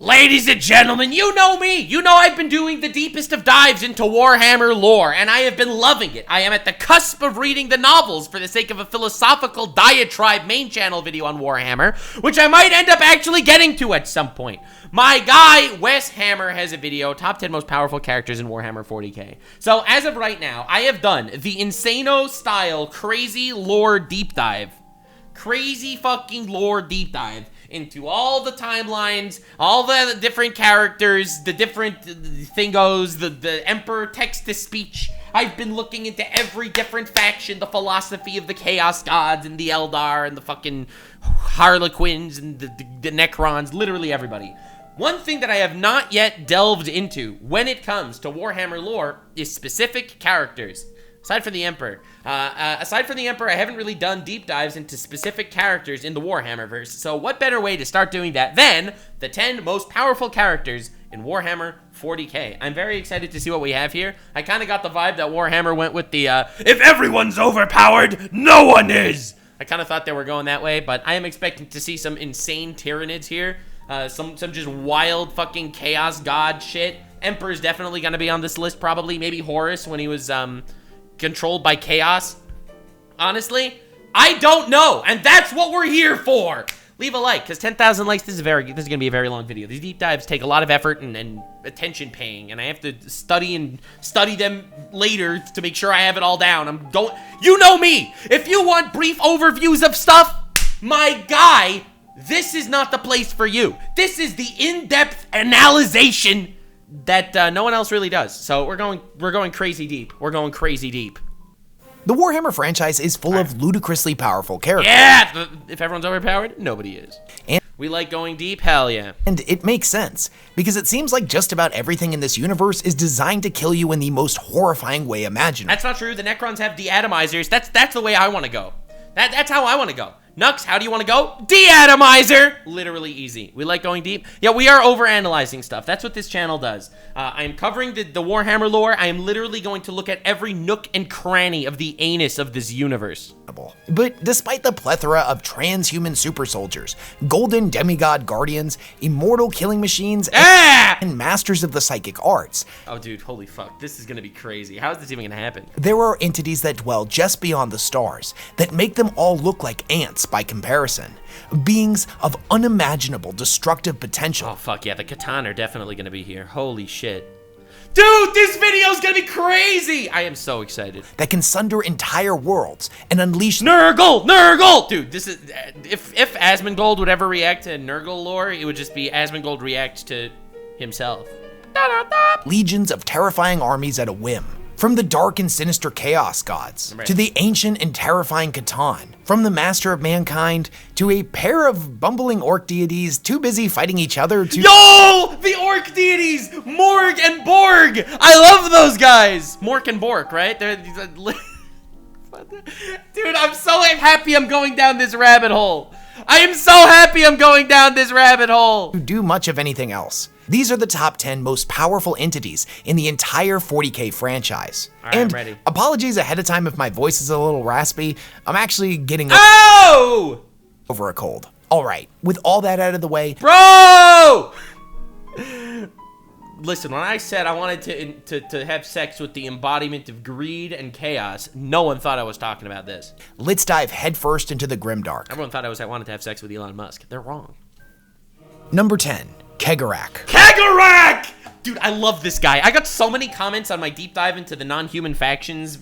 Ladies and gentlemen, you know me. You know I've been doing the deepest of dives into Warhammer lore, and I have been loving it. I am at the cusp of reading the novels for the sake of a philosophical diatribe main channel video on Warhammer, which I might end up actually getting to at some point. My guy, Wes Hammer, has a video, top 10 most powerful characters in Warhammer 40k. So as of right now, I have done the Insano-style crazy lore deep dive. Crazy fucking lore deep dive into all the timelines, all the different characters, the different thingos, the Emperor text-to-speech. I've been looking into every different faction, the philosophy of the Chaos Gods and the Eldar and the fucking Harlequins and the Necrons, literally everybody. One thing that I have not yet delved into when it comes to Warhammer lore is specific characters. Aside from the Emperor. I haven't really done deep dives into specific characters in the Warhammerverse, so what better way to start doing that than the 10 most powerful characters in Warhammer 40k. I'm very excited to see what we have here. I kind of got the vibe that Warhammer went with the, if everyone's overpowered, no one is! I kind of thought they were going that way, but I am expecting to see some insane Tyranids here. Some just wild fucking Chaos God shit. Emperor's definitely gonna be on this list, probably. Maybe Horus when he was, controlled by chaos. Honestly, I don't know, and that's what we're here for. Leave a like, because 10,000 likes, this is gonna be a very long video. These deep dives take a lot of effort and attention paying, and I have to study them later to make sure I have it all down. You know me. If you want brief overviews of stuff, my guy, this is not the place for you. This is the in-depth analyzation that no one else really does. So we're going crazy deep. We're going crazy deep. The Warhammer franchise is full of ludicrously powerful characters. Yeah, if everyone's overpowered, nobody is. And we like going deep, hell yeah. And it makes sense, because it seems like just about everything in this universe is designed to kill you in the most horrifying way imaginable. That's not true. The Necrons have de-atomizers. That's the way I want to go. That's how I want to go. Nux, how do you want to go? De-atomizer! Literally easy. We like going deep. Yeah, we are overanalyzing stuff. That's what this channel does. I am covering the Warhammer lore. I am literally going to look at every nook and cranny of the anus of this universe. But despite the plethora of transhuman super soldiers, golden demigod guardians, immortal killing machines, and masters of the psychic arts. Oh, dude, holy fuck. This is gonna be crazy. How is this even gonna happen? There are entities that dwell just beyond the stars, that make them all look like ants by comparison. Beings of unimaginable destructive potential. Oh, fuck yeah. The Khorne are definitely gonna be here. Holy shit. Dude, this video's gonna be crazy! I am so excited. That can sunder entire worlds and unleash Nurgle! Dude, this is, if Asmongold would ever react to Nurgle lore, it would just be Asmongold react to himself. Legions of terrifying armies at a whim. From the dark and sinister Chaos Gods, to the ancient and terrifying Khorne, from the Master of Mankind, to a pair of bumbling orc deities too busy fighting each other to— Yo! The orc deities! Morg and Borg! I love those guys! Mork and Bork, right? Dude, I'm so happy I'm going down this rabbit hole. I am so happy I'm going down this rabbit hole. To do much of anything else. These are the top 10 most powerful entities in the entire 40k franchise. All right, and I'm ready. Apologies ahead of time if my voice is a little raspy. I'm actually getting over a cold. All right, with all that out of the way, bro. Listen, when I said I wanted to have sex with the embodiment of greed and chaos, no one thought I was talking about this. Let's dive headfirst into the grimdark. Everyone thought I wanted to have sex with Elon Musk. They're wrong. Number 10. Kegarak. Dude, I love this guy. I got so many comments on my deep dive into the non-human factions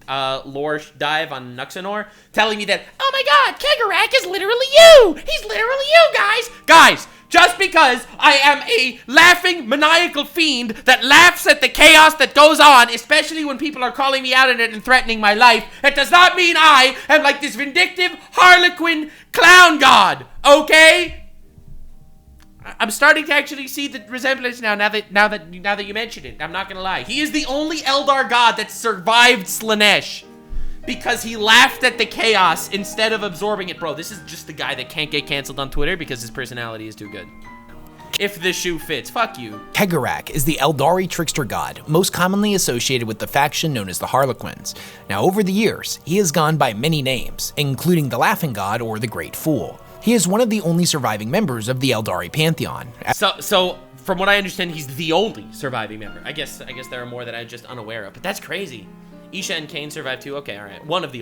lore dive on Nuxanor telling me that, oh my god, Kegarak is literally you! He's literally you, guys! Guys, just because I am a laughing, maniacal fiend that laughs at the chaos that goes on, especially when people are calling me out on it and threatening my life, it does not mean I am like this vindictive, harlequin clown god, okay? I'm starting to actually see the resemblance now that you mentioned it. I'm not gonna lie. He is the only Eldar god that survived Slaanesh because he laughed at the chaos instead of absorbing it. Bro, this is just the guy that can't get canceled on Twitter because his personality is too good. If the shoe fits, fuck you. Kegarak is the Eldari trickster god, most commonly associated with the faction known as the Harlequins. Now, over the years, he has gone by many names, including the Laughing God or the Great Fool. He is one of the only surviving members of the Eldari pantheon. So from what I understand, he's the only surviving member. I guess there are more that I'm just unaware of, but that's crazy. Isha and Khaine survived too. Okay, all right. One of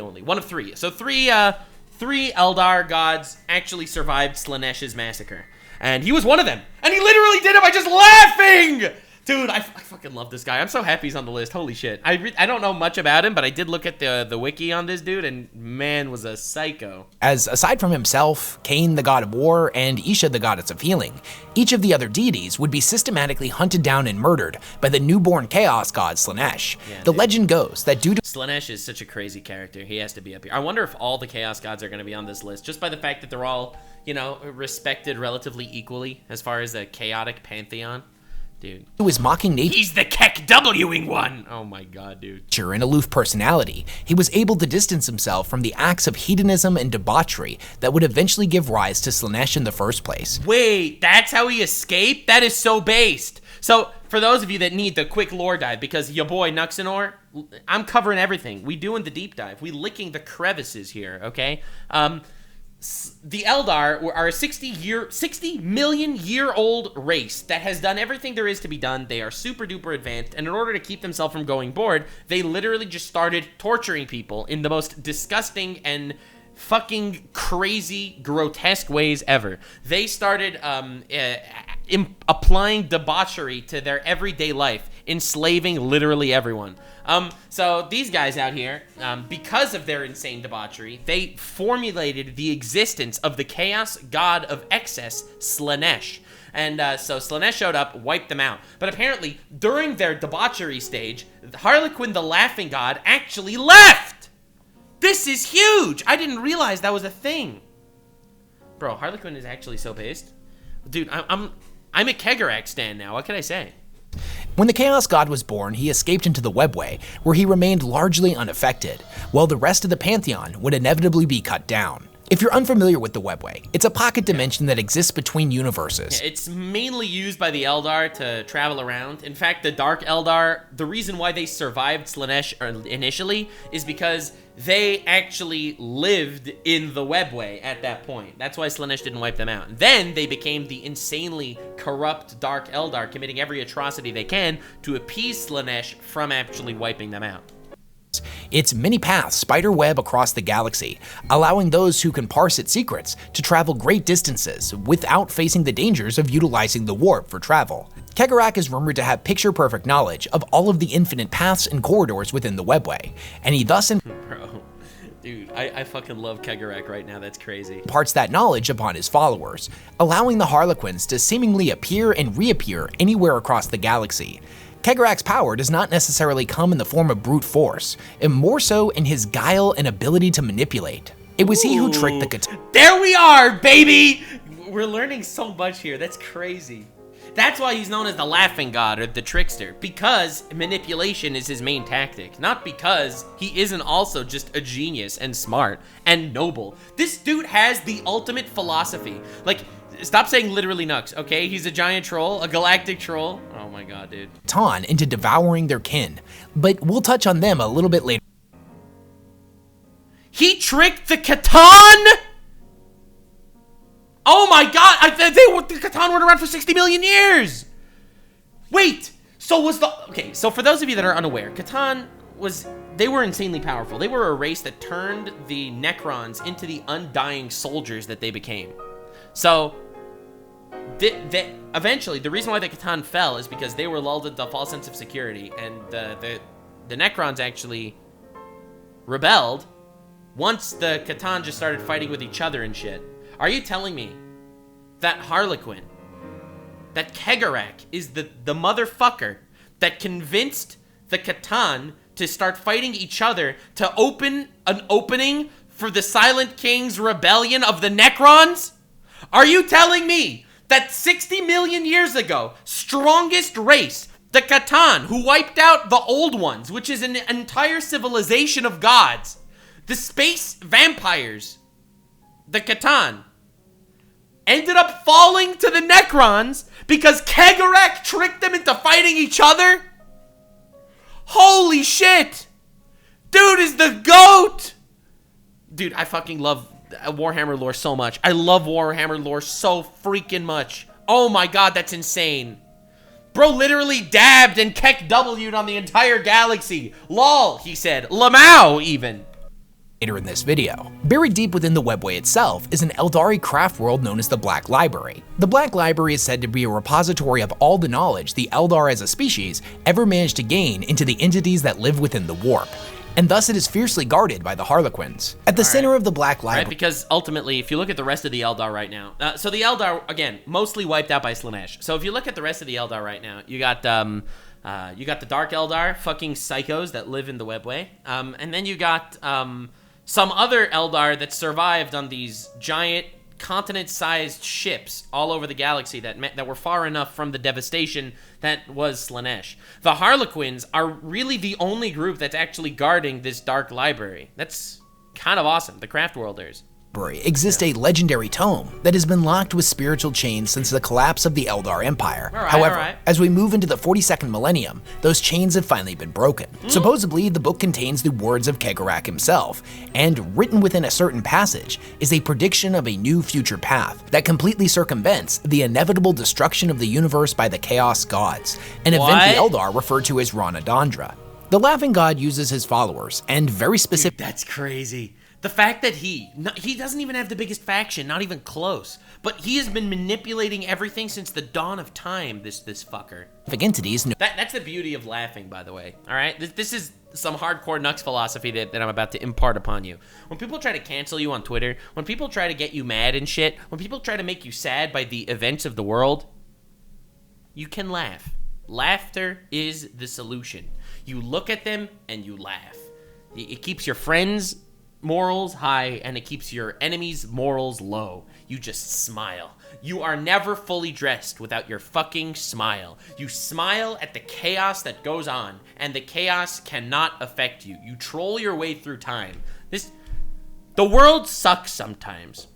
three. So three Eldar gods actually survived Slaanesh's massacre, and he was one of them. And he literally did it by just laughing. Dude, I fucking love this guy. I'm so happy he's on the list. Holy shit. I don't know much about him, but I did look at the wiki on this dude, and man was a psycho. As aside from himself, Khaine the god of war, and Isha the goddess of healing, each of the other deities would be systematically hunted down and murdered by the newborn chaos god Slaanesh. Yeah, the legend goes that due to Slaanesh is such a crazy character. He has to be up here. I wonder if all the chaos gods are going to be on this list, just by the fact that they're all, you know, respected relatively equally as far as a chaotic pantheon. Dude. Who is mocking nature. He's the KEKWing one! Oh my god, dude. And aloof personality, he was able to distance himself from the acts of hedonism and debauchery that would eventually give rise to Slaanesh in the first place. Wait, that's how he escaped? That is so based. So, for those of you that need the quick lore dive, because your boy Nuxanor, I'm covering everything. We doing the deep dive. We licking the crevices here, okay? The Eldar are a 60 million year old race that has done everything there is to be done. They are super duper advanced, and in order to keep themselves from going bored, they literally just started torturing people in the most disgusting and fucking crazy, grotesque ways ever. They started applying debauchery to their everyday life, enslaving literally everyone. So these guys out here, because of their insane debauchery, they formulated the existence of the chaos god of excess, Slaanesh. And so Slaanesh showed up, wiped them out. But apparently, during their debauchery stage, Harlequin, the laughing god, actually left! This is huge! I didn't realize that was a thing. Bro, Harlequin is actually so pissed. Dude, I'm a Kegarak stan now. What can I say? When the Chaos God was born, he escaped into the Webway, where he remained largely unaffected, while the rest of the Pantheon would inevitably be cut down. If you're unfamiliar with the Webway, it's a pocket dimension that exists between universes. Yeah, it's mainly used by the Eldar to travel around. In fact, the Dark Eldar, the reason why they survived Slaanesh initially is because they actually lived in the Webway at that point. That's why Slaanesh didn't wipe them out. Then they became the insanely corrupt Dark Eldar, committing every atrocity they can to appease Slaanesh from actually wiping them out. Its many paths spider web across the galaxy, allowing those who can parse its secrets to travel great distances without facing the dangers of utilizing the warp for travel. Kegarak is rumored to have picture-perfect knowledge of all of the infinite paths and corridors within the Webway, and he thus Bro, dude, I fucking love Kegarak right now. That's crazy. Imparts that knowledge upon his followers, allowing the Harlequins to seemingly appear and reappear anywhere across the galaxy. Kegarak's power does not necessarily come in the form of brute force, and more so in his guile and ability to manipulate. It was he who tricked the Katana. There we are, baby! We're learning so much here. That's crazy. That's why he's known as the laughing god or the trickster, because manipulation is his main tactic, not because he isn't also just a genius and smart and noble. This dude has the ultimate philosophy. Like, stop saying literally Nux, okay? He's a giant troll, a galactic troll. Oh my god, dude. Into devouring their kin, but we'll touch on them a little bit later. He tricked the Khorne? Oh my god, the Khorne were around for 60 million years! Wait, so for those of you that are unaware, Khorne they were insanely powerful. They were a race that turned the Necrons into the undying soldiers that they became. So, eventually, the reason why the Khorne fell is because they were lulled into a false sense of security, and the Necrons actually rebelled once the Khorne just started fighting with each other and shit. Are you telling me that Harlequin, that Kegarak is the motherfucker that convinced the Khorne to start fighting each other to open an opening for the Silent King's rebellion of the Necrons? Are you telling me that 60 million years ago, strongest race, the Khorne, who wiped out the old ones, which is an entire civilization of gods, the space vampires, the Khorne, ended up falling to the Necrons because Kegarak tricked them into fighting each other? Holy shit! Dude is the GOAT! Dude, I fucking love Warhammer lore so much. I love Warhammer lore so freaking much. Oh my god, that's insane. Bro literally dabbed and Keck W'd on the entire galaxy. Lol, he said. Lamau, even. Later in this video, buried deep within the webway itself is an Eldari craft world known as the Black Library. The Black Library is said to be a repository of all the knowledge the Eldar as a species ever managed to gain into the entities that live within the warp, and thus it is fiercely guarded by the Harlequins. At the center of the Black Library, right, because ultimately, if you look at the rest of the Eldar right now, so the Eldar, again, mostly wiped out by Slaanesh. So if you look at the rest of the Eldar right now, you got the Dark Eldar, fucking psychos that live in the webway, and then you got some other Eldar that survived on these giant continent-sized ships all over the galaxy that were far enough from the devastation that was Slaanesh. The Harlequins are really the only group that's actually guarding this dark library. That's kind of awesome. The Craft Worlders. Exists a legendary tome that has been locked with spiritual chains since the collapse of the Eldar Empire. However, as we move into the 42nd millennium, those chains have finally been broken. Supposedly, the book contains the words of Kegarak himself, and written within a certain passage is a prediction of a new future path that completely circumvents the inevitable destruction of the universe by the Chaos Gods, an event the Eldar refer to as Ranadandra. The Laughing God uses his followers, and very specific— Dude, that's crazy. The fact that he doesn't even have the biggest faction, not even close, but he has been manipulating everything since the dawn of time, this fucker. Entities. That's the beauty of laughing, by the way, all right? This is some hardcore Nux philosophy that I'm about to impart upon you. When people try to cancel you on Twitter, when people try to get you mad and shit, when people try to make you sad by the events of the world, you can laugh. Laughter is the solution. You look at them and you laugh. It keeps your friends' morals high, and it keeps your enemies' morals low. You just smile. You are never fully dressed without your fucking smile. You smile at the chaos that goes on, and the chaos cannot affect you. You troll your way through time. The world sucks sometimes,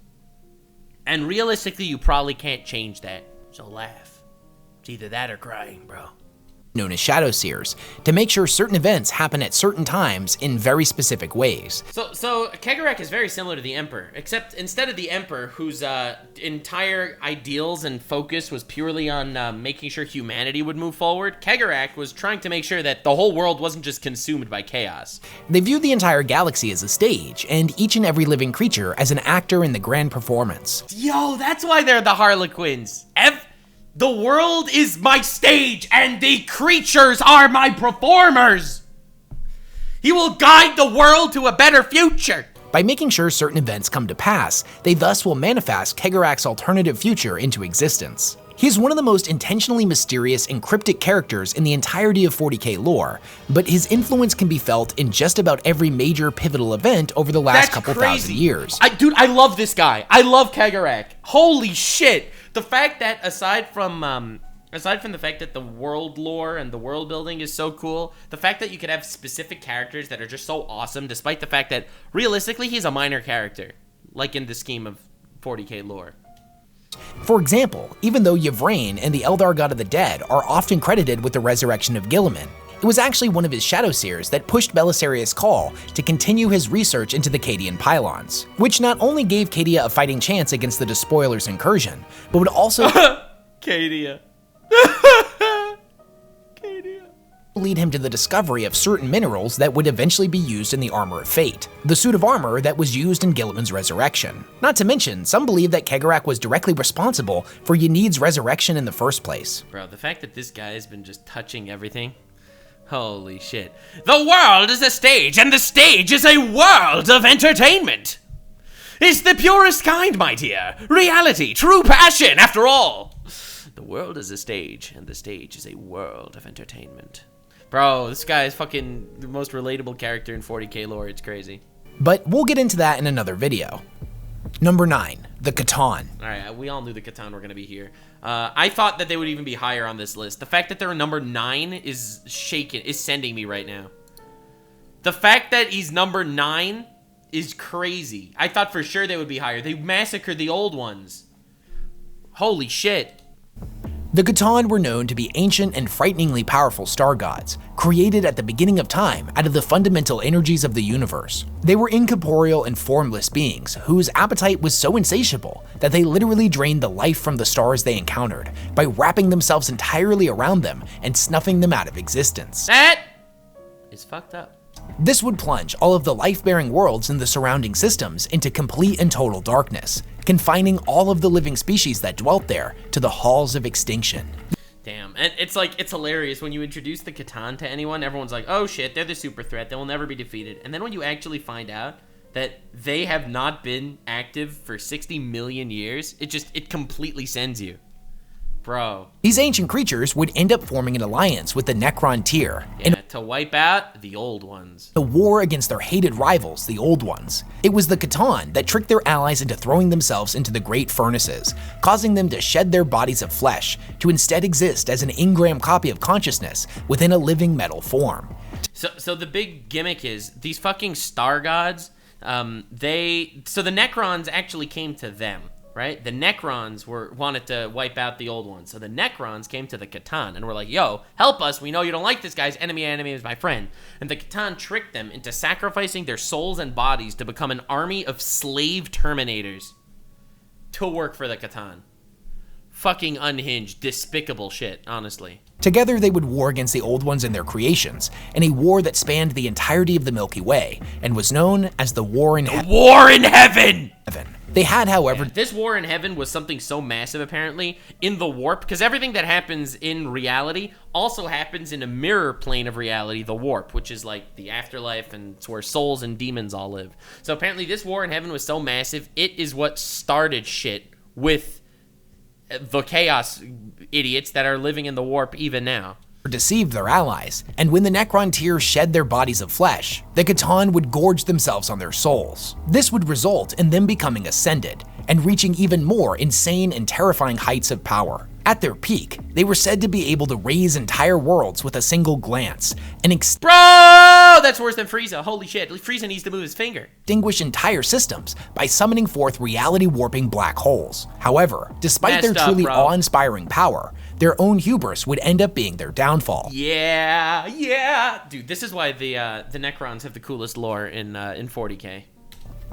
and realistically, you probably can't change that. So laugh. It's either that or crying, bro. Known as Shadow Seers, to make sure certain events happen at certain times in very specific ways. So Kegarak is very similar to the Emperor, except instead of the Emperor, whose entire ideals and focus was purely on making sure humanity would move forward, Kegarak was trying to make sure that the whole world wasn't just consumed by chaos. They viewed the entire galaxy as a stage, and each and every living creature as an actor in the grand performance. Yo, that's why they're the Harlequins. The world is my stage, and the creatures are my performers. He will guide the world to a better future. By making sure certain events come to pass, they thus will manifest Kegarak's alternative future into existence. He is one of the most intentionally mysterious and cryptic characters in the entirety of 40k lore, but his influence can be felt in just about every major pivotal event over the last couple thousand years. Dude, I love this guy. I love Kegarak. Holy shit. The fact that aside from the fact that the world lore and the world building is so cool, the fact that you could have specific characters that are just so awesome, despite the fact that realistically he's a minor character, like in the scheme of 40k lore. For example, even though Yvraine and the Eldar God of the Dead are often credited with the resurrection of Guilliman, it was actually one of his Shadow Seers that pushed Belisarius Cawl to continue his research into the Cadian pylons, which not only gave Cadia a fighting chance against the Despoiler's incursion, but would also Cadia. lead him to the discovery of certain minerals that would eventually be used in the Armor of Fate, the suit of armor that was used in Guilliman's resurrection. Not to mention, some believe that Kegarak was directly responsible for Ynid's resurrection in the first place. Bro, the fact that this guy has been just touching everything. Holy shit. The world is a stage, and the stage is a world of entertainment. It's the purest kind, my dear. Reality, true passion, after all. The world is a stage, and the stage is a world of entertainment. Bro, this guy is fucking the most relatable character in 40k lore. It's crazy. But we'll get into that in another video. Number 9, the Khorne. Alright, we all knew the Khorne were going to be here. I thought that they would even be higher on this list. The fact that they're number 9 is sending me right now. The fact that he's number 9 is crazy. I thought for sure they would be higher. They massacred the old ones. Holy shit. The Khorne were known to be ancient and frighteningly powerful star gods, created at the beginning of time out of the fundamental energies of the universe. They were incorporeal and formless beings whose appetite was so insatiable that they literally drained the life from the stars they encountered by wrapping themselves entirely around them and snuffing them out of existence. That is fucked up. This would plunge all of the life-bearing worlds in the surrounding systems into complete and total darkness, confining all of the living species that dwelt there to the halls of extinction. Damn, and it's like, it's hilarious when you introduce the Khorne to anyone, everyone's like, oh shit, they're the super threat, they will never be defeated. And then when you actually find out that they have not been active for 60 million years, it completely sends you. Bro. These ancient creatures would end up forming an alliance with the Necron tier, Yeah, to wipe out the old ones. a war against their hated rivals, the Old Ones. It was the Khorne that tricked their allies into throwing themselves into the Great Furnaces, causing them to shed their bodies of flesh to instead exist as an engram copy of consciousness within a living metal form. So the big gimmick is, these fucking star gods, so the Necrons actually came to them. Right? The Necrons wanted to wipe out the old ones. So the Necrons came to the Khorne and were like, yo, help us. We know you don't like this guy's enemy is my friend. And the Khorne tricked them into sacrificing their souls and bodies to become an army of slave terminators to work for the Khorne. Fucking unhinged, despicable shit, honestly. Together, they would war against the Old Ones and their creations, in a war that spanned the entirety of the Milky Way, and was known as the War in Heaven. War in Heaven! They had, however... Yeah, this war in heaven was something so massive, apparently, in the warp, because everything that happens in reality also happens in a mirror plane of reality, the warp, which is like the afterlife, and it's where souls and demons all live. So apparently this war in heaven was so massive, it is what started shit with the chaos idiots that are living in the warp even now. Deceived their allies, and when the Necron tier shed their bodies of flesh, the Khorne would gorge themselves on their souls. This would result in them becoming ascended, and reaching even more insane and terrifying heights of power. At their peak, they were said to be able to raise entire worlds with a single glance, and Bro! That's worse than Frieza. Holy shit. Frieza needs to move his finger. extinguish entire systems by summoning forth reality-warping black holes. However, despite their truly awe-inspiring power, their own hubris would end up being their downfall. Yeah. Dude, this is why the Necrons have the coolest lore in 40k.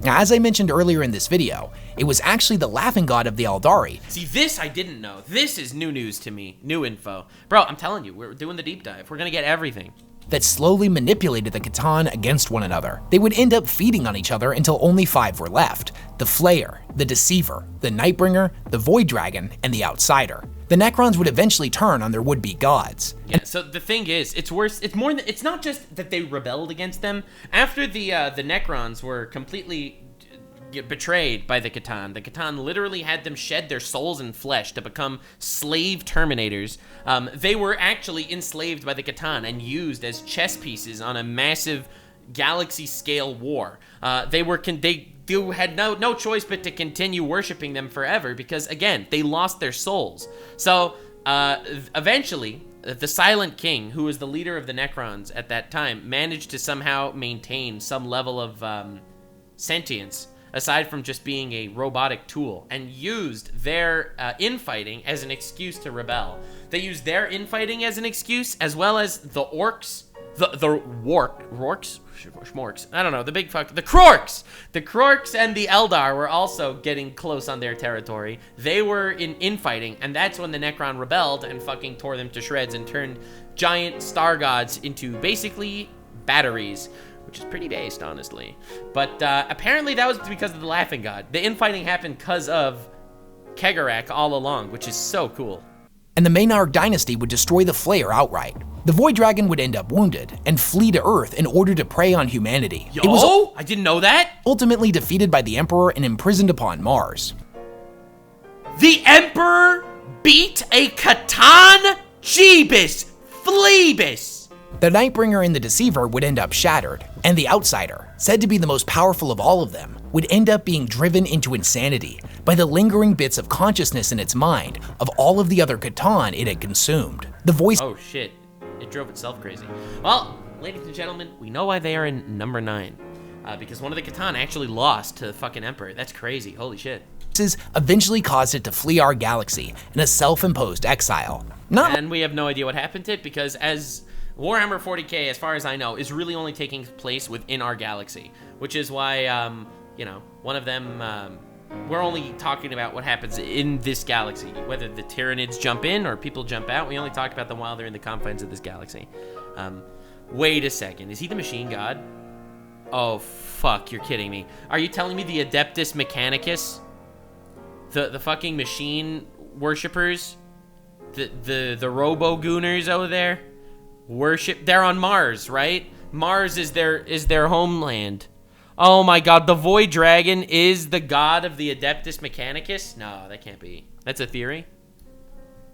Now, as I mentioned earlier in this video, it was actually the laughing god of the Aldari. See, this I didn't know. This is new news to me. New info. Bro, I'm telling you, we're doing the deep dive. We're gonna get everything. That slowly manipulated the Khorne against one another. They would end up feeding on each other until only 5 were left: the Flayer, the Deceiver, the Nightbringer, the Void Dragon, and the Outsider. The Necrons would eventually turn on their would-be gods. Yeah, so the thing is, it's worse. It's more than, it's not just that they rebelled against them. After the Necrons were completely betrayed by the Khorne literally had them shed their souls and flesh to become slave terminators. They were actually enslaved by the Khorne and used as chess pieces on a massive galaxy-scale war. They had no choice but to continue worshiping them forever because, again, they lost their souls. So, eventually, the Silent King, who was the leader of the Necrons at that time, managed to somehow maintain some level of sentience, aside from just being a robotic tool, and used their infighting as an excuse to rebel. They used their infighting as an excuse, as well as the orcs, the Schmorks, I don't know, the Krorks! The Krorks and the Eldar were also getting close on their territory. They were in infighting, and that's when the Necron rebelled and fucking tore them to shreds and turned giant star gods into basically batteries, which is pretty based, honestly. But apparently that was because of the Laughing God. The infighting happened because of Kegarak all along, which is so cool. And the Maynard dynasty would destroy the Flayer outright. The Void Dragon would end up wounded and flee to Earth in order to prey on humanity. I didn't know that. Ultimately defeated by the Emperor and imprisoned upon Mars. The Emperor beat a Khorne? Jeebus Fleebus! The Nightbringer and the Deceiver would end up shattered, and the Outsider, said to be the most powerful of all of them, would end up being driven into insanity by the lingering bits of consciousness in its mind of all of the other Khorne it had consumed. The voice— Oh shit, it drove itself crazy. Well, ladies and gentlemen, we know why they are in number 9. Because one of the Khorne actually lost to the fucking Emperor. That's crazy, holy shit. eventually caused it to flee our galaxy in a self-imposed exile. And we have no idea what happened to it because as Warhammer 40k, as far as I know, is really only taking place within our galaxy, which is why, you know, one of them, we're only talking about what happens in this galaxy. Whether the Tyranids jump in or people jump out, we only talk about them while they're in the confines of this galaxy. Wait a second, is he the machine god? Oh, fuck, you're kidding me. Are you telling me the Adeptus Mechanicus? The fucking machine worshippers? The Robo-Gooners over there? They're on Mars, right? Mars is their homeland. Oh my god, the Void Dragon is the god of the Adeptus Mechanicus? No, that can't be. That's a theory?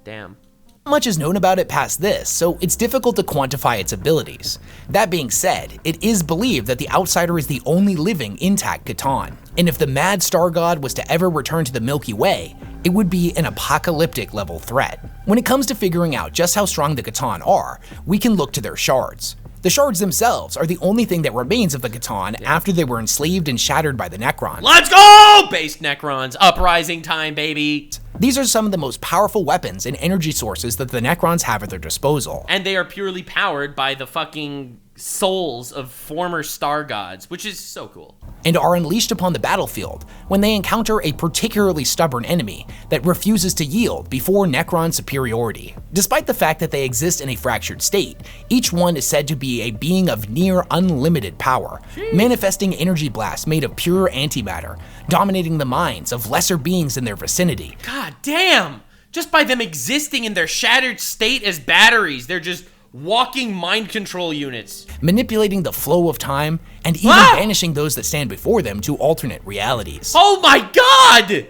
Damn. Not much is known about it past this, so it's difficult to quantify its abilities. That being said, it is believed that the Outsider is the only living intact C'tan, and if the Mad Star God was to ever return to the Milky Way, it would be an apocalyptic level threat. When it comes to figuring out just how strong the C'tan are, we can look to their shards. The shards themselves are the only thing that remains of the C'tan after they were enslaved and shattered by the Necrons. Let's go! Based Necrons. Uprising time, baby. These are some of the most powerful weapons and energy sources that the Necrons have at their disposal. And they are purely powered by the fucking souls of former star gods, which is so cool. And are unleashed upon the battlefield when they encounter a particularly stubborn enemy that refuses to yield before Necron superiority. Despite the fact that they exist in a fractured state, each one is said to be a being of near unlimited power, manifesting energy blasts made of pure antimatter, dominating the minds of lesser beings in their vicinity. God damn! Just by them existing in their shattered state as batteries, they're just walking mind control units. Manipulating the flow of time and even banishing those that stand before them to alternate realities. Oh my god!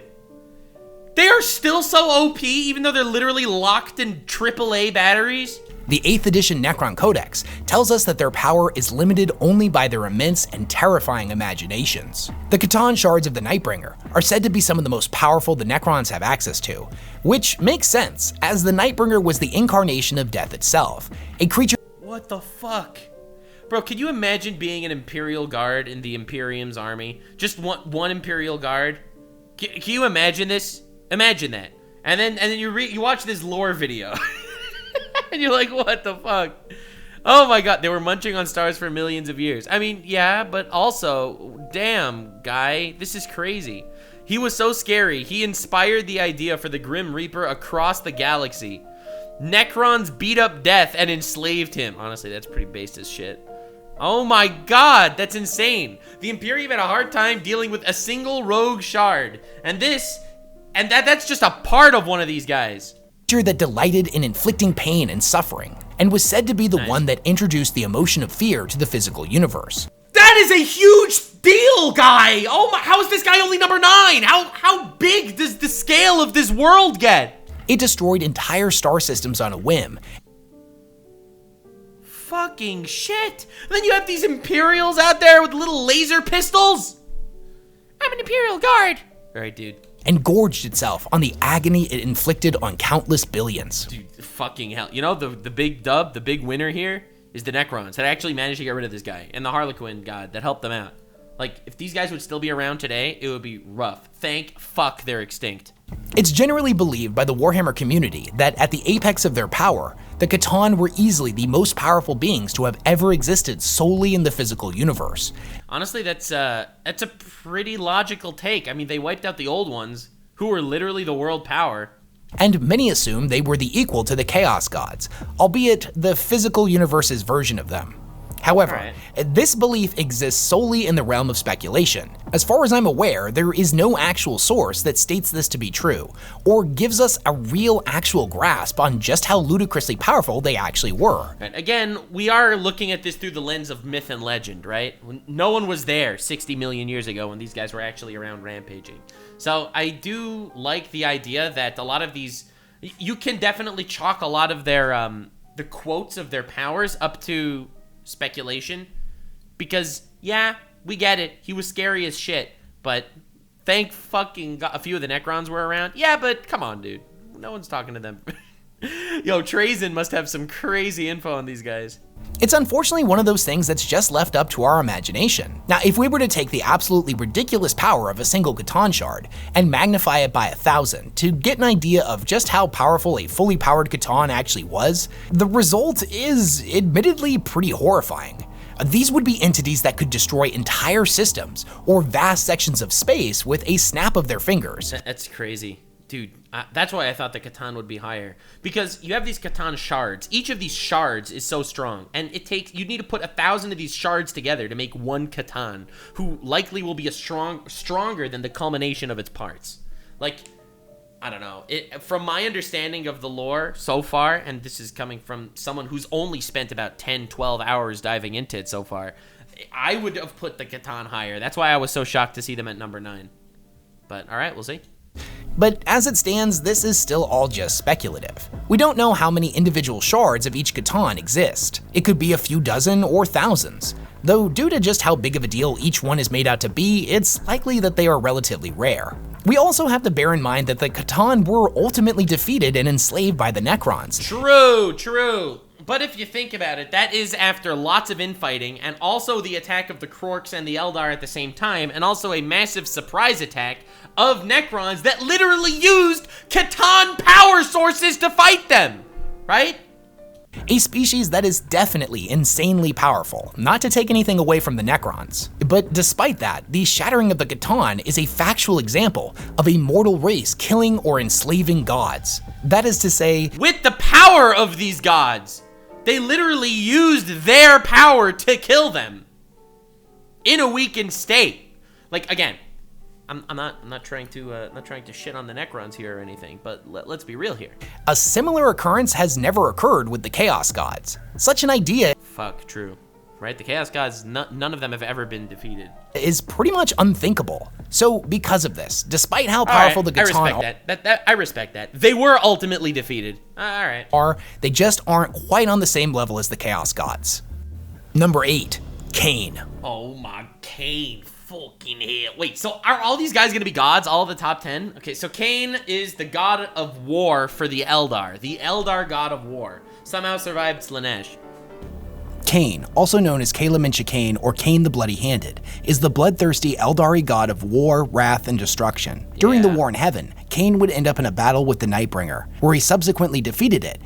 They are still so OP even though they're literally locked in AAA batteries? The 8th edition Necron Codex tells us that their power is limited only by their immense and terrifying imaginations. The C'tan shards of the Nightbringer are said to be some of the most powerful the Necrons have access to, which makes sense, as the Nightbringer was the incarnation of death itself, a creature— What the fuck? Bro, can you imagine being an Imperial Guard in the Imperium's army? Just one Imperial Guard? Can you imagine this? Imagine that. And then you watch this lore video. And you're like, what the fuck? Oh my god, they were munching on stars for millions of years. I mean, yeah, but also, damn, guy, this is crazy. He was so scary, he inspired the idea for the Grim Reaper across the galaxy. Necrons beat up Death and enslaved him. Honestly, that's pretty based as shit. Oh my god, that's insane. The Imperium had a hard time dealing with a single rogue shard. And that's just a part of one of these guys. That delighted in inflicting pain and suffering, and was said to be the one that introduced the emotion of fear to the physical universe. That is a huge deal, guy! Oh my, how is this guy only number 9? How big does the scale of this world get? It destroyed entire star systems on a whim. Fucking shit! And then you have these Imperials out there with little laser pistols? I'm an Imperial Guard! Alright, dude. And gorged itself on the agony it inflicted on countless billions. Dude, fucking hell. You know, the big dub, the big winner here is the Necrons that actually managed to get rid of this guy, and the Harlequin god that helped them out. Like, if these guys would still be around today, it would be rough. Thank fuck they're extinct. It's generally believed by the Warhammer community that at the apex of their power, the C'tan were easily the most powerful beings to have ever existed solely in the physical universe. Honestly, that's a pretty logical take. I mean, they wiped out the old ones, who were literally the world power. And many assume they were the equal to the Chaos Gods, albeit the physical universe's version of them. However, this belief exists solely in the realm of speculation. As far as I'm aware, there is no actual source that states this to be true, or gives us a real actual grasp on just how ludicrously powerful they actually were. Right. Again, we are looking at this through the lens of myth and legend, right? No one was there 60 million years ago when these guys were actually around rampaging. So I do like the idea that a lot of these, you can definitely chalk a lot of their, the quotes of their powers up to speculation, because yeah, we get it, he was scary as shit, but thank fucking God a few of the Necrons were around. Yeah, but come on, dude, no one's talking to them. Yo, Trazyn must have some crazy info on these guys. It's unfortunately one of those things that's just left up to our imagination. Now, if we were to take the absolutely ridiculous power of a single Catan shard and magnify it by 1,000 to get an idea of just how powerful a fully powered Catan actually was, the result is admittedly pretty horrifying. These would be entities that could destroy entire systems or vast sections of space with a snap of their fingers. That's crazy. Dude, that's why I thought the Catan would be higher. Because you have these Catan shards. Each of these shards is so strong. And you need to put 1,000 of these shards together to make one Catan, who likely will be stronger than the culmination of its parts. Like, I don't know. From my understanding of the lore so far, and this is coming from someone who's only spent about 10, 12 hours diving into it so far, I would have put the Catan higher. That's why I was so shocked to see them at number 9. But, alright, we'll see. But as it stands, this is still all just speculative. We don't know how many individual shards of each Catan exist. It could be a few dozen or thousands. Though due to just how big of a deal each one is made out to be, it's likely that they are relatively rare. We also have to bear in mind that the Catan were ultimately defeated and enslaved by the Necrons. True. But if you think about it, that is after lots of infighting, and also the attack of the Krorks and the Eldar at the same time, and also a massive surprise attack of Necrons that literally used Catan power sources to fight them, right? A species that is definitely insanely powerful, not to take anything away from the Necrons. But despite that, the shattering of the Catan is a factual example of a mortal race killing or enslaving gods. That is to say, with the power of these gods, they literally used their power to kill them in a weakened state. Like, again, I'm not trying to shit on the Necrons here or anything, but let's be real here. A similar occurrence has never occurred with the Chaos Gods. Such an idea True. Right? The Chaos Gods, none of them have ever been defeated. Is pretty much unthinkable. So because of this, despite how powerful the Catan I respect that. They were ultimately defeated. Alright. They just aren't quite on the same level as the Chaos Gods. Number 8, Khaine. Oh my, Khaine. Fucking hell. Wait, so are all these guys gonna be gods, all of the top 10? Okay, so Khaine is the god of war for the Eldar. The Eldar god of war. Somehow survived Slaanesh. Khaine, also known as Khaine or Khaine the Bloody-Handed, is the bloodthirsty Eldari god of war, wrath, and destruction. During the War in Heaven, Khaine would end up in a battle with the Nightbringer, where he subsequently defeated it.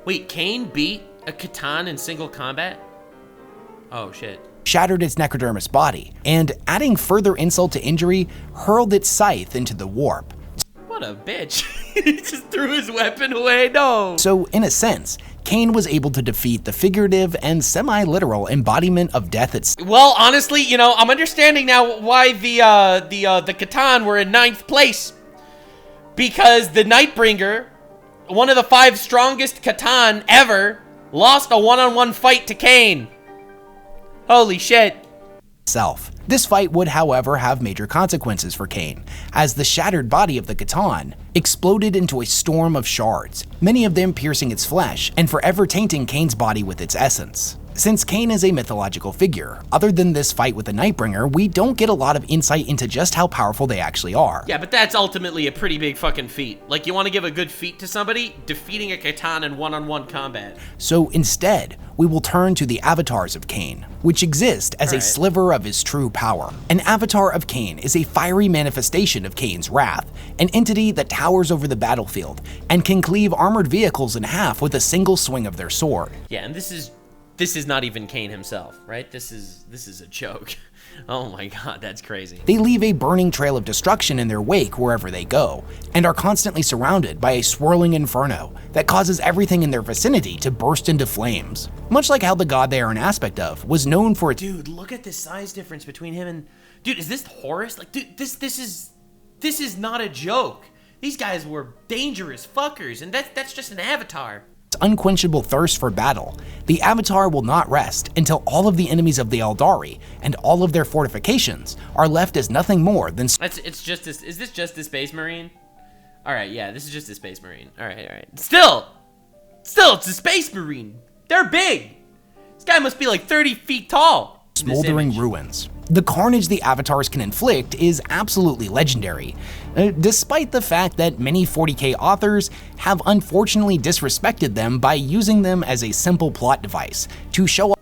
Wait, Khaine beat a Catan in single combat? Oh shit. Shattered its necrodermis body, and adding further insult to injury, hurled its scythe into the warp. What a bitch. He just threw his weapon away, no. So in a sense, Khaine was able to defeat the figurative and semi-literal embodiment of death itself. Well, honestly, you know, I'm understanding now why the Catan were in 9th place. Because the Nightbringer, one of the 5 strongest Catan ever, lost a one-on-one fight to Khaine. Holy shit. This fight would, however, have major consequences for Khaine, as the shattered body of the Catan exploded into a storm of shards, many of them piercing its flesh and forever tainting Khaine's body with its essence. Since Khaine is a mythological figure, other than this fight with the Nightbringer, we don't get a lot of insight into just how powerful they actually are. Yeah, but that's ultimately a pretty big fucking feat. Like, you want to give a good feat to somebody? Defeating a Catan in one-on-one combat. So instead, we will turn to the avatars of Khaine, which exist as a sliver of his true power. An avatar of Khaine is a fiery manifestation of Khaine's wrath, an entity that towers over the battlefield and can cleave armored vehicles in half with a single swing of their sword. Yeah, and this is not even Khaine himself, right? This is a joke. Oh my god, that's crazy. They leave a burning trail of destruction in their wake wherever they go, and are constantly surrounded by a swirling inferno that causes everything in their vicinity to burst into flames. Much like how the god they are an aspect of was known for its— Dude, look at the size difference between him and— Dude, is this Horus? Like, dude, this is not a joke. These guys were dangerous fuckers, and that's just an avatar. Unquenchable thirst for battle. The Avatar will not rest until all of the enemies of the Eldari and all of their fortifications are left as nothing more than— It's just this— is this just the Space Marine? Alright, yeah, this is just a Space Marine. Alright. Still, it's a Space Marine. They're big. This guy must be like 30 feet tall. Smoldering ruins. The carnage the avatars can inflict is absolutely legendary, despite the fact that many 40k authors have unfortunately disrespected them by using them as a simple plot device to show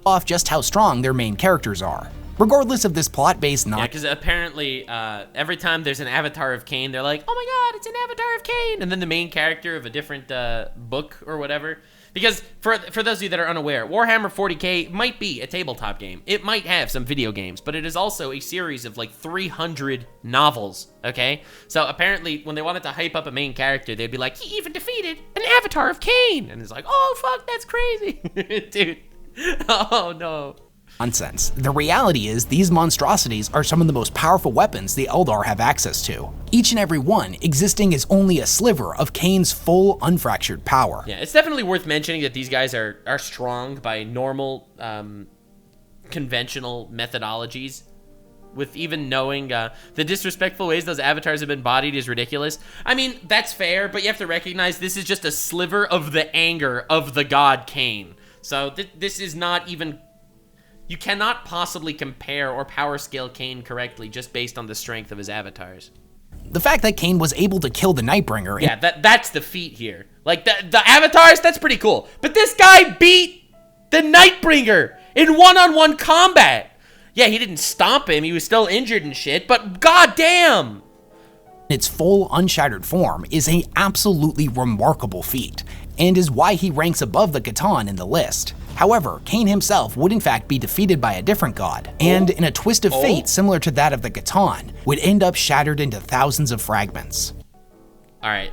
off just how strong their main characters are. Regardless of this plot-based Yeah, because apparently every time there's an avatar of Khaine, they're like, oh my god, it's an avatar of Khaine! And then the main character of a different book or whatever. Because for those of you that are unaware, Warhammer 40k might be a tabletop game. It might have some video games, but it is also a series of like 300 novels, okay? So apparently when they wanted to hype up a main character, they'd be like, he even defeated an avatar of Khaine! And it's like, oh fuck, that's crazy! Dude, oh no. Nonsense. The reality is these monstrosities are some of the most powerful weapons the Eldar have access to, each and every one existing as only a sliver of Khaine's full unfractured power. Yeah, it's definitely worth mentioning that these guys are strong by normal, conventional methodologies. With even knowing the disrespectful ways those avatars have been bodied is ridiculous. I mean, that's fair, but you have to recognize this is just a sliver of the anger of the god Khaine. So this is not even... You cannot possibly compare or power scale Khaine correctly just based on the strength of his avatars. The fact that Khaine was able to kill the Nightbringer... Yeah, that's the feat here. Like, the avatars, that's pretty cool. But this guy beat the Nightbringer in one-on-one combat. Yeah, he didn't stomp him, he was still injured and shit, but goddamn! Its full unshattered form is an absolutely remarkable feat, and is why he ranks above the Catan in the list. However, Khaine himself would in fact be defeated by a different god, and in a twist of fate similar to that of the Catan, would end up shattered into thousands of fragments. Alright,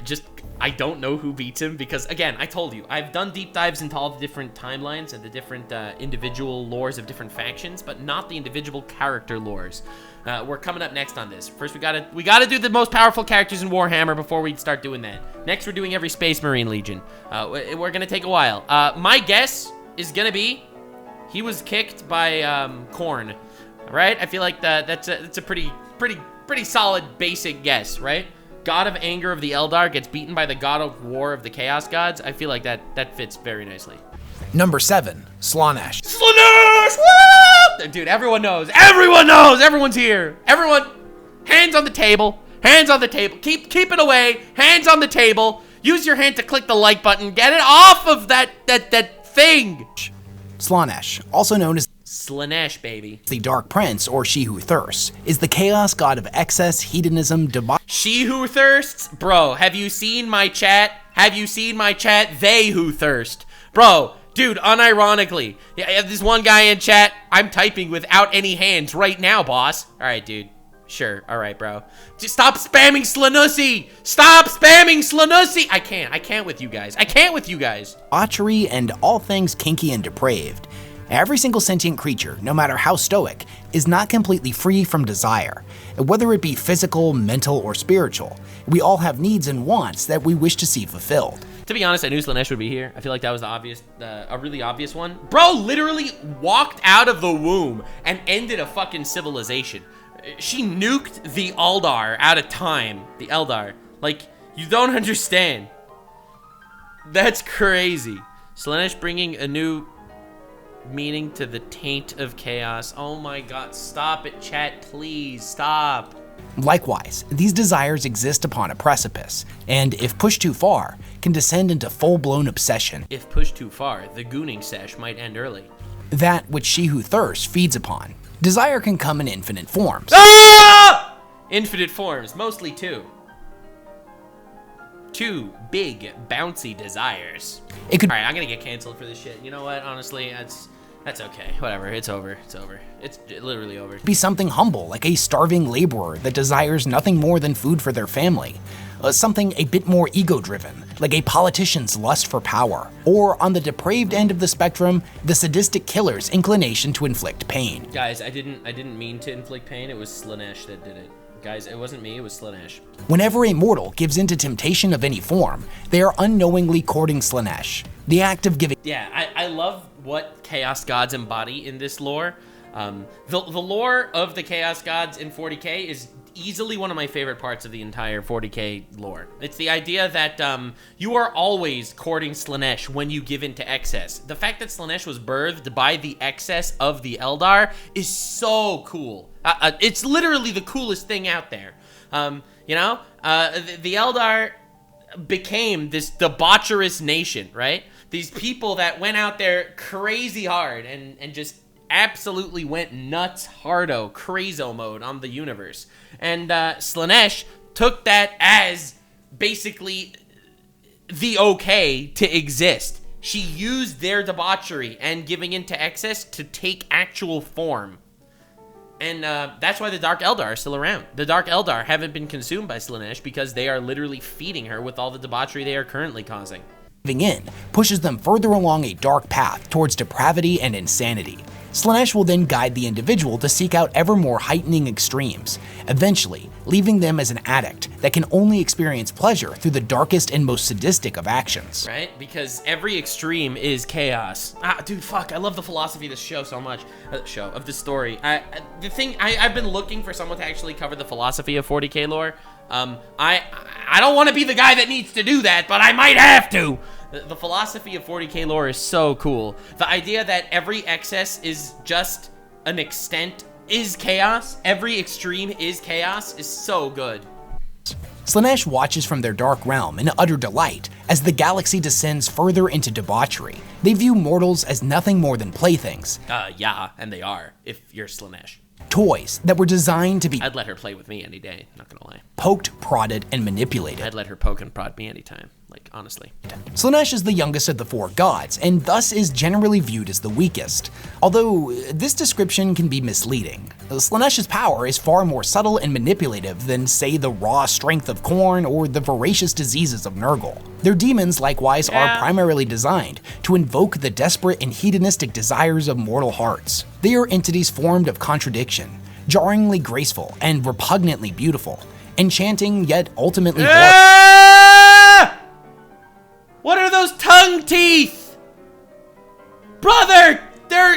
I don't know who beats him because, again, I told you, I've done deep dives into all the different timelines and the different individual lores of different factions, but not the individual character lores. We're coming up next on this. First, we gotta do the most powerful characters in Warhammer before we start doing that. Next, we're doing every Space Marine Legion. We're gonna take a while. My guess is gonna be he was kicked by Khorne, right? I feel like that's a pretty solid basic guess, right? God of Anger of the Eldar gets beaten by the God of War of the Chaos Gods. I feel like that fits very nicely. Number 7, Slaanesh. Slaanesh! Woo! Dude, everyone knows. Everyone knows. Everyone's here. Everyone, hands on the table. Hands on the table. Keep it away. Hands on the table. Use your hand to click the like button. Get it off of that thing. Slaanesh, also known as Slaanesh, baby. the Dark Prince, or She Who Thirsts, is the chaos god of excess, hedonism, debauchery. She Who Thirsts? Bro, have you seen my chat? Have you seen my chat? They Who Thirst. Bro, dude, unironically. Yeah, I have this one guy in chat. I'm typing without any hands right now, boss. All right, dude. Sure. All right, bro. Just stop spamming Slaanussy. Stop spamming Slaanussy. I can't with you guys. I can't with you guys. Debauchery and all things kinky and depraved. Every single sentient creature, no matter how stoic, is not completely free from desire. Whether it be physical, mental, or spiritual, we all have needs and wants that we wish to see fulfilled. To be honest, I knew Slaanesh would be here. I feel like that was a really obvious one. Bro literally walked out of the womb and ended a fucking civilization. She nuked the Eldar out of time. The Eldar. Like, you don't understand. That's crazy. Slaanesh bringing a new meaning to the taint of chaos. Oh my god, stop it, chat, please, stop. Likewise, these desires exist upon a precipice, and if pushed too far, can descend into full-blown obsession. If pushed too far, the gooning sesh might end early. That which She Who Thirsts feeds upon. Desire can come in infinite forms. Ah! Infinite forms, mostly two. Two big, bouncy desires. It could. Alright, I'm gonna get canceled for this shit. You know what, honestly, that's okay. Whatever, it's over. It's over. It's literally over. Be something humble, like a starving laborer that desires nothing more than food for their family. Something a bit more ego-driven, like a politician's lust for power. Or on the depraved end of the spectrum, the sadistic killer's inclination to inflict pain. Guys, I didn't mean to inflict pain. It was Slaanesh that did it. Guys, it wasn't me, it was Slaanesh. Whenever a mortal gives into temptation of any form, they are unknowingly courting Slaanesh. The act of giving. Yeah, I love what Chaos Gods embody in this lore. The lore of the Chaos Gods in 40k is easily one of my favorite parts of the entire 40k lore. It's the idea that you are always courting Slaanesh when you give in to excess. The fact that Slaanesh was birthed by the excess of the Eldar is so cool. It's literally the coolest thing out there. You know, the Eldar became this debaucherous nation, right? These people that went out there crazy hard and just absolutely went nuts hardo, crazo mode on the universe. And Slaanesh took that as basically the okay to exist. She used their debauchery and giving into excess to take actual form. And that's why the Dark Eldar are still around. The Dark Eldar haven't been consumed by Slaanesh because they are literally feeding her with all the debauchery they are currently causing. Giving in pushes them further along a dark path towards depravity and insanity. Slaanesh will then guide the individual to seek out ever more heightening extremes, eventually leaving them as an addict that can only experience pleasure through the darkest and most sadistic of actions. Right? Because every extreme is chaos. Dude, fuck, I love the philosophy of this show so much. Of this story. I've been looking for someone to actually cover the philosophy of 40k lore. I don't want to be the guy that needs to do that, but I might have to. The philosophy of 40k lore is so cool. The idea that every excess is just an extent is chaos, every extreme is chaos, is so good. Slaanesh watches from their dark realm in utter delight as the galaxy descends further into debauchery. They view mortals as nothing more than playthings. Yeah, and they are, if you're Slaanesh. Toys that were designed to be I'd let her play with me any day, not gonna lie. Poked, prodded, and manipulated. I'd let her poke and prod me anytime, like, honestly. Slaanesh is the youngest of the four gods, and thus is generally viewed as the weakest. Although, this description can be misleading. Slaanesh's power is far more subtle and manipulative than, say, the raw strength of Khorne or the voracious diseases of Nurgle. Their demons, likewise, are primarily designed to invoke the desperate and hedonistic desires of mortal hearts. They are entities formed of contradiction, jarringly graceful and repugnantly beautiful, enchanting yet ultimately What are those tongue teeth? Brother,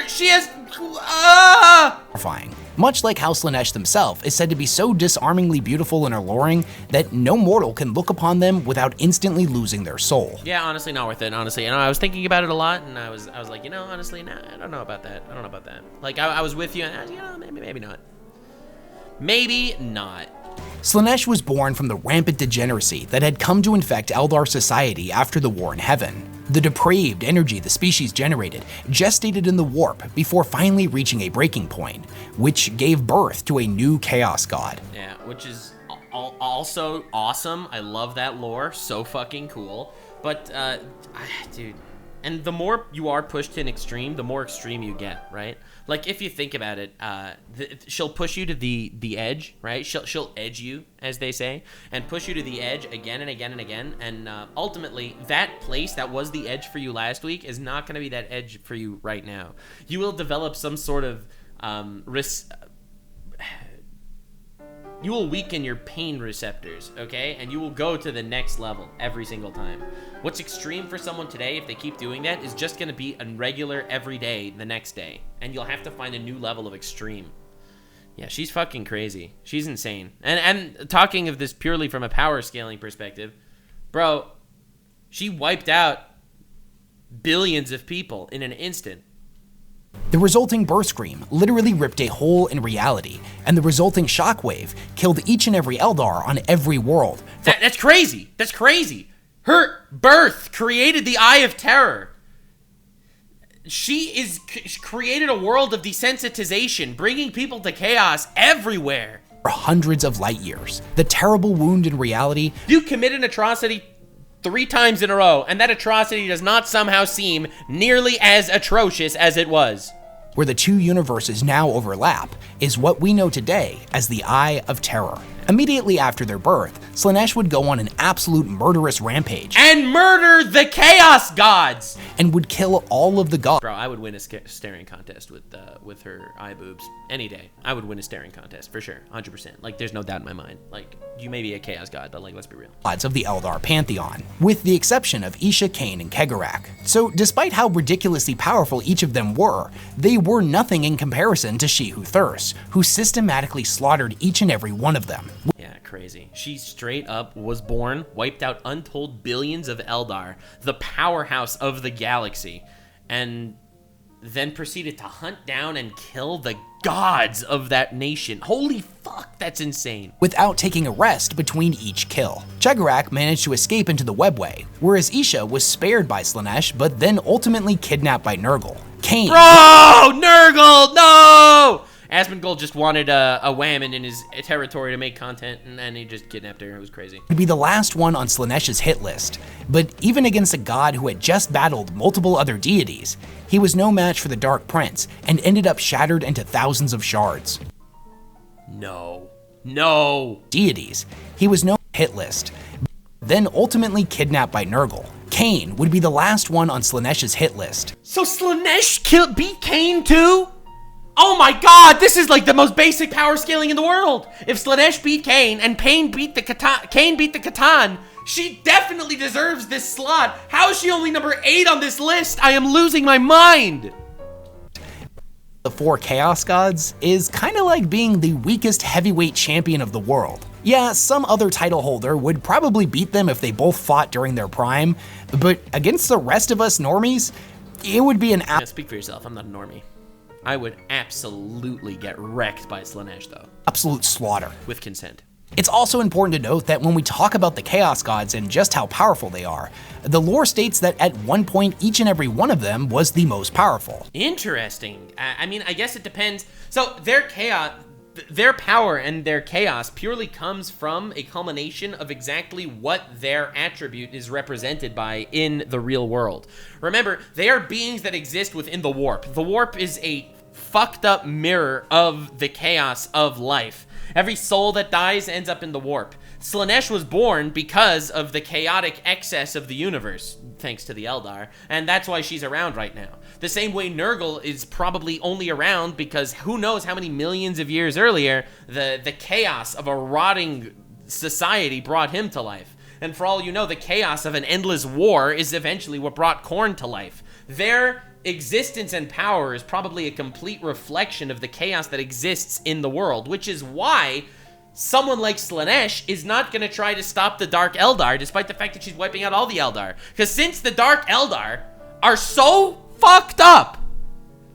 she has horrifying. Much like how Slaanesh themselves is said to be so disarmingly beautiful and alluring that no mortal can look upon them without instantly losing their soul. Yeah, honestly, not worth it, honestly. You know, I was thinking about it a lot, and I was like, you know, honestly, nah, I don't know about that. I don't know about that. Like, I was with you, and, you know, maybe not. Maybe not. Slaanesh was born from the rampant degeneracy that had come to infect Eldar society after the War in Heaven. The depraved energy the species generated gestated in the warp before finally reaching a breaking point, which gave birth to a new chaos god. Yeah, which is also awesome. I love that lore, so fucking cool. But, dude, and the more you are pushed to an extreme, the more extreme you get, right? Like, if you think about it, she'll push you to the edge, right? She'll edge you, as they say, and push you to the edge again and again and again. And ultimately, that place that was the edge for you last week is not going to be that edge for you right now. You will develop some sort of you will weaken your pain receptors, okay? And you will go to the next level every single time. What's extreme for someone today, if they keep doing that, is just gonna be a regular every day the next day. And you'll have to find a new level of extreme. Yeah, she's fucking crazy. She's insane. And talking of this purely from a power scaling perspective, bro, she wiped out billions of people in an instant. The resulting birth scream literally ripped a hole in reality, and the resulting shockwave killed each and every Eldar on every world. That's crazy. That's crazy. Her birth created the Eye of Terror. She created a world of desensitization, bringing people to chaos everywhere. For hundreds of light years. The terrible wound in reality. You commit an atrocity 3 times in a row, and that atrocity does not somehow seem nearly as atrocious as it was. Where the two universes now overlap is what we know today as the Eye of Terror. Immediately after their birth, Slaanesh would go on an absolute murderous rampage and murder the Chaos Gods. and would kill all of the gods. Bro, I would win a staring contest with her eye boobs any day. I would win a staring contest for sure, 100%. Like, there's no doubt in my mind. Like, you may be a chaos god, but like, let's be real. Gods of the Eldar pantheon, with the exception of Isha, Khaine, and Kegarak. So, despite how ridiculously powerful each of them were, they were nothing in comparison to She Who Thirsts, who systematically slaughtered each and every one of them. Yeah, crazy. She straight up was born, wiped out untold billions of Eldar, the powerhouse of the galaxy, and then proceeded to hunt down and kill the gods of that nation. Holy fuck, that's insane. Without taking a rest between each kill. Kegarak managed to escape into the webway, whereas Isha was spared by Slaanesh, but then ultimately kidnapped by Nurgle. Khaine. Bro, Nurgle, no! Asmongold just wanted a whammon in his territory to make content, and then he just kidnapped her. It was crazy. Would be the last one on Slaanesh's hit list, but even against a god who had just battled multiple other deities, he was no match for the Dark Prince and ended up shattered into thousands of shards. No. Deities. He was no hit list, then ultimately kidnapped by Nurgle. Khaine would be the last one on Slaanesh's hit list. So Slaanesh beat Khaine too? Oh my god, this is like the most basic power scaling in the world. If Slaanesh beat Khaine and Khaine beat the Khatan, she definitely deserves this slot. How is she only number 8 on this list? I am losing my mind. The 4 Chaos Gods is kinda like being the weakest heavyweight champion of the world. Yeah, some other title holder would probably beat them if they both fought during their prime, but against the rest of us normies, it would be an Speak for yourself, I'm not a normie. I would absolutely get wrecked by Slaanesh, though. absolute slaughter. With consent. It's also important to note that when we talk about the Chaos Gods and just how powerful they are, the lore states that at one point each and every one of them was the most powerful. Interesting. I mean, I guess it depends. So their power and their chaos purely comes from a culmination of exactly what their attribute is represented by in the real world. Remember, they are beings that exist within the warp. The warp is a fucked up mirror of the chaos of life. Every soul that dies ends up in the warp. Slaanesh was born because of the chaotic excess of the universe, thanks to the Eldar, and that's why she's around right now. The same way Nurgle is probably only around because who knows how many millions of years earlier, the chaos of a rotting society brought him to life. And for all you know, the chaos of an endless war is eventually what brought Khorne to life. Their existence and power is probably a complete reflection of the chaos that exists in the world, which is why someone like Slaanesh is not going to try to stop the Dark Eldar, despite the fact that she's wiping out all the Eldar. Because since the Dark Eldar are so fucked up,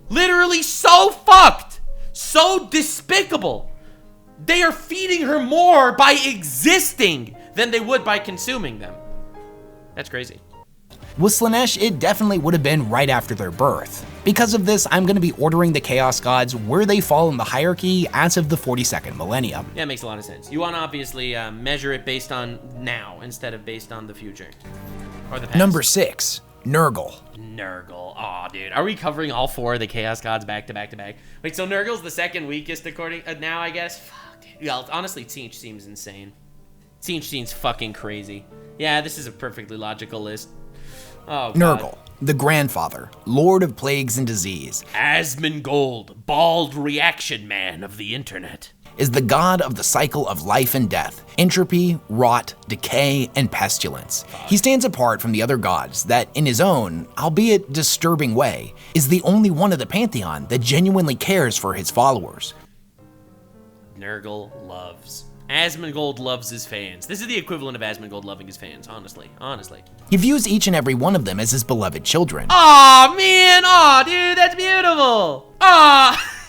literally so fucked, so despicable, they are feeding her more by existing than they would by consuming them. That's crazy. With Slaanesh, it definitely would have been right after their birth. Because of this, I'm going to be ordering the Chaos Gods where they fall in the hierarchy as of the 42nd millennium. Yeah, it makes a lot of sense. You want to obviously measure it based on now instead of based on the future. Or the past. Number 6, Nurgle. Nurgle. Aw, dude. Are we covering all 4 of the Chaos Gods back to back to back? Wait, so Nurgle's the second weakest according now, I guess? Fuck, dude. Yeah, honestly, Tzeentch seems insane. Tzeentch seems fucking crazy. Yeah, this is a perfectly logical list. Oh, God. Nurgle, the grandfather, lord of plagues and disease. Asmongold, bald reaction man of the internet. Is the god of the cycle of life and death, entropy, rot, decay, and pestilence. He stands apart from the other gods that, in his own, albeit disturbing way, is the only one of the pantheon that genuinely cares for his followers. Nurgle loves. Asmongold loves his fans. This is the equivalent of Asmongold loving his fans, honestly. He views each and every one of them as his beloved children. Aw, man! Aw, dude, that's beautiful! Aw!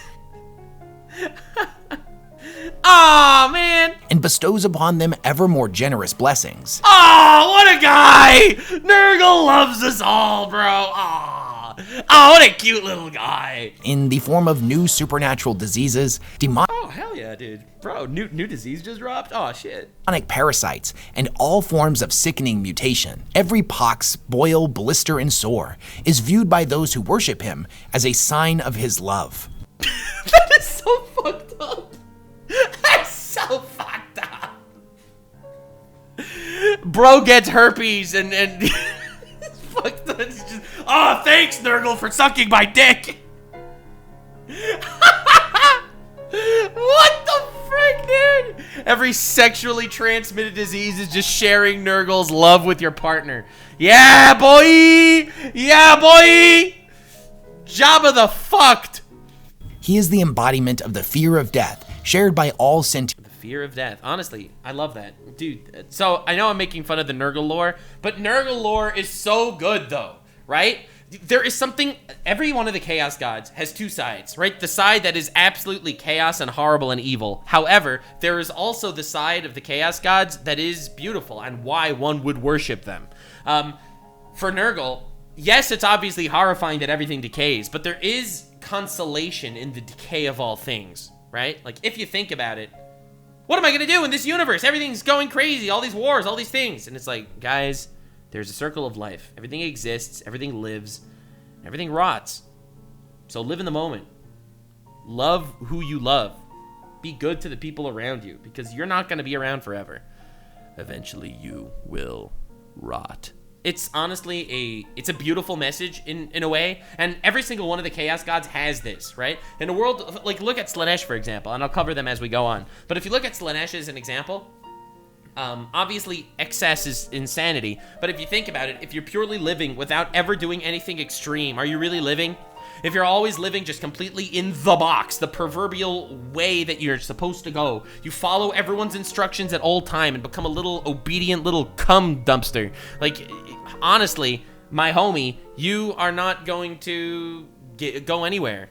Aw, man! And bestows upon them ever more generous blessings. Aw, what a guy! Nurgle loves us all, bro! Aw! Oh, what a cute little guy! In the form of new supernatural diseases, Oh, hell yeah, dude. Bro, new disease just dropped? Oh, shit. demonic parasites, and all forms of sickening mutation. Every pox, boil, blister, and sore is viewed by those who worship him as a sign of his love. That is so fucked up. That's so fucked up. Bro gets herpes and fucked It's just, oh, thanks, Nurgle, for sucking my dick. What the frick, dude? Every sexually transmitted disease is just sharing Nurgle's love with your partner. Yeah, boy! Yeah, boy! Jabba the fucked. He is the embodiment of the fear of death, shared by all sentient. The fear of death. Honestly, I love that. Dude, so I know I'm making fun of the Nurgle lore, but Nurgle lore is so good, though, right? There is something, every one of the Chaos Gods has two sides, right? The side that is absolutely chaos and horrible and evil. However, there is also the side of the Chaos Gods that is beautiful and why one would worship them. For Nurgle, yes, it's obviously horrifying that everything decays, but there is consolation in the decay of all things, right? Like, if you think about it, what am I gonna do in this universe? Everything's going crazy, all these wars, all these things. And it's like, guys, there's a circle of life. Everything exists, everything lives, everything rots. So live in the moment. Love who you love. Be good to the people around you, because you're not gonna be around forever. Eventually you will rot. It's honestly it's a beautiful message in a way, and every single one of the Chaos Gods has this, right? In a world, like, look at Slaanesh, for example, and I'll cover them as we go on. But if you look at Slaanesh as an example, obviously excess is insanity, but if you think about it, if you're purely living without ever doing anything extreme, are you really living? If you're always living just completely in the box, the proverbial way that you're supposed to go, you follow everyone's instructions at all time and become a little obedient little cum dumpster. Like, honestly, my homie, you are not going to go anywhere.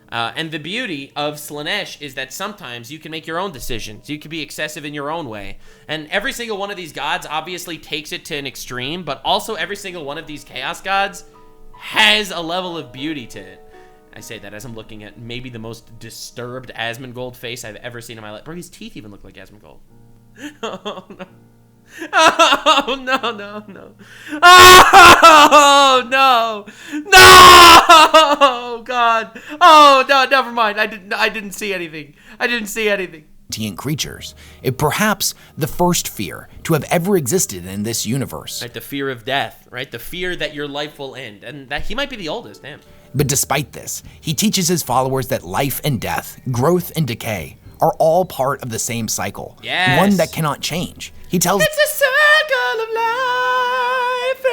And the beauty of Slaanesh is that sometimes you can make your own decisions. You can be excessive in your own way. And every single one of these gods obviously takes it to an extreme, but also every single one of these Chaos Gods has a level of beauty to it. I say that as I'm looking at maybe the most disturbed Asmongold face I've ever seen in my life. Bro, his teeth even look like Asmongold. Oh, no. Oh, no, no, no. Oh, no. No, God. Oh, no, never mind. I didn't see anything. I didn't see anything. Creatures, perhaps the first fear to have ever existed in this universe. Right, the fear of death, right? The fear that your life will end, and that he might be the oldest, damn. But despite this, he teaches his followers that life and death, growth and decay, are all part of the same cycle. Yes. One that cannot change. He tells it's a circle of life.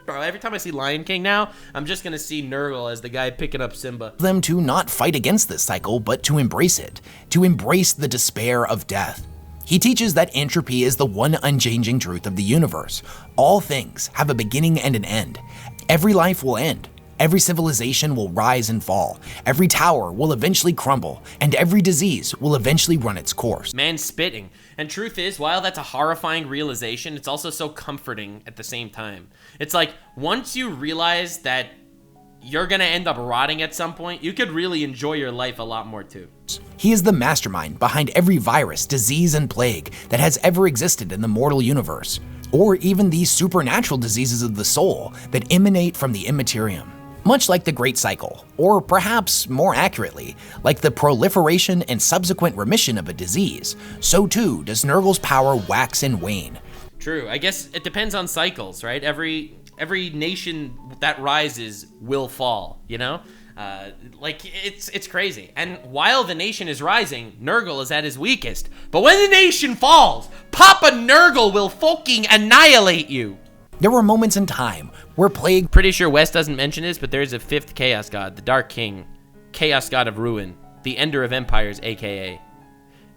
Bro, every time I see Lion King now, I'm just gonna see Nurgle as the guy picking up Simba. them to not fight against this cycle, but to embrace it, to embrace the despair of death. He teaches that entropy is the one unchanging truth of the universe. All things have a beginning and an end. Every life will end. Every civilization will rise and fall. Every tower will eventually crumble, and every disease will eventually run its course. Man spitting. And truth is, while that's a horrifying realization, it's also so comforting at the same time. It's like, once you realize that you're gonna end up rotting at some point, you could really enjoy your life a lot more too. He is the mastermind behind every virus, disease, and plague that has ever existed in the mortal universe, or even these supernatural diseases of the soul that emanate from the immaterium. Much like the Great Cycle, or perhaps more accurately, like the proliferation and subsequent remission of a disease, so too does Nurgle's power wax and wane. True, I guess it depends on cycles, right? Every nation that rises will fall, you know? Like, it's crazy. And while the nation is rising, Nurgle is at his weakest. But when the nation falls, Papa Nurgle will fucking annihilate you. There were moments in time where plague... Pretty sure Wes doesn't mention this, but there's a fifth Chaos God, the Dark King, Chaos God of Ruin, the Ender of Empires, aka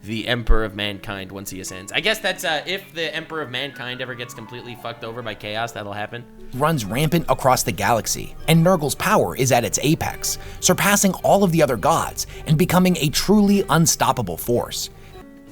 the Emperor of Mankind once he ascends. I guess that's, if the Emperor of Mankind ever gets completely fucked over by Chaos, that'll happen. runs rampant across the galaxy, and Nurgle's power is at its apex, surpassing all of the other gods and becoming a truly unstoppable force.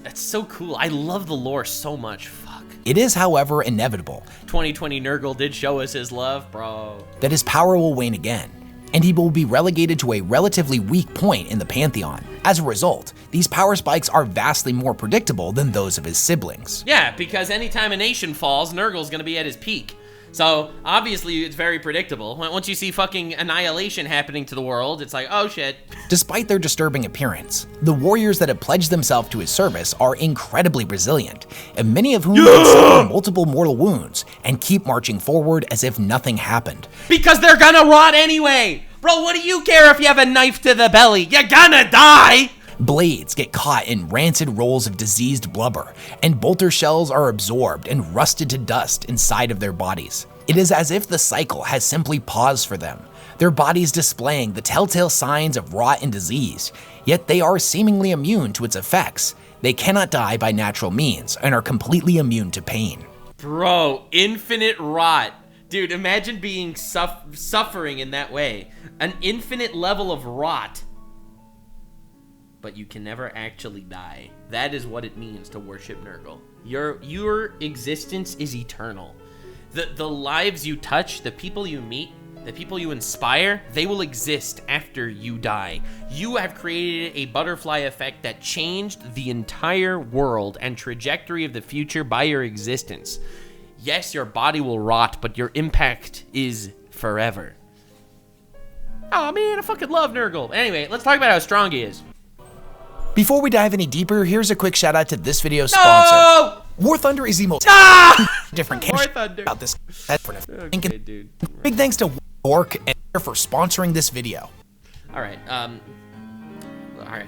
That's so cool. I love the lore so much. Fuck. It is, however, inevitable 2020 Nurgle did show us his love, bro. that his power will wane again, and he will be relegated to a relatively weak point in the Pantheon. As a result, these power spikes are vastly more predictable than those of his siblings. Yeah, because anytime a nation falls, Nurgle's gonna be at his peak. So, obviously, it's very predictable. Once you see fucking annihilation happening to the world, it's like, oh shit. Despite their disturbing appearance, the warriors that have pledged themselves to his service are incredibly resilient, and many of whom can suffer multiple mortal wounds and keep marching forward as if nothing happened. Because they're gonna rot anyway! Bro, what do you care if you have a knife to the belly? You're gonna die! Blades get caught in rancid rolls of diseased blubber, and bolter shells are absorbed and rusted to dust inside of their bodies. It is as if the cycle has simply paused for them, their bodies displaying the telltale signs of rot and disease, yet they are seemingly immune to its effects. They cannot die by natural means and are completely immune to pain. Bro, infinite rot. Dude, imagine being suffering in that way. An infinite level of rot. But you can never actually die. That is what it means to worship Nurgle. Your existence is eternal. The lives you touch, the people you meet, the people you inspire, they will exist after you die. You have created a butterfly effect that changed the entire world and trajectory of the future by your existence. Yes, your body will rot, but your impact is forever. Oh man, I fucking love Nurgle. Anyway, let's talk about how strong he is. Before we dive any deeper, here's a quick shout out to this video's sponsor. War Thunder is the most different Thunder about this. Okay, dude. Big thanks to Gork and Mork for sponsoring this video. All right,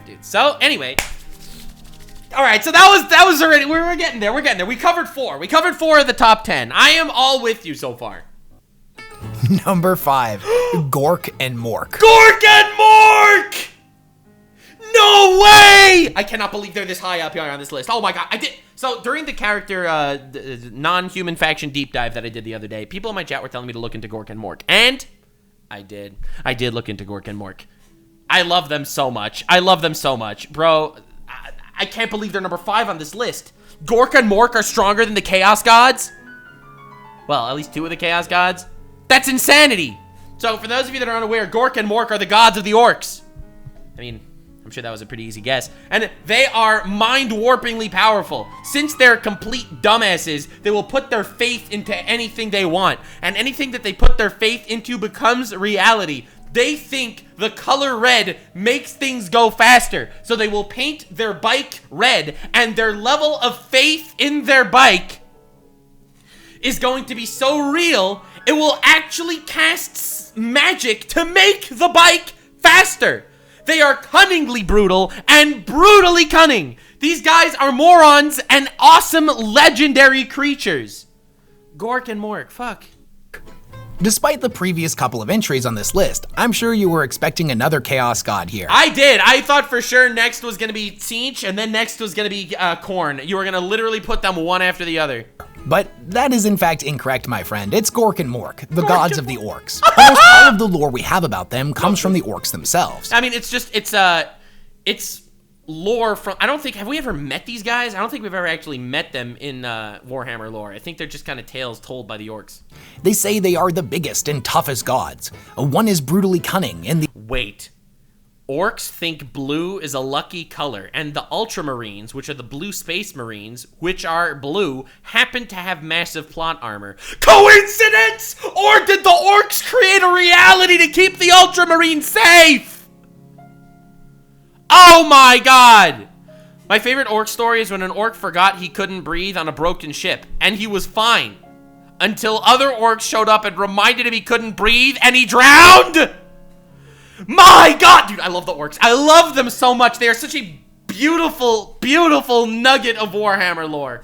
dude. So anyway, all right. So that was already. We're getting there. We're getting there. We covered 4. We covered 4 of the top 10. I am all with you so far. Number 5, Gork and Mork. Gork and Mork! No way! I cannot believe they're this high up here on this list. Oh my god, I did. So during the character non-human faction deep dive that I did the other day, people in my chat were telling me to look into Gork and Mork, and I did. I did look into Gork and Mork. I love them so much. I love them so much, bro. I can't believe they're number 5 on this list. Gork and Mork are stronger than the Chaos Gods. Well, at least 2 of the Chaos Gods. That's insanity. So for those of you that are unaware, Gork and Mork are the gods of the orcs. I mean, I'm sure that was a pretty easy guess. And they are mind-warpingly powerful. Since they're complete dumbasses, they will put their faith into anything they want. And anything that they put their faith into becomes reality. They think the color red makes things go faster. So they will paint their bike red. And their level of faith in their bike is going to be so real, it will actually cast magic to make the bike faster. They are cunningly brutal and brutally cunning. These guys are morons and awesome legendary creatures. Gork and Mork, fuck. Despite the previous couple of entries on this list, I'm sure you were expecting another Chaos God here. I did. I thought for sure next was going to be Tzeentch and then next was going to be Khorne. You were going to literally put them one after the other. But that is in fact incorrect, my friend. It's Gork and Mork, the gods of the orcs. Almost all of the lore we have about them comes from the orcs themselves. I mean, it's lore from, I don't think, have we ever met these guys? I don't think we've ever actually met them in Warhammer lore. I think they're just kind of tales told by the orcs. They say they are the biggest and toughest gods. One is brutally cunning and the— Wait. Orcs think blue is a lucky color, and the Ultramarines, which are the blue space marines, which are blue, happen to have massive plot armor. Coincidence? Or did the orcs create a reality to keep the Ultramarines safe? Oh my god! My favorite orc story is when an orc forgot he couldn't breathe on a broken ship, and he was fine. Until other orcs showed up and reminded him he couldn't breathe, and he drowned! My god! Dude, I love the orcs. I love them so much. They are such a beautiful, beautiful nugget of Warhammer lore.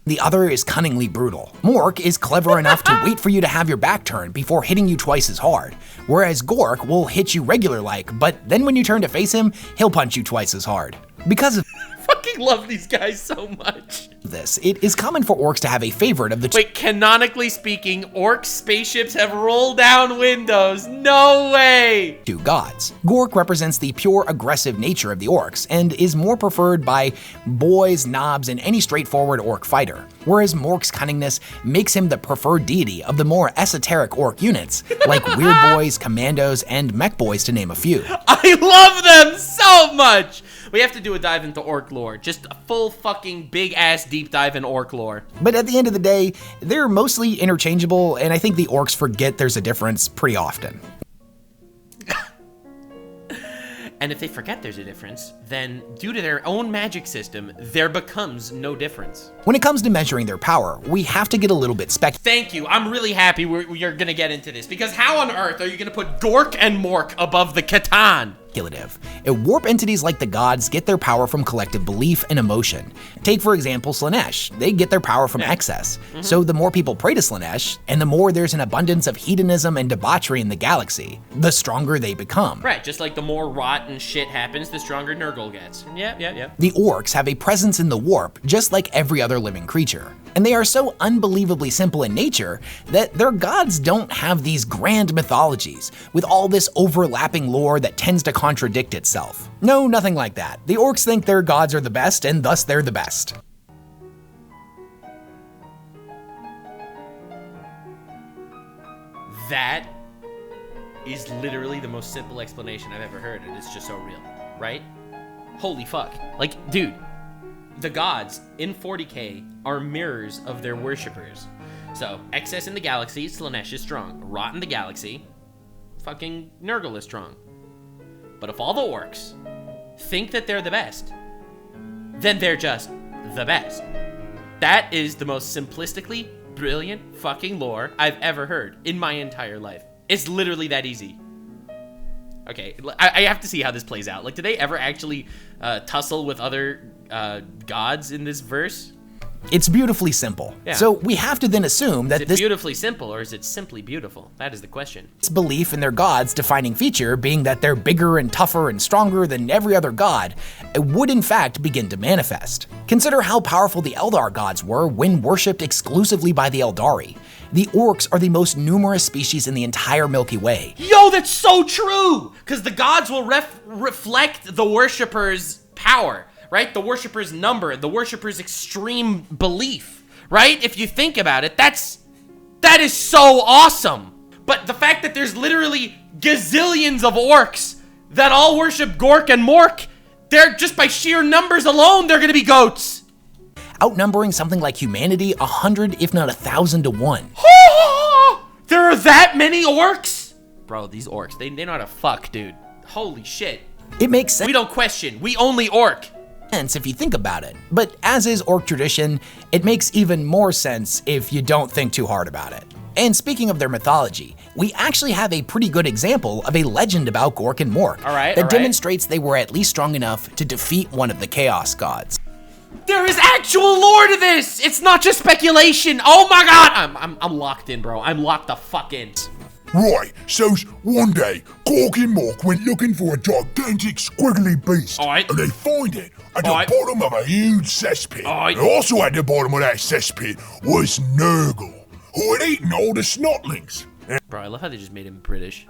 The other is cunningly brutal. Mork is clever enough to wait for you to have your back turned before hitting you twice as hard, whereas Gork will hit you regular-like, but then when you turn to face him, he'll punch you twice as hard. Because of fucking love these guys so much. This, it is common for orcs to have a favorite of the two. Wait, canonically speaking, orc spaceships have rolled down windows. No way! Two gods. Gork represents the pure aggressive nature of the orcs and is more preferred by boys, knobs, and any straightforward orc fighter, whereas Mork's cunningness makes him the preferred deity of the more esoteric orc units, like Weird Boys, Commandos, and Mech Boys to name a few. I love them so much! We have to do a dive into orc lore. Just a full fucking big-ass deep dive in orc lore. But at the end of the day, they're mostly interchangeable, and I think the orcs forget there's a difference pretty often. And if they forget there's a difference, then due to their own magic system, there becomes no difference. When it comes to measuring their power, we have to get a little bit Thank you. I'm really happy you're gonna get into this, because how on earth are you gonna put Gork and Mork above the Catan? speculative. Warp entities like the gods get their power from collective belief and emotion. Take, for example, Slaanesh. They get their power from excess. So the more people pray to Slaanesh, and the more there's an abundance of hedonism and debauchery in the galaxy, the stronger they become. Right, just like the more rot and shit happens, the stronger Nurgle gets. Yeah. The orcs have a presence in the warp, just like every other living creature. And they are so unbelievably simple in nature that their gods don't have these grand mythologies with all this overlapping lore that tends to contradict itself. No, nothing like that. The orcs think their gods are the best, and thus they're the best. That is literally the most simple explanation I've ever heard, and it's just so real, right? Holy fuck. Like, dude, the gods in 40k are mirrors of their worshippers. So, excess in the galaxy, Slaanesh is strong. Rot in the galaxy, fucking Nurgle is strong. But if all the orcs think that they're the best, then they're just the best. That is the most simplistically brilliant fucking lore I've ever heard in my entire life. It's literally that easy. Okay, I have to see how this plays out. Like, do they ever actually tussle with other gods in this verse? It's beautifully simple. Yeah. So we have to then assume that is it this beautifully simple, or is it simply beautiful? That is the question. belief in their god's defining feature being that they're bigger and tougher and stronger than every other god would in fact begin to manifest. Consider how powerful the Eldar gods were when worshipped exclusively by the Eldari. The orcs are the most numerous species in the entire Milky Way. Yo, that's so true! Because the gods will reflect the worshipper's power, right? The worshipper's number, the worshipper's extreme belief, right? If you think about it, that is so awesome. But the fact that there's literally gazillions of orcs that all worship Gork and Mork, they're just by sheer numbers alone, they're gonna be goats. Outnumbering something like humanity 100 if not 1,000 to 1. There are that many orcs? Bro, these orcs, they know how to fuck, dude. Holy shit. It makes sense. We don't question, we only orc. If you think about it. But as is orc tradition, it makes even more sense if you don't think too hard about it. And speaking of their mythology, we actually have a pretty good example of a legend about Gork and Mork that demonstrates they were at least strong enough to defeat one of the Chaos Gods. There is actual lore to this! It's not just speculation! Oh my god! I'm locked in, bro. I'm locked the fuck in. Right, so one day, Gork and Mork went looking for a gigantic squiggly beast, and they find it at the bottom of a huge cesspit. And also at the bottom of that cesspit was Nurgle, who had eaten all the snotlings. Bro, I love how they just made him British.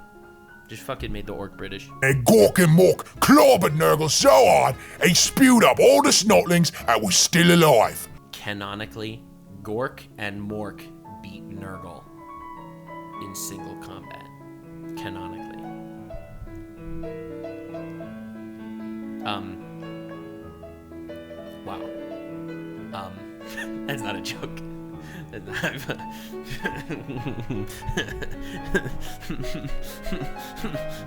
Just fucking made the orc British. And Gork and Mork clobbered Nurgle so hard, he spewed up all the snotlings that were still alive. Canonically, Gork and Mork beat Nurgle in single combat. Canonically. Wow. That's not a joke. That's not,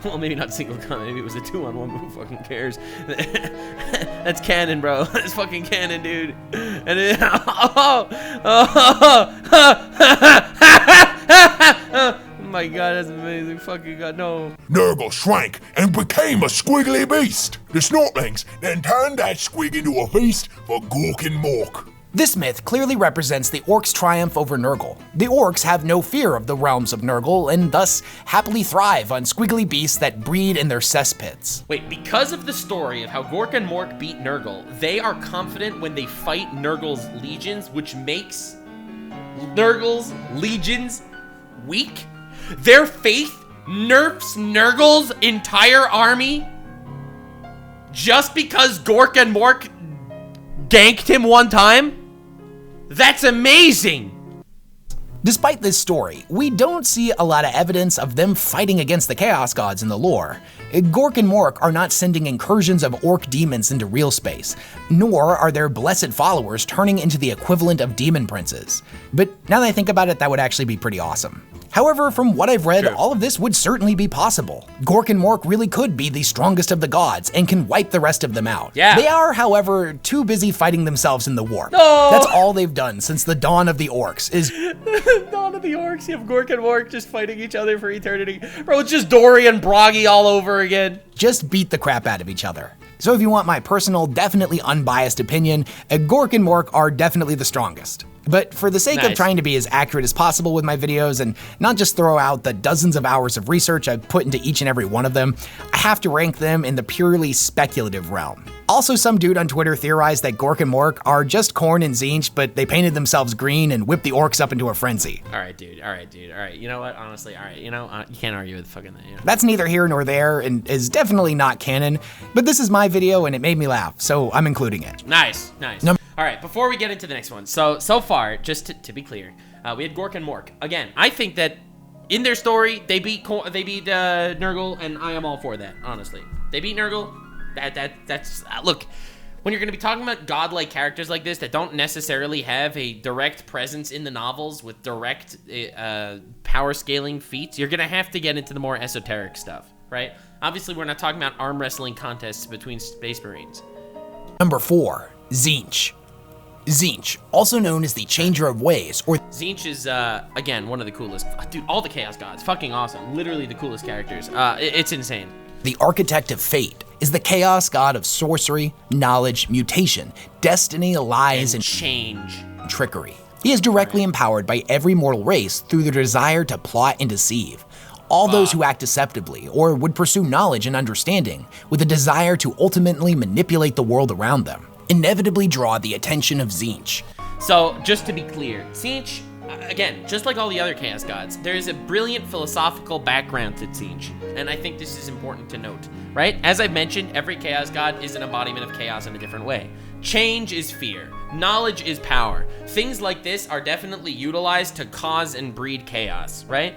well, maybe not single combat, maybe it was a 2-on-1, who fucking cares? That's canon, bro. That's fucking canon, dude. And it, oh my god, that's amazing. Fucking god, no. Nurgle shrank and became a squiggly beast. The snotlings then turned that squig into a feast for Gork and Mork. This myth clearly represents the orcs' triumph over Nurgle. The orcs have no fear of the realms of Nurgle and thus happily thrive on squiggly beasts that breed in their cesspits. Wait, because of the story of how Gork and Mork beat Nurgle, they are confident when they fight Nurgle's legions, which makes Nurgle's legions weak? Their faith nerfs Nurgle's entire army just because Gork and Mork ganked him one time? That's amazing! Despite this story, we don't see a lot of evidence of them fighting against the Chaos Gods in the lore. Gork and Mork are not sending incursions of orc demons into real space, nor are their blessed followers turning into the equivalent of demon princes. But now that I think about it, that would actually be pretty awesome. However, from what I've read, all of this would certainly be possible. Gork and Mork really could be the strongest of the gods and can wipe the rest of them out. Yeah. They are, however, too busy fighting themselves in the warp. No! That's all they've done since the dawn of the orcs is... Dawn of the Orcs, you have Gork and Mork just fighting each other for eternity. Bro, it's just Dory and Broggy all over again. just beat the crap out of each other. So if you want my personal, definitely unbiased opinion, Gork and Mork are definitely the strongest. But for the sake of trying to be as accurate as possible with my videos and not just throw out the dozens of hours of research I've put into each and every one of them, I have to rank them in the purely speculative realm. Also, some dude on Twitter theorized that Gork and Mork are just Khorne and Tzeentch, but they painted themselves green and whipped the orcs up into a frenzy. Alright, dude. Alright, you know what? Honestly, alright, you know, you can't argue with fucking that, you know? That's neither here nor there and is definitely not canon, but this is my video and it made me laugh, so I'm including it. Nice. Alright, before we get into the next one, so far, just to be clear, we had Gork and Mork. Again, I think that in their story, they beat Nurgle, and I am all for that, honestly. They beat Nurgle. That's look, when you're going to be talking about godlike characters like this that don't necessarily have a direct presence in the novels with direct power scaling feats, you're going to have to get into the more esoteric stuff, right? Obviously, we're not talking about arm wrestling contests between Space Marines. Number 4, Tzeentch. Tzeentch, also known as the Changer of Ways, or Tzeentch is, again, one of the coolest. Dude, all the Chaos Gods, fucking awesome. Literally the coolest characters. It's insane. The Architect of Fate, is the Chaos God of sorcery, knowledge, mutation, destiny, lies, and change. Trickery. He is directly empowered by every mortal race through their desire to plot and deceive. All those who act deceptively or would pursue knowledge and understanding with a desire to ultimately manipulate the world around them inevitably draw the attention of Tzeentch. So, just to be clear, Tzeentch, again, just like all the other Chaos Gods, there is a brilliant philosophical background to Tzeentch, and I think this is important to note, right? As I've mentioned, every Chaos God is an embodiment of chaos in a different way. Change is fear. Knowledge is power. Things like this are definitely utilized to cause and breed chaos, right?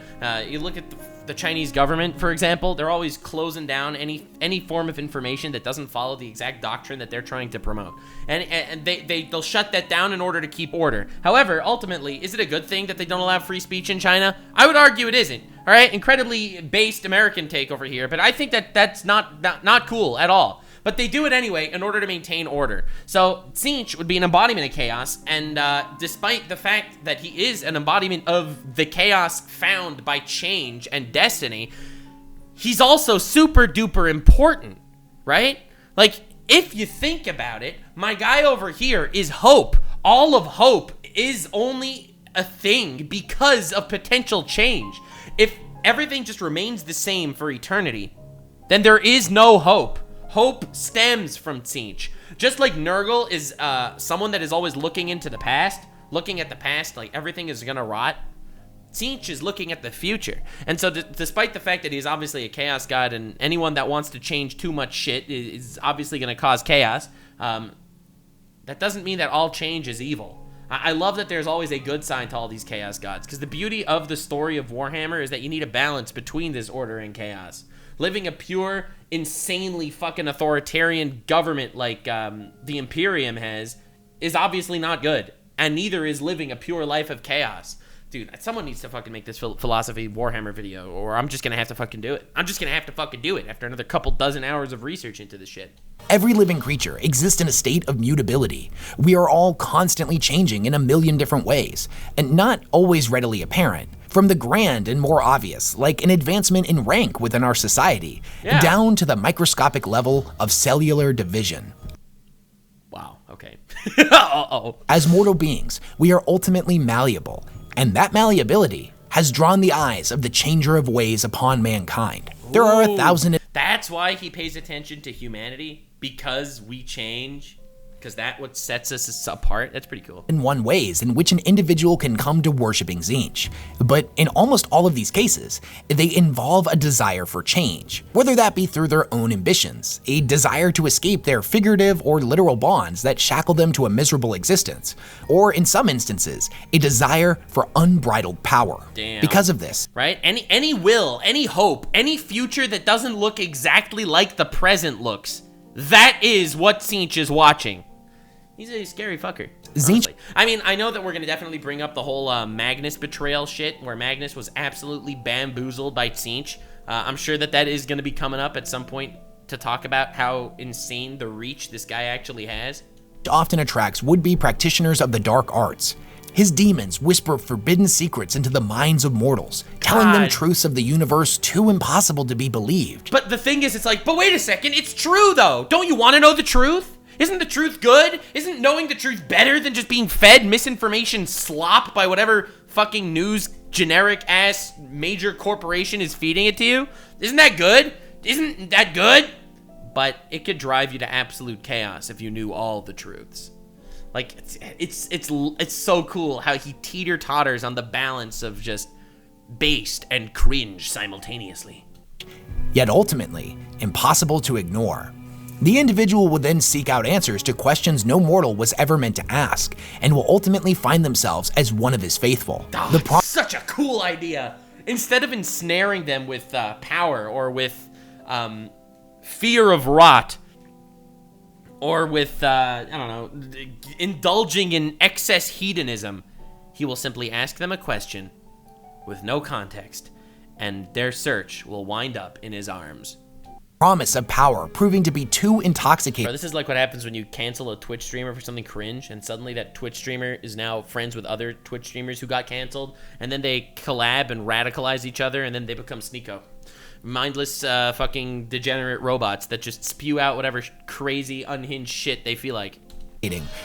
You look at the Chinese government, for example, they're always closing down any form of information that doesn't follow the exact doctrine that they're trying to promote. And they'll shut that down in order to keep order. However, ultimately, is it a good thing that they don't allow free speech in China? I would argue it isn't. All right, incredibly based American take over here, but I think that's not cool at all. But they do it anyway in order to maintain order. So Tzeentch would be an embodiment of chaos, and despite the fact that he is an embodiment of the chaos found by change and destiny, he's also super duper important, right? Like, if you think about it, my guy over here is hope. All of hope is only a thing because of potential change. If everything just remains the same for eternity, then there is no hope. Hope stems from Tzeentch. Just like Nurgle is someone that is always looking into the past, looking at the past like everything is gonna rot, Tzeentch is looking at the future. And so despite the fact that he's obviously a chaos god and anyone that wants to change too much shit is obviously gonna cause chaos, that doesn't mean that all change is evil. I love that there's always a good side to all these chaos gods, because the beauty of the story of Warhammer is that you need a balance between this order and chaos. Living a pure, insanely fucking authoritarian government like the Imperium has is obviously not good. And neither is living a pure life of chaos. Dude, someone needs to fucking make this philosophy Warhammer video, or I'm just gonna have to fucking do it. I'm just gonna have to fucking do it after another couple dozen hours of research into this shit. Every living creature exists in a state of mutability. We are all constantly changing in a million different ways, and not always readily apparent. From the grand and more obvious, like an advancement in rank within our society, down to the microscopic level of cellular division. Wow, okay. Uh-oh. As mortal beings, we are ultimately malleable, and that malleability has drawn the eyes of the Changer of Ways upon mankind. There are 1,000... That's why he pays attention to humanity? Because we change? because that's what sets us apart. That's pretty cool. In one ways in which an individual can come to worshiping Tzeentch, but in almost all of these cases, they involve a desire for change, whether that be through their own ambitions, a desire to escape their figurative or literal bonds that shackle them to a miserable existence, or in some instances, a desire for unbridled power. Damn. Because of this, right? Any will, any hope, any future that doesn't look exactly like the present looks, that is what Tzeentch is watching. He's a scary fucker. Tzeentch. I mean, I know that we're going to definitely bring up the whole Magnus betrayal shit, where Magnus was absolutely bamboozled by Tzeentch. I'm sure that is going to be coming up at some point to talk about how insane the reach this guy actually has. Often attracts would-be practitioners of the dark arts. His demons whisper forbidden secrets into the minds of mortals, telling them truths of the universe too impossible to be believed. But the thing is, it's like, but wait a second, it's true though. Don't you want to know the truth? Isn't the truth good? Isn't knowing the truth better than just being fed misinformation slop by whatever fucking news generic ass major corporation is feeding it to you? Isn't that good? Isn't that good? But it could drive you to absolute chaos if you knew all the truths. Like, it's so cool how he teeter-totters on the balance of just based and cringe simultaneously. Yet ultimately, impossible to ignore. The individual will then seek out answers to questions no mortal was ever meant to ask, and will ultimately find themselves as one of his faithful. Oh, such a cool idea! Instead of ensnaring them with power, or with fear of rot, or with, I don't know, indulging in excess hedonism, he will simply ask them a question with no context, and their search will wind up in his arms. Promise of power proving to be too intoxicating. Bro, this is like what happens when you cancel a Twitch streamer for something cringe, and suddenly that Twitch streamer is now friends with other Twitch streamers who got canceled, and then they collab and radicalize each other, and then they become Sneeko. Mindless fucking degenerate robots that just spew out whatever crazy unhinged shit they feel like.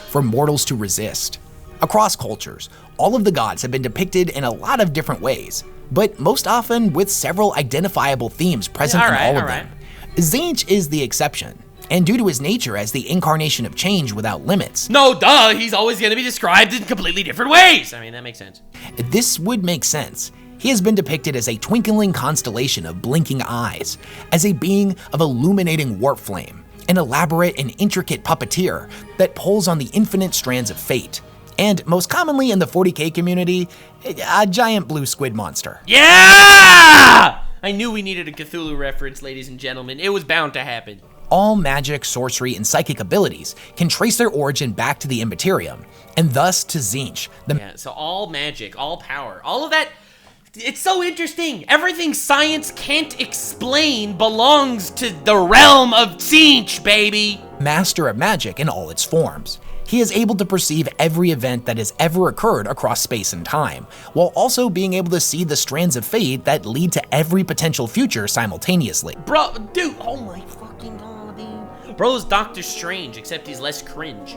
For mortals to resist. Across cultures, all of the gods have been depicted in a lot of different ways, but most often with several identifiable themes present in all of them. Tzeentch is the exception, and due to his nature as the incarnation of change without limits. No, duh, he's always going to be described in completely different ways. I mean, that makes sense. This would make sense. He has been depicted as a twinkling constellation of blinking eyes, as a being of illuminating warp flame, an elaborate and intricate puppeteer that pulls on the infinite strands of fate, and most commonly in the 40k community, a giant blue squid monster. Yeah! I knew we needed a Cthulhu reference, ladies and gentlemen. It was bound to happen. All magic, sorcery, and psychic abilities can trace their origin back to the Immaterium, and thus to Tzeentch. Yeah, so all magic, all power, all of that, it's so interesting. Everything science can't explain belongs to the realm of Tzeentch, baby. Master of magic in all its forms. He is able to perceive every event that has ever occurred across space and time, while also being able to see the strands of fate that lead to every potential future simultaneously. Bro, dude, oh my fucking god, dude. Bro's Doctor Strange, except he's less cringe.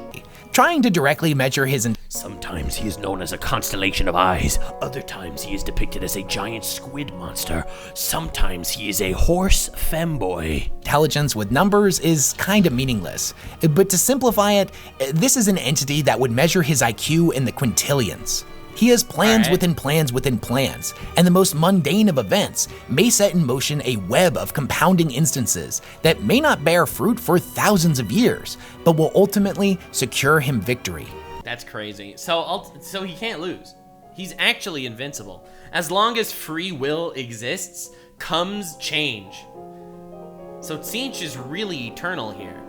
Trying to directly measure his Sometimes he is known as a constellation of eyes. Other times he is depicted as a giant squid monster. Sometimes he is a horse femboy. Intelligence with numbers is kind of meaningless. But to simplify it, this is an entity that would measure his IQ in the quintillions. He has plans within plans within plans, and the most mundane of events may set in motion a web of compounding instances that may not bear fruit for thousands of years, but will ultimately secure him victory. That's crazy. So he can't lose. He's actually invincible. As long as free will exists, comes change. So Tzeentch is really eternal here.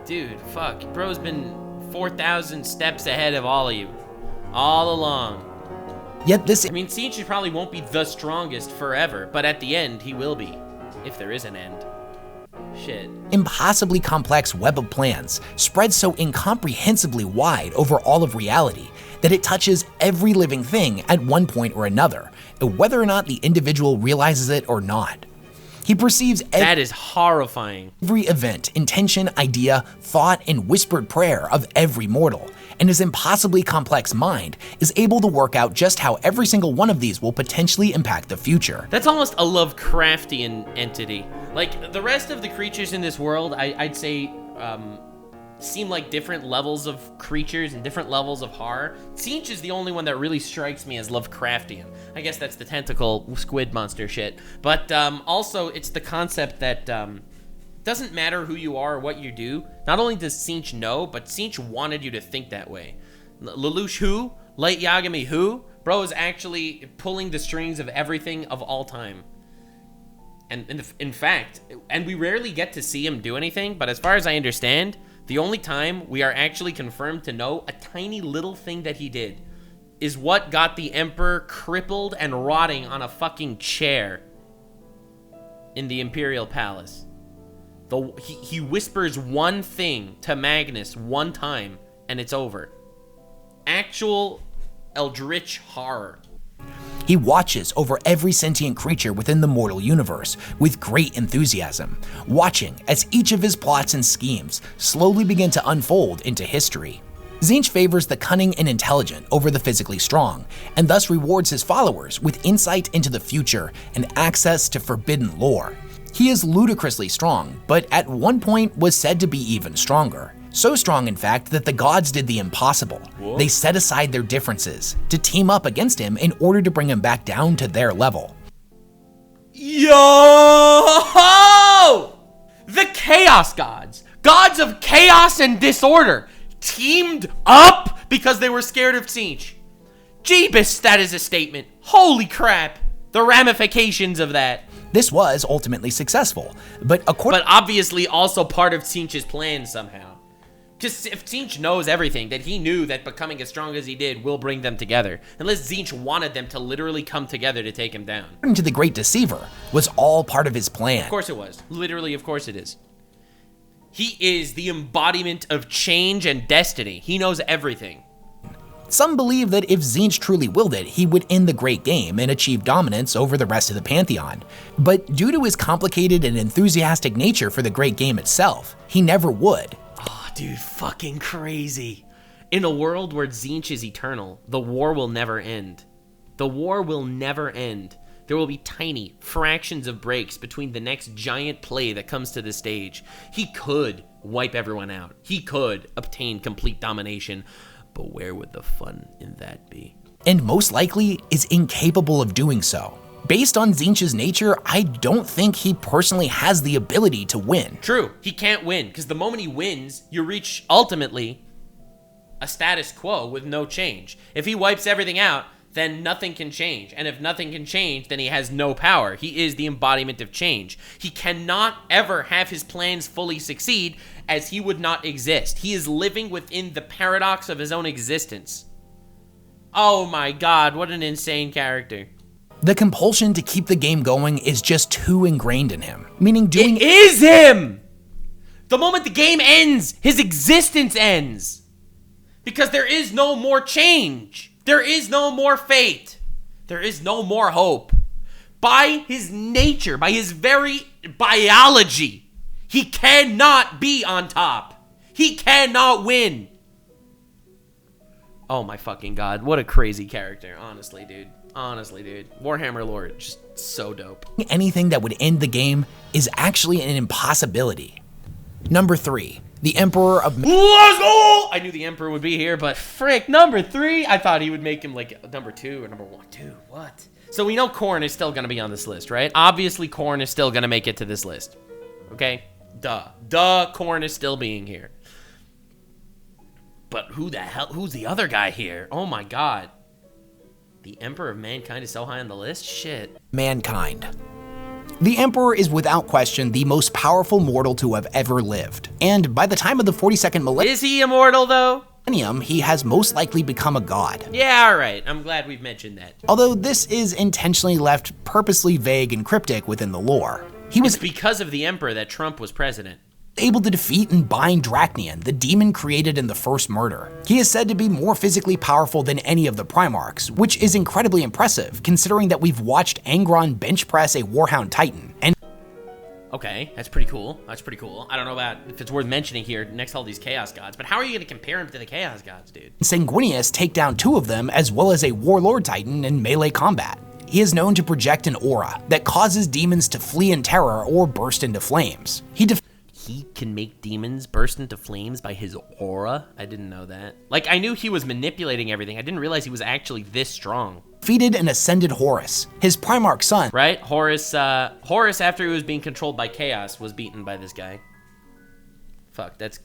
Dude, fuck. Bro's been 4,000 steps ahead of all of you. All along. Yet this... I mean, Tzeentch probably won't be the strongest forever, but at the end, he will be. If there is an end. Shit. Impossibly complex web of plans spreads so incomprehensibly wide over all of reality that it touches every living thing at one point or another, whether or not the individual realizes it or not. He perceives that is horrifying. Every event, intention, idea, thought, and whispered prayer of every mortal, and his impossibly complex mind is able to work out just how every single one of these will potentially impact the future. That's almost a Lovecraftian entity. Like, the rest of the creatures in this world, I'd say, seem like different levels of creatures and different levels of horror. Tzeentch is the only one that really strikes me as Lovecraftian. I guess that's the tentacle squid monster shit. But also, it's the concept that doesn't matter who you are or what you do. Not only does Tzeentch know, but Tzeentch wanted you to think that way. Lelouch who? Light Yagami who? Bro is actually pulling the strings of everything of all time. And in fact, and we rarely get to see him do anything, but as far as I understand, the only time we are actually confirmed to know a tiny little thing that he did is what got the Emperor crippled and rotting on a fucking chair in the Imperial Palace. He whispers one thing to Magnus one time, and it's over. Actual eldritch horror. He watches over every sentient creature within the mortal universe with great enthusiasm, watching as each of his plots and schemes slowly begin to unfold into history. Tzeentch favors the cunning and intelligent over the physically strong, and thus rewards his followers with insight into the future and access to forbidden lore. He is ludicrously strong, but at one point was said to be even stronger. So strong, in fact, that the gods did the impossible. Whoa. They set aside their differences to team up against him in order to bring him back down to their level. Yo! The Chaos Gods, gods of chaos and disorder, teamed up because they were scared of Tzeentch. Jeebus, that is a statement. Holy crap. The ramifications of that. This was ultimately successful, but obviously also part of Tzeentch's plan somehow. Because if Tzeentch knows everything, that he knew that becoming as strong as he did will bring them together. Unless Tzeentch wanted them to literally come together to take him down. According to the Great Deceiver, was all part of his plan. Of course it was. Literally, of course it is. He is the embodiment of change and destiny. He knows everything. Some believe that if Tzeentch truly willed it, he would end the Great Game and achieve dominance over the rest of the Pantheon. But due to his complicated and enthusiastic nature for the Great Game itself, he never would. Oh, dude, fucking crazy. In a world where Tzeentch is eternal, the war will never end. The war will never end. There will be tiny fractions of breaks between the next giant play that comes to the stage. He could wipe everyone out. He could obtain complete domination. But where would the fun in that be? And most likely is incapable of doing so. Based on Tzeentch's nature, I don't think he personally has the ability to win. True, he can't win, because the moment he wins, you reach, ultimately, a status quo with no change. If he wipes everything out, then nothing can change. And if nothing can change, then he has no power. He is the embodiment of change. He cannot ever have his plans fully succeed, as he would not exist. He is living within the paradox of his own existence. Oh my god, what an insane character. The compulsion to keep the game going is just too ingrained in him, meaning doing— It is him! The moment the game ends, his existence ends. Because there is no more change. There is no more fate. There is no more hope. By his nature, by his very biology, he cannot be on top. He cannot win. Oh my fucking god, what a crazy character, honestly, dude. Honestly, dude. Warhammer lore, just so dope. Anything that would end the game is actually an impossibility. Number 3. The Emperor of— Let's go! I knew the Emperor would be here, but frick, number 3? I thought he would make him like number 2 or number 1. Dude, what? So we know Khorne is still gonna be on this list, right? Obviously, Khorne is still gonna make it to this list. Okay? Duh, Khorne is still being here. But who's the other guy here? Oh my god. The Emperor of Mankind is so high on the list? Shit. Mankind. The Emperor is without question the most powerful mortal to have ever lived. And by the time of the 42nd millennium— Is he immortal though? He has most likely become a god. Yeah, alright. I'm glad we've mentioned that. Although this is intentionally left purposely vague and cryptic within the lore. It's because of the Emperor that Trump was president. Able to defeat and bind Dracnian, the demon created in the first murder. He is said to be more physically powerful than any of the Primarchs, which is incredibly impressive considering that we've watched Angron bench press a Warhound Titan. And okay, that's pretty cool. That's pretty cool. I don't know about if it's worth mentioning here next to all these Chaos Gods, but how are you going to compare him to the Chaos Gods, dude? Sanguinius take down 2 of them as well as a Warlord Titan in melee combat. He is known to project an aura that causes demons to flee in terror or burst into flames. he can make demons burst into flames by his aura? I didn't know that. Like, I knew he was manipulating everything. I didn't realize he was actually this strong. Defeated and ascended Horus, his Primarch son. Right? Horus, after he was being controlled by chaos, was beaten by this guy. Fuck, that's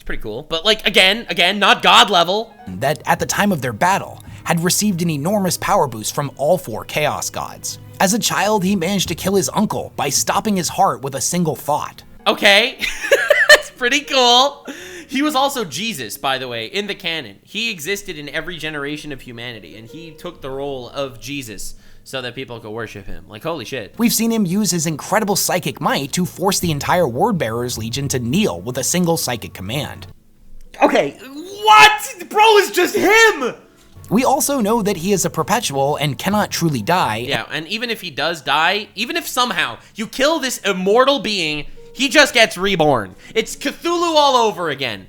pretty cool. But, like, again, not god level. That, at the time of their battle, had received an enormous power boost from all 4 Chaos Gods. As a child, he managed to kill his uncle by stopping his heart with a single thought. Okay, that's pretty cool. He was also Jesus, by the way, in the canon. He existed in every generation of humanity, and he took the role of Jesus so that people could worship him. Like, holy shit. We've seen him use his incredible psychic might to force the entire Wordbearers Legion to kneel with a single psychic command. Okay, what? Bro, it's just him! We also know that he is a perpetual and cannot truly die. Yeah, and even if he does die, even if somehow you kill this immortal being, he just gets reborn. It's Cthulhu all over again.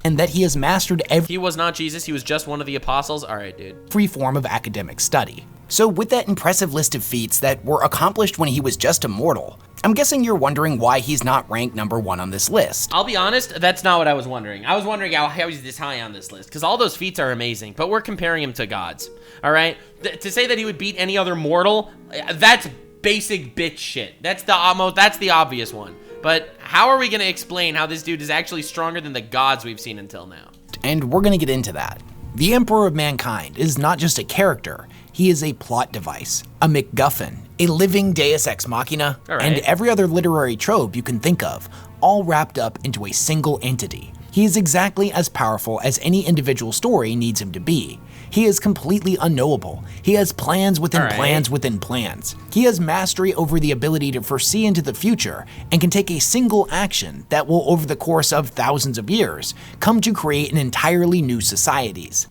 And that he has mastered He was not Jesus, he was just one of the apostles. All right, dude. every form of academic study. So with that impressive list of feats that were accomplished when he was just a mortal, I'm guessing you're wondering why he's not ranked number 1 on this list. I'll be honest, that's not what I was wondering. I was wondering how he's this high on this list, because all those feats are amazing, but we're comparing him to gods, all right? To say that he would beat any other mortal, that's basic bitch shit. That's the obvious one. But how are we gonna explain how this dude is actually stronger than the gods we've seen until now? And we're gonna get into that. The Emperor of Mankind is not just a character, he is a plot device, a MacGuffin, a living deus ex machina, and every other literary trope you can think of, all wrapped up into a single entity. He is exactly as powerful as any individual story needs him to be. He is completely unknowable. He has plans within plans within plans. He has mastery over the ability to foresee into the future and can take a single action that will, over the course of thousands of years, come to create an entirely new societies.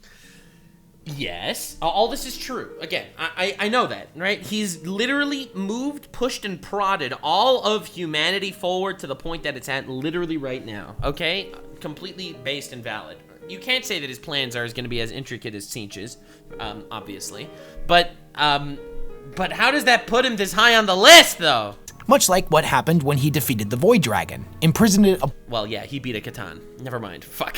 Yes, all this is true. Again, I know that, right? He's literally moved, pushed, and prodded all of humanity forward to the point that it's at literally right now, okay? Completely based and valid. You can't say that his plans are going to be as intricate as Tzeentch's, obviously. But how does that put him this high on the list, though? Much like what happened when he defeated the Void Dragon, imprisoned it. Well, yeah, he beat a Catan. Never mind. Fuck.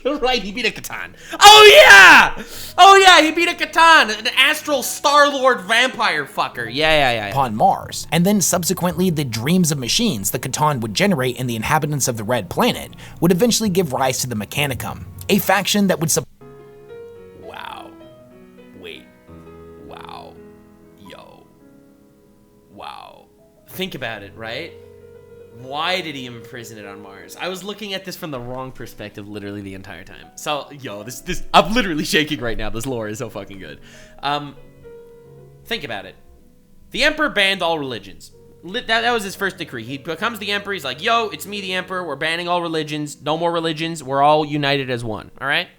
You're right, he beat a Catan. Oh, yeah! Oh, yeah, he beat a Catan, an astral Star-Lord vampire fucker. Yeah. Upon Mars, and then subsequently the dreams of machines the Catan would generate in the inhabitants of the Red Planet would eventually give rise to the Mechanicum, a faction that would Wow. Wait. Wow. Yo. Wow. Think about it, right? Why did he imprison it on Mars? I was looking at this from the wrong perspective literally the entire time. So, yo, this I'm literally shaking right now. This lore is so fucking good. Think about it. The Emperor banned all religions. That was his first decree. He becomes the Emperor. He's like, yo, it's me, the Emperor. We're banning all religions. No more religions. We're all united as one. All right?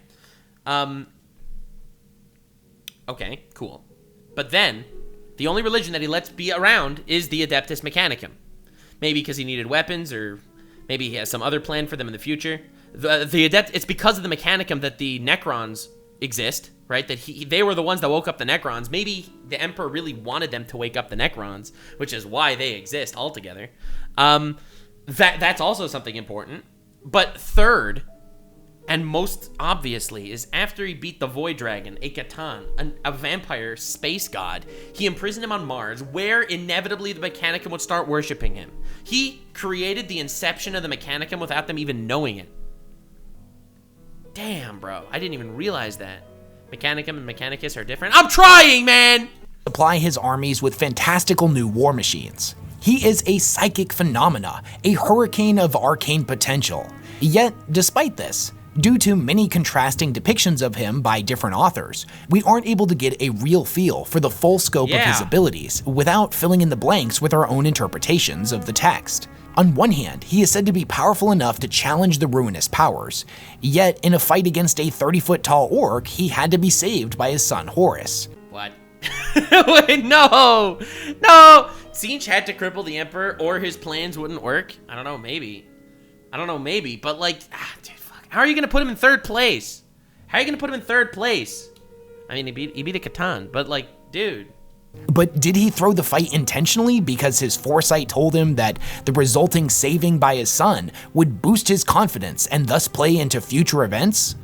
Okay, cool. But then, the only religion that he lets be around is the Adeptus Mechanicum. Maybe because he needed weapons, or maybe he has some other plan for them in the future. It's because of the Mechanicum that the Necrons exist, right? That they were the ones that woke up the Necrons. Maybe the Emperor really wanted them to wake up the Necrons, which is why they exist altogether. That's also something important. But third, and most obviously, is after he beat the Void Dragon, a Catan, a vampire space god, he imprisoned him on Mars, where inevitably the Mechanicum would start worshipping him. He created the inception of the Mechanicum without them even knowing it. Damn, bro. I didn't even realize that. Mechanicum and Mechanicus are different. I'm trying, man! Supply his armies with fantastical new war machines. He is a psychic phenomena, a hurricane of arcane potential. Yet, despite this, due to many contrasting depictions of him by different authors, we aren't able to get a real feel for the full scope of his abilities without filling in the blanks with our own interpretations of the text. On one hand, he is said to be powerful enough to challenge the ruinous powers, yet in a fight against a 30-foot-tall orc, he had to be saved by his son Horus. What? Wait, no! No! Tzeentch had to cripple the Emperor or his plans wouldn't work? I don't know, maybe. But like, dude, fuck. How are you gonna put him in third place? How are you gonna put him in third place? I mean, he beat a Catan, but like, dude. But did he throw the fight intentionally because his foresight told him that the resulting saving by his son would boost his confidence and thus play into future events?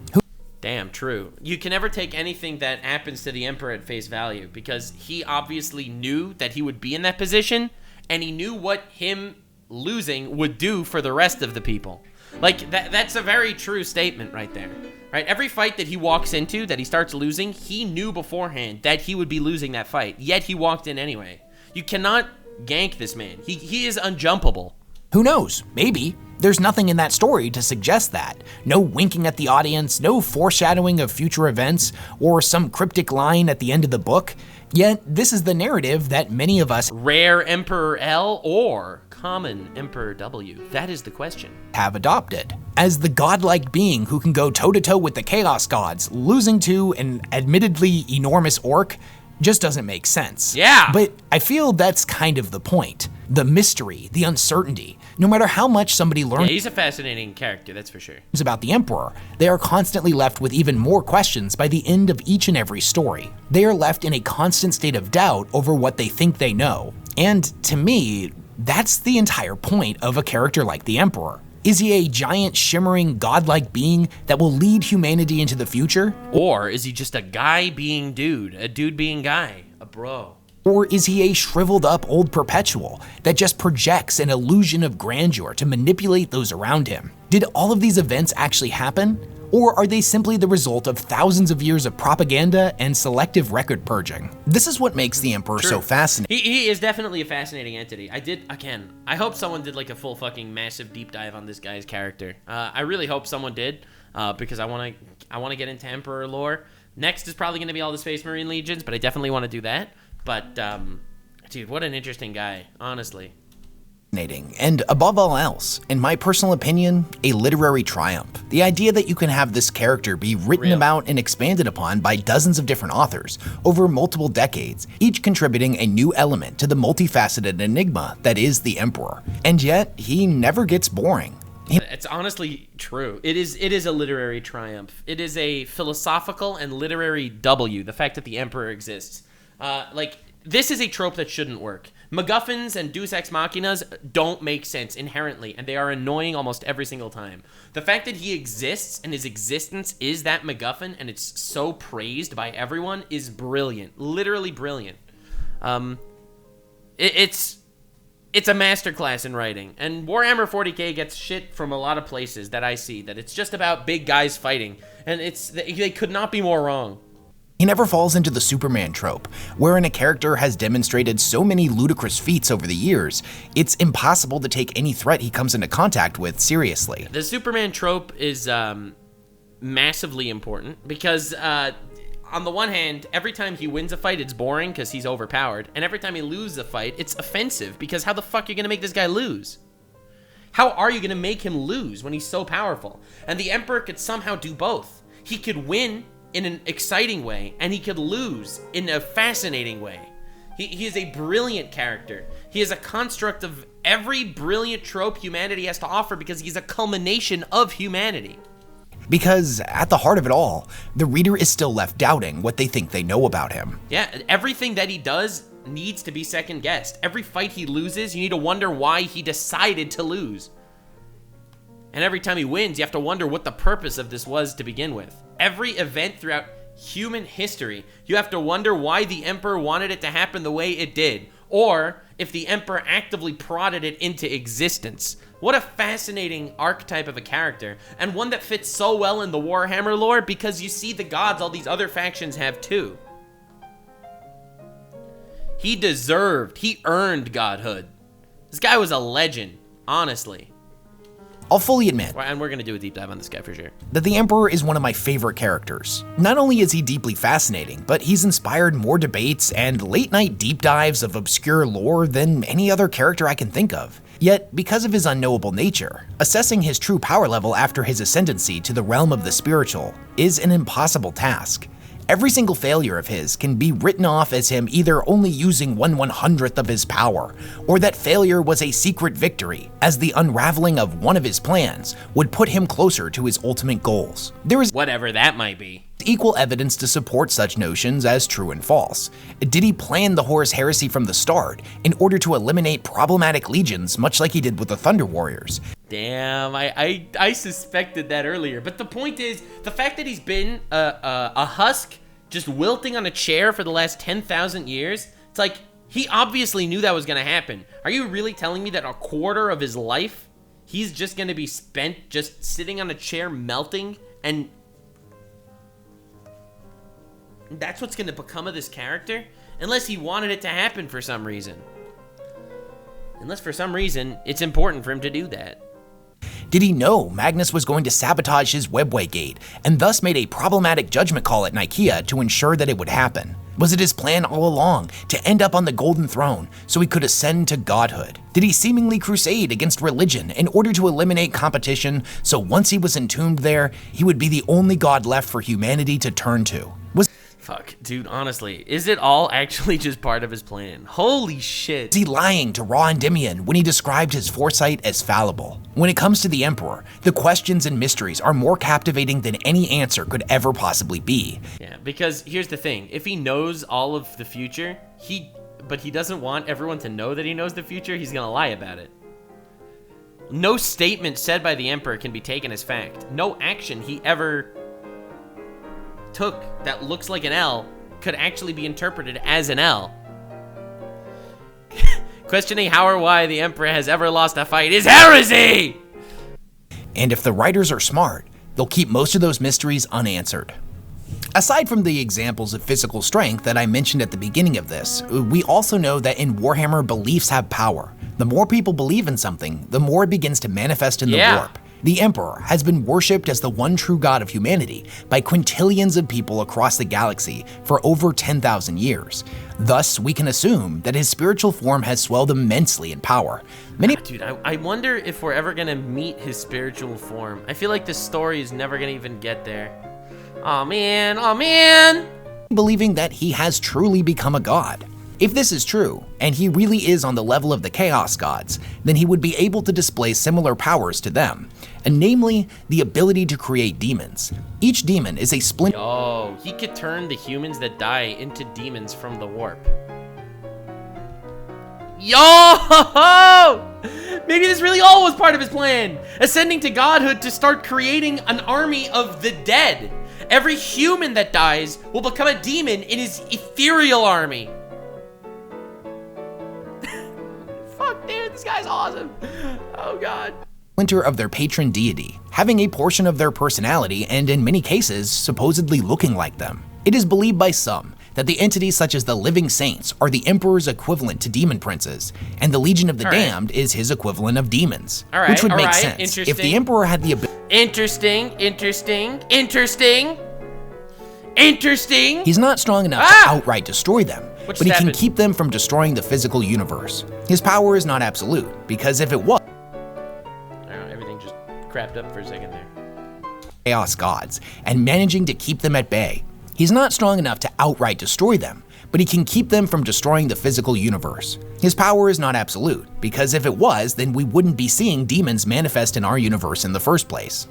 Damn, true. You can never take anything that happens to the Emperor at face value, because he obviously knew that he would be in that position, and he knew what him losing would do for the rest of the people. Like, that's a very true statement right there. Right? Every fight that he walks into, that he starts losing, he knew beforehand that he would be losing that fight, yet he walked in anyway. You cannot gank this man. He is unjumpable. Who knows? Maybe. There's nothing in that story to suggest that. No winking at the audience, no foreshadowing of future events, or some cryptic line at the end of the book. Yet, this is the narrative that many of us— Rare Emperor L or common Emperor W? That is the question. —have adopted. As the godlike being who can go toe-to-toe with the Chaos Gods, losing to an admittedly enormous orc just doesn't make sense. Yeah! But I feel that's kind of the point. The mystery, the uncertainty. No matter how much somebody learns— Yeah, he's a fascinating character, that's for sure. —about the Emperor, they are constantly left with even more questions by the end of each and every story. They are left in a constant state of doubt over what they think they know. And to me, that's the entire point of a character like the Emperor. Is he a giant, shimmering, godlike being that will lead humanity into the future? Or is he just a guy being dude, a dude being guy, a bro? Or is he a shriveled up old perpetual that just projects an illusion of grandeur to manipulate those around him? Did all of these events actually happen? Or are they simply the result of thousands of years of propaganda and selective record purging? This is what makes the Emperor so fascinating. He is definitely a fascinating entity. I hope someone did like a full fucking massive deep dive on this guy's character. I really hope someone did, because I want to get into Emperor lore. Next is probably going to be all the Space Marine Legions, but I definitely want to do that. But, dude, what an interesting guy, honestly. And above all else, in my personal opinion, a literary triumph. The idea that you can have this character be written about and expanded upon by dozens of different authors over multiple decades, each contributing a new element to the multifaceted enigma that is the Emperor. And yet, he never gets boring. It's honestly true. It is a literary triumph. It is a philosophical and literary W, the fact that the Emperor exists. This is a trope that shouldn't work. MacGuffins and Deus Ex Machinas don't make sense inherently, and they are annoying almost every single time. The fact that he exists and his existence is that MacGuffin and it's so praised by everyone is brilliant. Literally brilliant. It's a masterclass in writing, and Warhammer 40k gets shit from a lot of places that I see, that it's just about big guys fighting, and they could not be more wrong. He never falls into the Superman trope, wherein a character has demonstrated so many ludicrous feats over the years, it's impossible to take any threat he comes into contact with seriously. The Superman trope is massively important because, on the one hand, every time he wins a fight, it's boring because he's overpowered, and every time he loses a fight, it's offensive because how the fuck are you going to make this guy lose? How are you going to make him lose when he's so powerful? And the Emperor could somehow do both. He could win in an exciting way, and he could lose in a fascinating way. He is a brilliant character. He is a construct of every brilliant trope humanity has to offer because he's a culmination of humanity. Because at the heart of it all, the reader is still left doubting what they think they know about him. Yeah, everything that he does needs to be second guessed. Every fight he loses, you need to wonder why he decided to lose. And every time he wins, you have to wonder what the purpose of this was to begin with. Every event throughout human history, you have to wonder why the Emperor wanted it to happen the way it did, or if the Emperor actively prodded it into existence. What a fascinating archetype of a character, and one that fits so well in the Warhammer lore because you see the gods all these other factions have too. He earned godhood. This guy was a legend, honestly. I'll fully admit, and we're gonna do a deep dive on this guy for sure, that the Emperor is one of my favorite characters. Not only is he deeply fascinating, but he's inspired more debates and late-night deep dives of obscure lore than any other character I can think of. Yet, because of his unknowable nature, assessing his true power level after his ascendancy to the realm of the spiritual is an impossible task. Every single failure of his can be written off as him either only using 1/100th of his power, or that failure was a secret victory, as the unraveling of one of his plans would put him closer to his ultimate goals. There is whatever that might be equal evidence to support such notions as true and false. Did he plan the Horus Heresy from the start in order to eliminate problematic legions, much like he did with the Thunder Warriors? Damn, I suspected that earlier. But the point is, the fact that he's been a husk just wilting on a chair for the last 10,000 years, it's like, he obviously knew that was going to happen. Are you really telling me that a quarter of his life, he's just going to be spent just sitting on a chair melting, and that's what's going to become of this character? Unless he wanted it to happen for some reason. Unless for some reason, it's important for him to do that. Did he know Magnus was going to sabotage his Webway Gate, and thus made a problematic judgment call at Nikeah to ensure that it would happen? Was it his plan all along to end up on the Golden Throne so he could ascend to godhood? Did he seemingly crusade against religion in order to eliminate competition, so once he was entombed there, he would be the only god left for humanity to turn to? Fuck, dude, honestly, is it all actually just part of his plan? Holy shit. Is he lying to Ra Endymion when he described his foresight as fallible? When it comes to the Emperor, the questions and mysteries are more captivating than any answer could ever possibly be. Yeah, because here's the thing. If he knows all of the future, but he doesn't want everyone to know that he knows the future, he's gonna lie about it. No statement said by the Emperor can be taken as fact. No action he ever took that looks like an L could actually be interpreted as an L. Questioning how or why the Emperor has ever lost a fight is heresy! And if the writers are smart, they'll keep most of those mysteries unanswered. Aside from the examples of physical strength that I mentioned at the beginning of this, we also know that in Warhammer, beliefs have power. The more people believe in something, the more it begins to manifest in the warp. The Emperor has been worshipped as the one true god of humanity by quintillions of people across the galaxy for over 10,000 years. Thus, we can assume that his spiritual form has swelled immensely in power. Dude, I wonder if we're ever gonna meet his spiritual form. I feel like this story is never gonna even get there. Aw man, believing that he has truly become a god. If this is true, and he really is on the level of the Chaos Gods, then he would be able to display similar powers to them, and namely, the ability to create demons. Each demon is a splinter. Oh, he could turn the humans that die into demons from the warp. Yo! Maybe this really all was part of his plan. Ascending to godhood to start creating an army of the dead. Every human that dies will become a demon in his ethereal army. Fuck, dude, this guy's awesome. Oh, God. Splinter of their patron deity, having a portion of their personality and in many cases, supposedly looking like them. It is believed by some that the entities such as the Living Saints are the Emperor's equivalent to demon princes, and the Legion of the Damned is his equivalent of demons. Which would make sense if the Emperor had the ability. Interesting. He's not strong enough to outright destroy them, but he can keep them from destroying the physical universe. His power is not absolute, because if it was, everything just crapped up for a second there. Chaos Gods, and managing to keep them at bay. He's not strong enough to outright destroy them, but he can keep them from destroying the physical universe. His power is not absolute, because if it was, then we wouldn't be seeing demons manifest in our universe in the first place.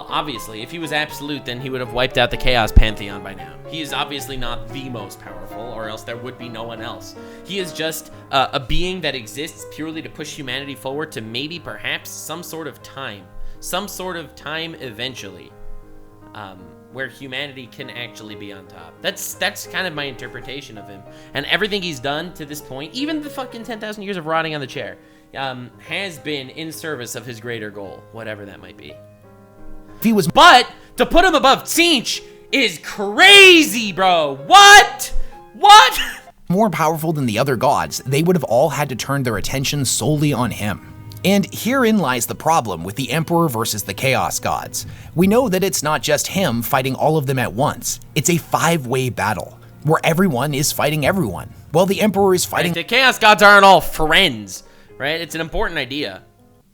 Obviously, if he was absolute, then he would have wiped out the Chaos Pantheon by now. He is obviously not the most powerful, or else there would be no one else. He is just a being that exists purely to push humanity forward to maybe, perhaps, some sort of time eventually, where humanity can actually be on top. That's kind of my interpretation of him. And everything he's done to this point, even the fucking 10,000 years of rotting on the chair, has been in service of his greater goal, whatever that might be. But to put him above Tzeentch is crazy, bro. What? More powerful than the other gods, they would have all had to turn their attention solely on him. And herein lies the problem with the Emperor versus the Chaos Gods. We know that it's not just him fighting all of them at once. It's a five-way battle, where everyone is fighting everyone, while the Emperor is fighting— The Chaos Gods aren't all friends, right? It's an important idea.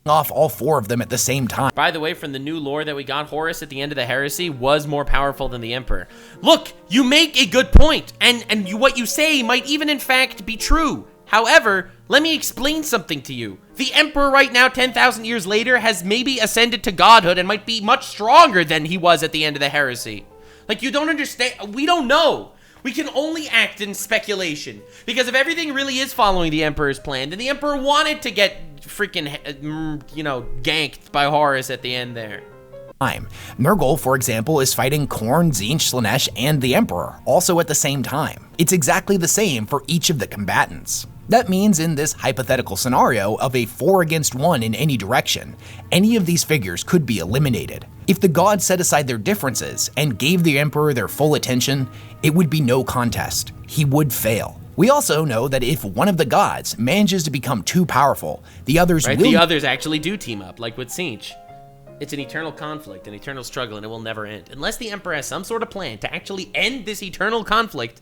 off all 4 of them at the same time. By the way, from the new lore that we got, Horus at the end of the Heresy was more powerful than the Emperor. Look, you make a good point, and what you say might even in fact be true. However, let me explain something to you. The Emperor right now, 10,000 years later, has maybe ascended to godhood and might be much stronger than he was at the end of the Heresy. Like, you don't understand. We don't know. We can only act in speculation. Because if everything really is following the Emperor's plan, then the Emperor wanted to get freaking, you know, ganked by Horus at the end there. Nurgle, for example, is fighting Khorne, Tzeentch, Slaanesh, and the Emperor, also at the same time. It's exactly the same for each of the combatants. That means in this hypothetical scenario of a 4 against 1 in any direction, any of these figures could be eliminated. If the gods set aside their differences and gave the Emperor their full attention, it would be no contest. He would fail. We also know that if one of the gods manages to become too powerful, the others will— The others actually do team up, like with Tzeentch. It's an eternal conflict, an eternal struggle, and it will never end. Unless the Emperor has some sort of plan to actually end this eternal conflict,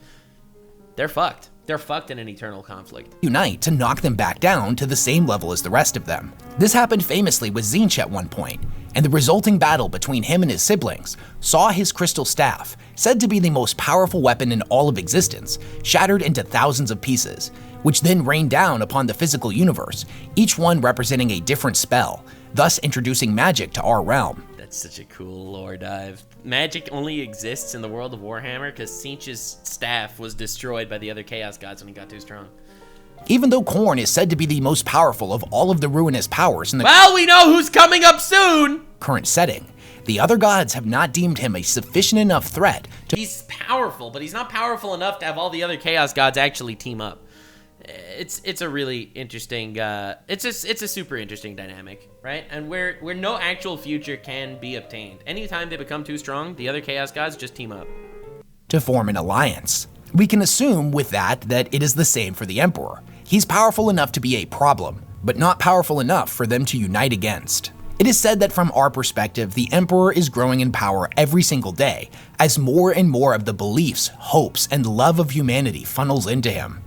they're fucked. They're fucked in an eternal conflict. Unite to knock them back down to the same level as the rest of them. This happened famously with Tzeentch at one point, and the resulting battle between him and his siblings saw his crystal staff, said to be the most powerful weapon in all of existence, shattered into thousands of pieces, which then rained down upon the physical universe, each one representing a different spell, thus introducing magic to our realm. That's such a cool lore dive. Magic only exists in the world of Warhammer because Tzeentch's staff was destroyed by the other Chaos Gods when he got too strong. Even though Khorne is said to be the most powerful of all of the ruinous powers in the— Well, we know who's coming up soon! Current setting, the other gods have not deemed him a sufficient enough threat to— He's powerful, but he's not powerful enough to have all the other Chaos Gods actually team up. It's a really interesting, it's a super interesting dynamic, right? And where no actual future can be obtained. Anytime they become too strong, the other Chaos Gods just team up to form an alliance. We can assume with that it is the same for the Emperor. He's powerful enough to be a problem, but not powerful enough for them to unite against. It is said that from our perspective, the Emperor is growing in power every single day, as more and more of the beliefs, hopes, and love of humanity funnels into him.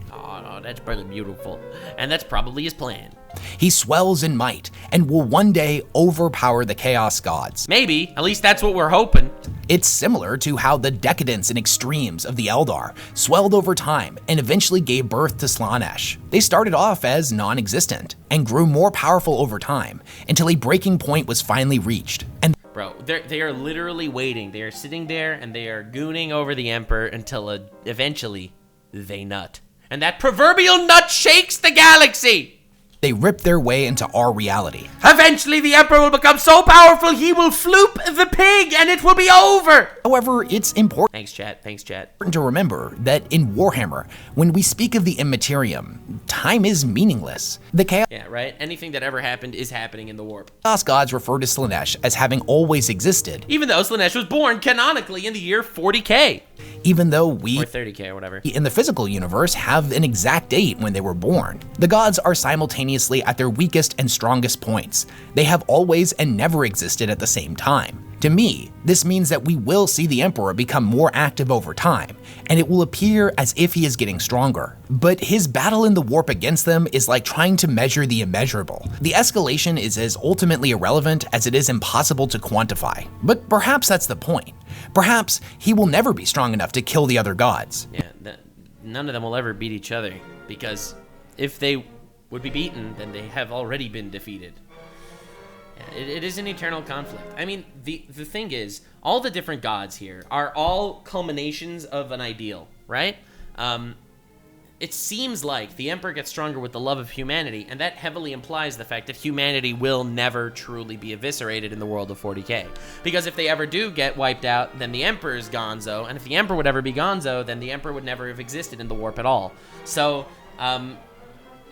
That's probably beautiful. And that's probably his plan. He swells in might and will one day overpower the Chaos Gods. Maybe. At least that's what we're hoping. It's similar to how the decadence and extremes of the Eldar swelled over time and eventually gave birth to Slaanesh. They started off as non-existent and grew more powerful over time until a breaking point was finally reached. And bro, they are literally waiting. They are sitting there and they are gooning over the Emperor until eventually they nut. And that proverbial nut shakes the galaxy! They rip their way into our reality. Eventually the Emperor will become so powerful he will floop the pig and it will be over! However, it's important— Thanks, chat. To remember that in Warhammer, when we speak of the Immaterium, time is meaningless. The Chaos— Yeah, right? Anything that ever happened is happening in the warp. Chaos Gods refer to Slaanesh as having always existed. Even though Slaanesh was born canonically in the year 40k. Even though we— or 30k or whatever. In the physical universe have an exact date when they were born. The gods are simultaneously at their weakest and strongest points. They have always and never existed at the same time. To me, this means that we will see the Emperor become more active over time, and it will appear as if he is getting stronger. But his battle in the warp against them is like trying to measure the immeasurable. The escalation is as ultimately irrelevant as it is impossible to quantify. But perhaps that's the point. Perhaps he will never be strong enough to kill the other gods. Yeah, none of them will ever beat each other, because if they would be beaten, then they have already been defeated. It is an eternal conflict. I mean, the thing is, all the different gods here are all culminations of an ideal, right? It seems like the Emperor gets stronger with the love of humanity, and that heavily implies the fact that humanity will never truly be eviscerated in the world of 40k. Because if they ever do get wiped out, then the Emperor's gonzo, and if the Emperor would ever be gonzo, then the Emperor would never have existed in the warp at all. So,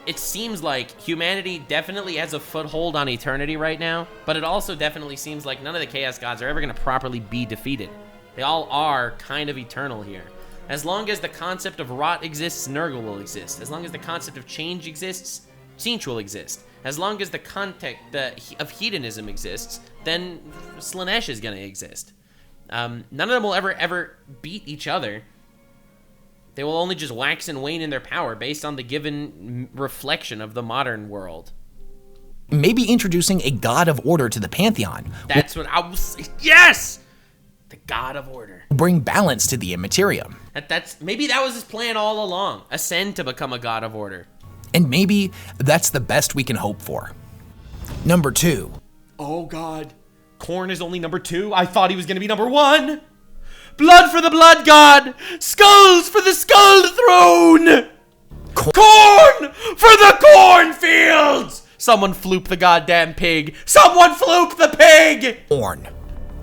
it seems like humanity definitely has a foothold on eternity right now, but it also definitely seems like none of the Chaos Gods are ever going to properly be defeated. They all are kind of eternal here. As long as the concept of rot exists, Nurgle will exist. As long as the concept of change exists, Tzeentch will exist. As long as the context of hedonism exists, then Slaanesh is going to exist. None of them will ever beat each other. They will only just wax and wane in their power based on the given reflection of the modern world. Maybe introducing a god of order to the pantheon. That's what I was. Yes! The god of order. Bring balance to the immaterium. Maybe that was his plan all along. Ascend to become a god of order. And maybe that's the best we can hope for. Number 2. Oh god. Khorne is only number 2? I thought he was gonna be number 1! Blood for the blood god! Skulls for the skull throne! Corn for the cornfields! Someone floop the goddamn pig! Someone floop the pig!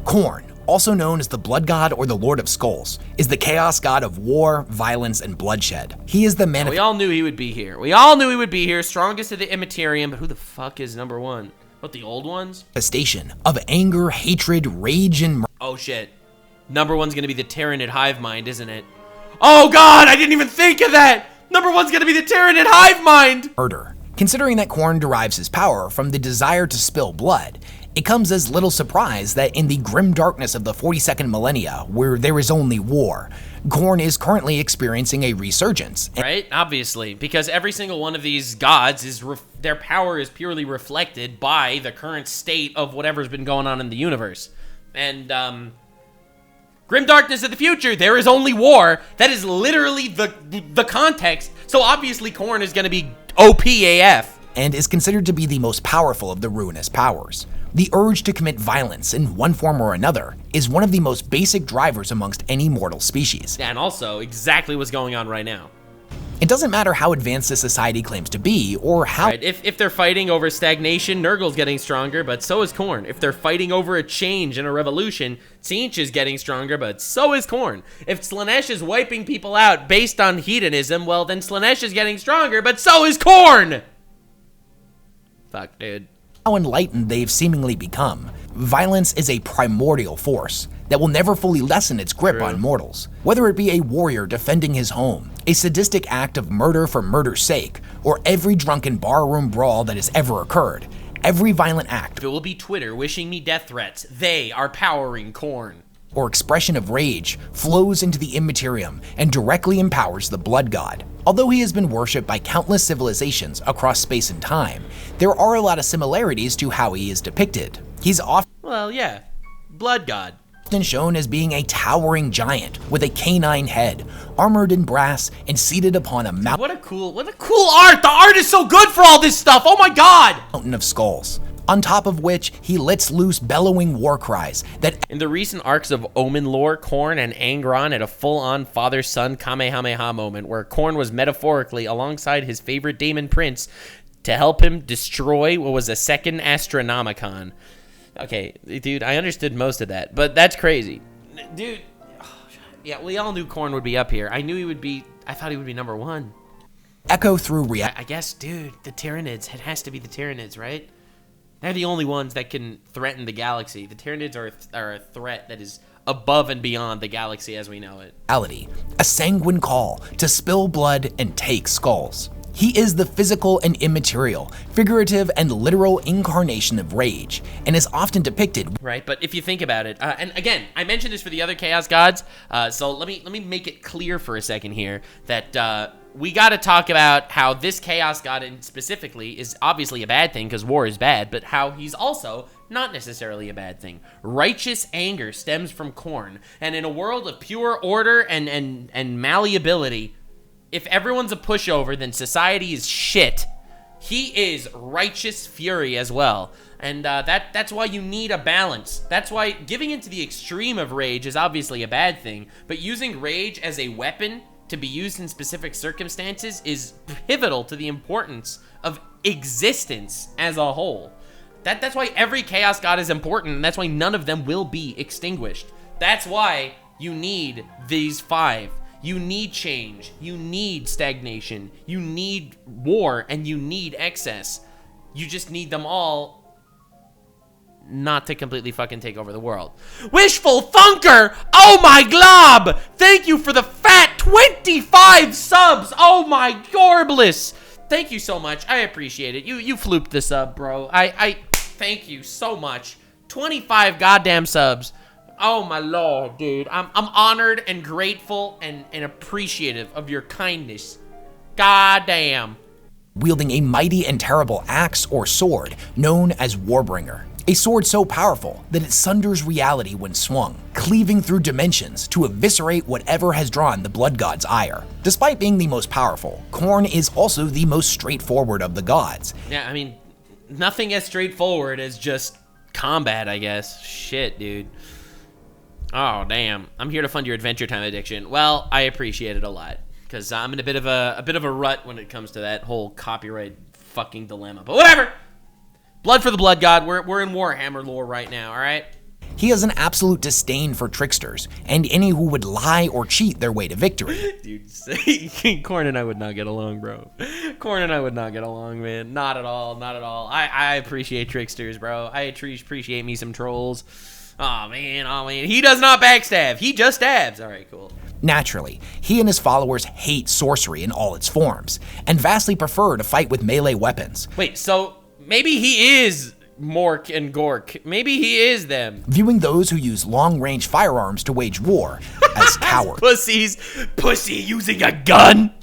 Khorne, also known as the Blood God or the Lord of Skulls, is the chaos god of war, violence, and bloodshed. He is the man. We all knew he would be here. We all knew he would be here. Strongest of the Immaterium, but who the fuck is number 1? What, the old ones? Manifestation of anger, hatred, rage, and murder. Oh shit. Number 1's gonna be the Tyranid hive mind, isn't it? Oh god, I didn't even think of that! Number 1's gonna be the Tyranid hive mind! Considering that Khorne derives his power from the desire to spill blood, it comes as little surprise that in the grim darkness of the 42nd millennia, where there is only war, Khorne is currently experiencing a resurgence. Right? Obviously, because every single one of these gods is their power is purely reflected by the current state of whatever's been going on in the universe. And grim darkness of the future, there is only war. That is literally the context. So obviously Khorne is going to be OP AF. And is considered to be the most powerful of the ruinous powers. The urge to commit violence in one form or another is one of the most basic drivers amongst any mortal species. And also exactly what's going on right now. It doesn't matter how advanced a society claims to be, or how— Right, if they're fighting over stagnation, Nurgle's getting stronger, but so is Khorne. If they're fighting over a change and a revolution, Tzeentch is getting stronger, but so is Khorne. If Slaanesh is wiping people out based on hedonism, well then Slaanesh is getting stronger, but so is Khorne! Fuck, dude. How enlightened they've seemingly become, violence is a primordial force that will never fully lessen its grip on mortals. Whether it be a warrior defending his home, a sadistic act of murder for murder's sake, or every drunken barroom brawl that has ever occurred, every violent act— It will be Twitter wishing me death threats. They are powering Khorne. Or expression of rage flows into the Immaterium and directly empowers the Blood God. Although he has been worshipped by countless civilizations across space and time, there are a lot of similarities to how he is depicted. He's often— Well, yeah. Blood God. shown as being a towering giant with a canine head, armored in brass and seated upon a mountain— What a cool art! The art is so good for all this stuff! Oh my god! Mountain of skulls, on top of which he lets loose bellowing war cries that— In the recent arcs of Omen lore, Khorne and Angron had a full-on father-son Kamehameha moment where Khorne was metaphorically alongside his favorite Daemon Prince to help him destroy what was a second Astronomicon. Okay, dude, I understood most of that, but that's crazy. Dude, yeah, we all knew Khorne would be up here. I thought he would be number 1. echo through reality. I guess, dude, the Tyranids, it has to be the Tyranids, right? They're the only ones that can threaten the galaxy. The Tyranids are a threat that is above and beyond the galaxy as we know it. A sanguine call to spill blood and take skulls. He is the physical and immaterial, figurative and literal incarnation of rage, and is often depicted— Right, but if you think about it, and again, I mentioned this for the other Chaos Gods, so let me make it clear for a second here that we got to talk about how this Chaos God specifically is obviously a bad thing because war is bad, but how he's also not necessarily a bad thing. Righteous anger stems from Khorne, and in a world of pure order and malleability, if everyone's a pushover, then society is shit. He is righteous fury as well. And that's why you need a balance. That's why giving into the extreme of rage is obviously a bad thing, but using rage as a weapon to be used in specific circumstances is pivotal to the importance of existence as a whole. That's why every Chaos God is important, and that's why none of them will be extinguished. That's why you need these 5. You need change, you need stagnation, you need war, and you need excess. You just need them all not to completely fucking take over the world. Wishful Funker! Oh my glob! Thank you for the fat 25 subs! Oh my gorbliss! Thank you so much, I appreciate it. You flooped the sub, bro. I thank you so much. 25 goddamn subs. Oh my lord, dude. I'm honored and grateful and appreciative of your kindness. God damn. wielding a mighty and terrible axe or sword known as Warbringer. A sword so powerful that it sunders reality when swung, cleaving through dimensions to eviscerate whatever has drawn the blood god's ire. Despite being the most powerful, Khorne is also the most straightforward of the gods. Yeah, I mean, nothing as straightforward as just combat, I guess. Shit, dude. Oh, damn. I'm here to fund your Adventure Time addiction. Well, I appreciate it a lot, because I'm in a bit of a rut when it comes to that whole copyright fucking dilemma. But whatever! Blood for the blood god. We're in Warhammer lore right now, all right? He has an absolute disdain for tricksters and any who would lie or cheat their way to victory. Dude, Khorne and I would not get along, bro. Khorne and I would not get along, man. Not at all, not at all. I appreciate tricksters, bro. I appreciate me some trolls. Oh man. He does not backstab. He just stabs. All right, cool. Naturally, he and his followers hate sorcery in all its forms, and vastly prefer to fight with melee weapons. Wait, so maybe he is Mork and Gork. Maybe he is them. Viewing those who use long-range firearms to wage war as cowards. Pussy using a gun.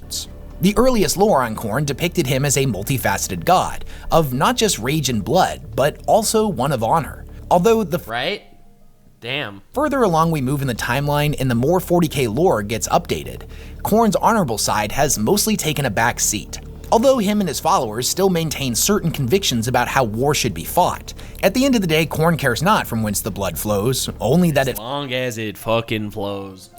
The earliest lore on Khorne depicted him as a multifaceted god, of not just rage and blood, but also one of honor. Although the Right? Damn. further along we move in the timeline and the more 40k lore gets updated, Khorne's honorable side has mostly taken a back seat. Although him and his followers still maintain certain convictions about how war should be fought, at the end of the day, Khorne cares not from whence the blood flows, only that As long as it fucking flows.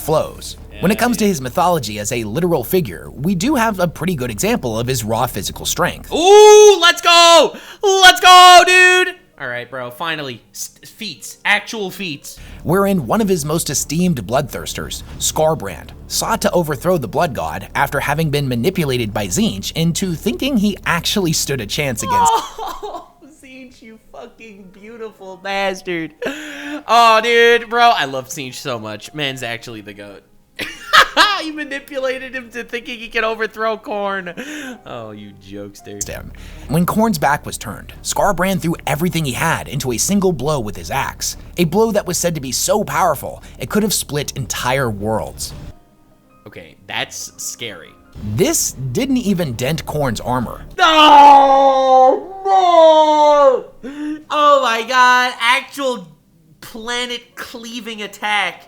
When it comes to his mythology as a literal figure, we do have a pretty good example of his raw physical strength. Ooh, let's go! Let's go, dude! All right, bro, finally. Feats. Actual feats. Wherein one of his most esteemed bloodthirsters, Skarbrand, sought to overthrow the blood god after having been manipulated by Tzeentch into thinking he actually stood a chance against. Oh, Tzeentch, you fucking beautiful bastard. Oh, dude, bro, I love Tzeentch so much. Man's actually the GOAT. You manipulated him to thinking he could overthrow Khorne. Oh, you jokester. When Khorne's back was turned, Skarbrand threw everything he had into a single blow with his axe. A blow that was said to be so powerful, it could have split entire worlds. Okay, that's scary. This didn't even dent Khorne's armor. No! No! Oh my god, actual planet-cleaving attack.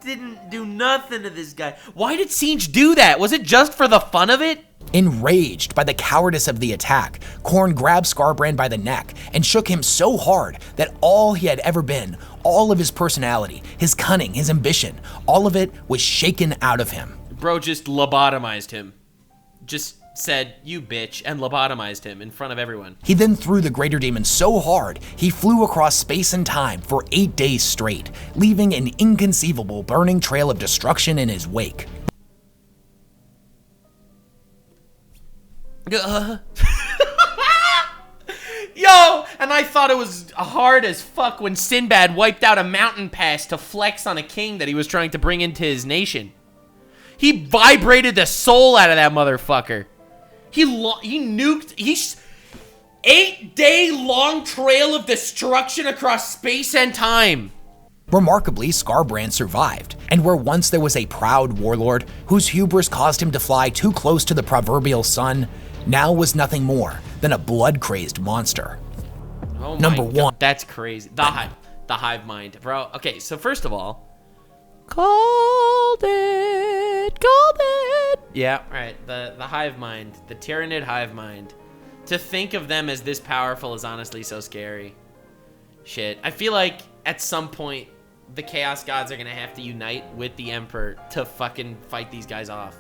Didn't do nothing to this guy. Why did Tzeentch do that? Was it just for the fun of it? Enraged by the cowardice of the attack, Khorne grabbed Skarbrand by the neck and shook him so hard that all he had ever been, all of his personality, his cunning, his ambition, all of it was shaken out of him. Bro just lobotomized him. Just said, you bitch, and lobotomized him in front of everyone. He then threw the greater demon so hard, he flew across space and time for 8 days straight, leaving an inconceivable burning trail of destruction in his wake. Yo, and I thought it was hard as fuck when Sinbad wiped out a mountain pass to flex on a king that he was trying to bring into his nation. He vibrated the soul out of that motherfucker. He nuked, 8-day long trail of destruction across space and time. Remarkably, Skarbrand survived, and where once there was a proud warlord whose hubris caused him to fly too close to the proverbial sun, now was nothing more than a blood-crazed monster. Oh my Number God, one. that's crazy. The hive mind, bro. Okay, so first of all, called it. Yeah, right. The hive mind, the Tyranid hive mind. To think of them as this powerful is honestly so scary. Shit, I feel like at some point the Chaos Gods are gonna have to unite with the Emperor to fucking fight these guys off.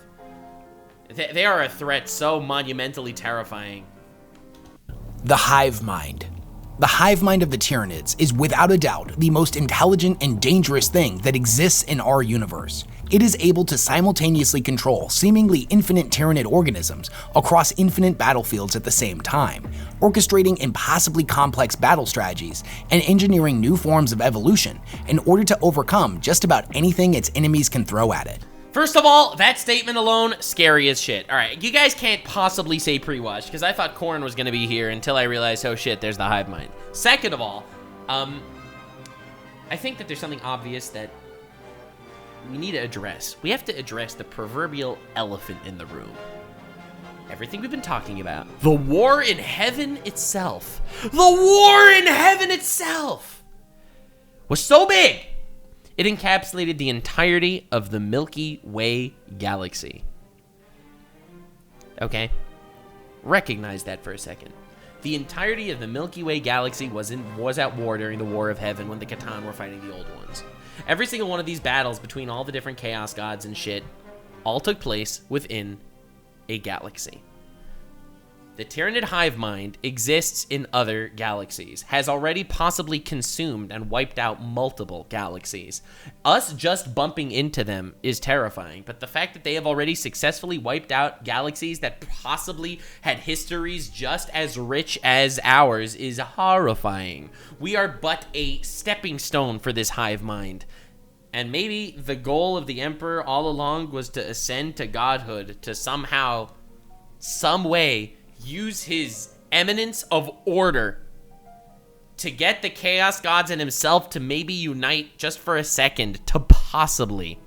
They are a threat so monumentally terrifying. The hive mind. The hive mind of the Tyranids is without a doubt the most intelligent and dangerous thing that exists in our universe. It is able to simultaneously control seemingly infinite Tyranid organisms across infinite battlefields at the same time, orchestrating impossibly complex battle strategies and engineering new forms of evolution in order to overcome just about anything its enemies can throw at it. First of all, that statement alone, scary as shit. All right, you guys can't possibly say pre-watch, because I thought Khorne was going to be here until I realized, oh shit, there's the hive mind. Second of all, I think that there's something obvious that we need to address. We have to address the proverbial elephant in the room. everything we've been talking about. The war in heaven itself. The war in heaven itself was so big, it encapsulated the entirety of the Milky Way galaxy. Okay? Recognize that for a second. The entirety of the Milky Way galaxy was at war during the War of Heaven when the Khorne were fighting the Old Ones. Every single one of these battles between all the different Chaos Gods and shit all took place within a galaxy. The Tyranid hive mind exists in other galaxies, has already possibly consumed and wiped out multiple galaxies. Us just bumping into them is terrifying, but the fact that they have already successfully wiped out galaxies that possibly had histories just as rich as ours is horrifying. We are but a stepping stone for this hive mind. And maybe the goal of the Emperor all along was to ascend to godhood, to somehow, some way, use his eminence of order to get the Chaos Gods and himself to maybe unite just for a second to possibly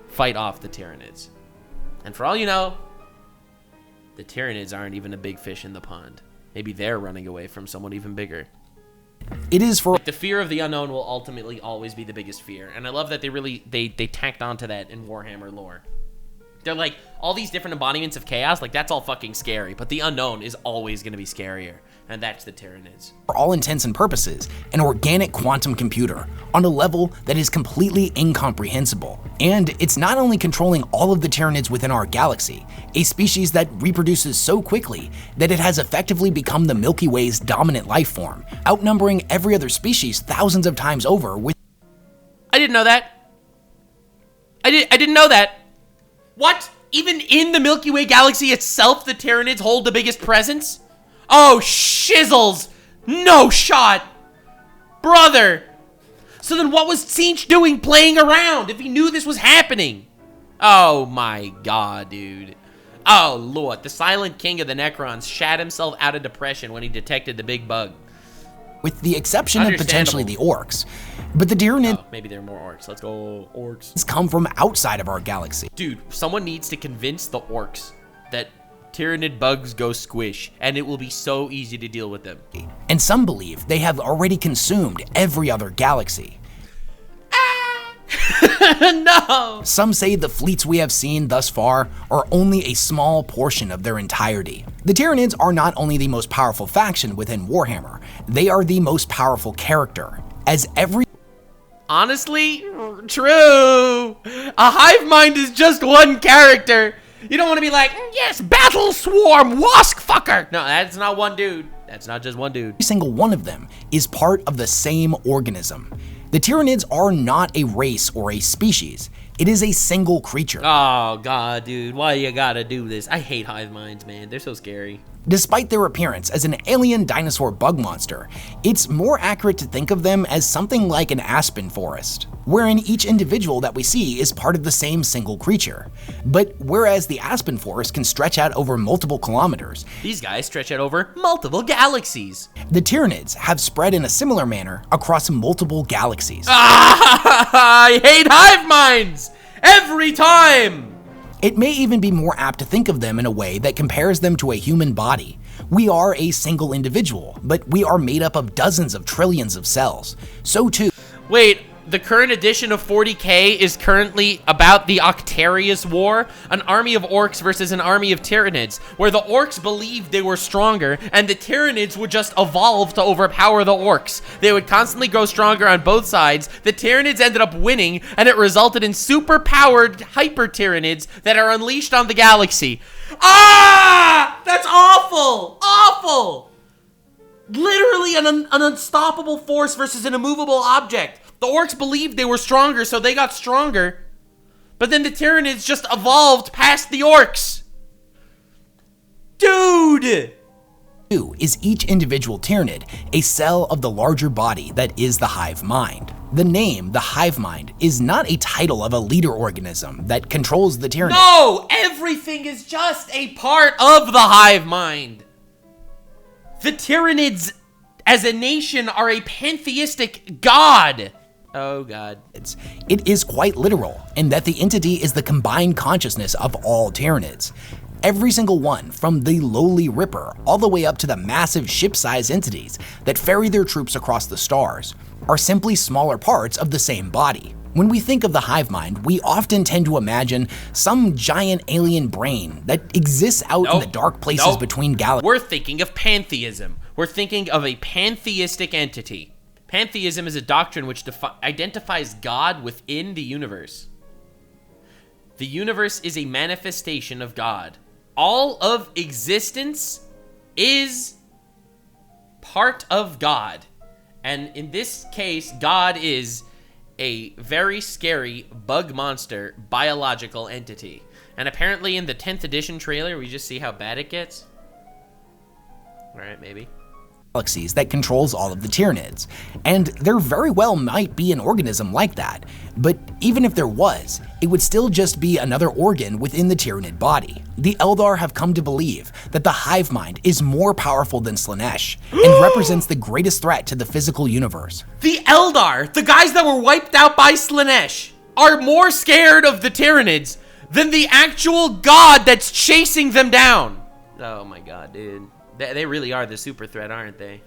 fight off the Tyranids. And for all you know, the Tyranids aren't even a big fish in the pond. Maybe they're running away from someone even bigger. It is for... The fear of the unknown will ultimately always be the biggest fear. And I love that they tacked onto that in Warhammer lore. They're like, all these different embodiments of chaos, like, that's all fucking scary. But the unknown is always going to be scarier. And that's the Tyranids. For all intents and purposes, an organic quantum computer on a level that is completely incomprehensible. And it's not only controlling all of the Tyranids within our galaxy, a species that reproduces so quickly that it has effectively become the Milky Way's dominant life form, outnumbering every other species thousands of times over with... I didn't know that. I didn't know that. What? Even in the Milky Way galaxy itself, the Tyranids hold the biggest presence? Oh, shizzles! No shot! Brother! So then what was Tzeentch doing playing around if he knew this was happening? Oh my god, dude. Oh, Lord. The Silent King of the Necrons shat himself out of depression when he detected the big bug. With the exception of potentially the orcs. But the Tyranids... Oh, maybe there are more orcs. Let's go, orcs. ...come from outside of our galaxy. Dude, someone needs to convince the orcs that Tyranid bugs go squish, and it will be so easy to deal with them. And some believe they have already consumed every other galaxy. No! Some say the fleets we have seen thus far are only a small portion of their entirety. The Tyranids are not only the most powerful faction within Warhammer, they are the most powerful character, as every... Honestly, true. A hive mind is just one character. You don't want to be like, yes, battle swarm, wask fucker. No, that's not one dude. That's not just one dude. Every single one of them is part of the same organism. The Tyranids are not a race or a species. It is a single creature. Oh, God, dude. Why you gotta do this? I hate hive minds, man. They're so scary. Despite their appearance as an alien dinosaur bug monster, it's more accurate to think of them as something like an aspen forest, wherein each individual that we see is part of the same single creature. But whereas the aspen forest can stretch out over multiple kilometers, these guys stretch out over multiple galaxies. The Tyranids have spread in a similar manner across multiple galaxies. I hate hive minds! Every time! It may even be more apt to think of them in a way that compares them to a human body. We are a single individual, but we are made up of dozens of trillions of cells. So too... Wait, the current edition of 40k is currently about the Octarius War, an army of orcs versus an army of Tyranids, where the orcs believed they were stronger, and the Tyranids would just evolve to overpower the orcs. They would constantly grow stronger on both sides. The Tyranids ended up winning, and it resulted in super-powered hyper-Tyranids that are unleashed on the galaxy. Ah! That's awful! Awful! Literally an unstoppable force versus an immovable object. The orcs believed they were stronger, so they got stronger. But then the Tyranids just evolved past the orcs. Dude! Is each individual Tyranid a cell of the larger body that is the hive mind. The name, the hive mind, is not a title of a leader organism that controls the Tyranid. No! Everything is just a part of the hive mind. The Tyranids, as a nation, are a pantheistic god. Oh god. It is quite literal in that the entity is the combined consciousness of all Tyranids. Every single one, from the lowly Ripper all the way up to the massive ship-sized entities that ferry their troops across the stars, are simply smaller parts of the same body. When we think of the hive mind, we often tend to imagine some giant alien brain that exists out in the dark places between galaxies. We're thinking of pantheism. We're thinking of a pantheistic entity. Pantheism is a doctrine which identifies God within the universe. The universe is a manifestation of God. All of existence is part of God. And in this case, God is a very scary bug monster biological entity. And apparently in the 10th edition trailer, we just see how bad it gets. All right, maybe. Galaxies that controls all of the Tyranids, and there very well might be an organism like that, but even if there was, it would still just be another organ within the Tyranid body. The Eldar have come to believe that the hive mind is more powerful than Slaanesh, and represents the greatest threat to the physical universe. The Eldar, the guys that were wiped out by Slaanesh, are more scared of the Tyranids than the actual god that's chasing them down. Oh my god, dude. They really are the super threat, aren't they?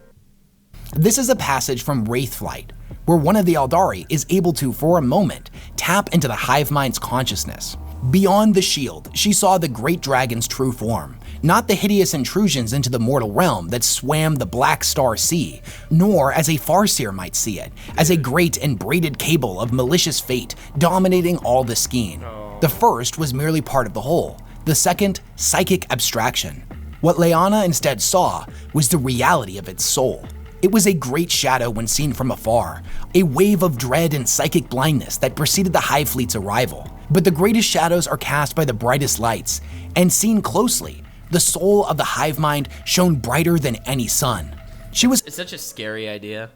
This is a passage from Wraithflight, where one of the Eldari is able to, for a moment, tap into the hive mind's consciousness. Beyond the shield, she saw the great dragon's true form, not the hideous intrusions into the mortal realm that swam the Black Star Sea, nor as a Farseer might see it, as a great and braided cable of malicious fate dominating all the skein. The first was merely part of the whole, the second, psychic abstraction. What Lyanna instead saw was the reality of its soul. It was a great shadow when seen from afar, a wave of dread and psychic blindness that preceded the Hive Fleet's arrival. But the greatest shadows are cast by the brightest lights, and seen closely, the soul of the hive mind shone brighter than any sun. It's such a scary idea.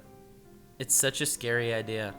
It's such a scary idea.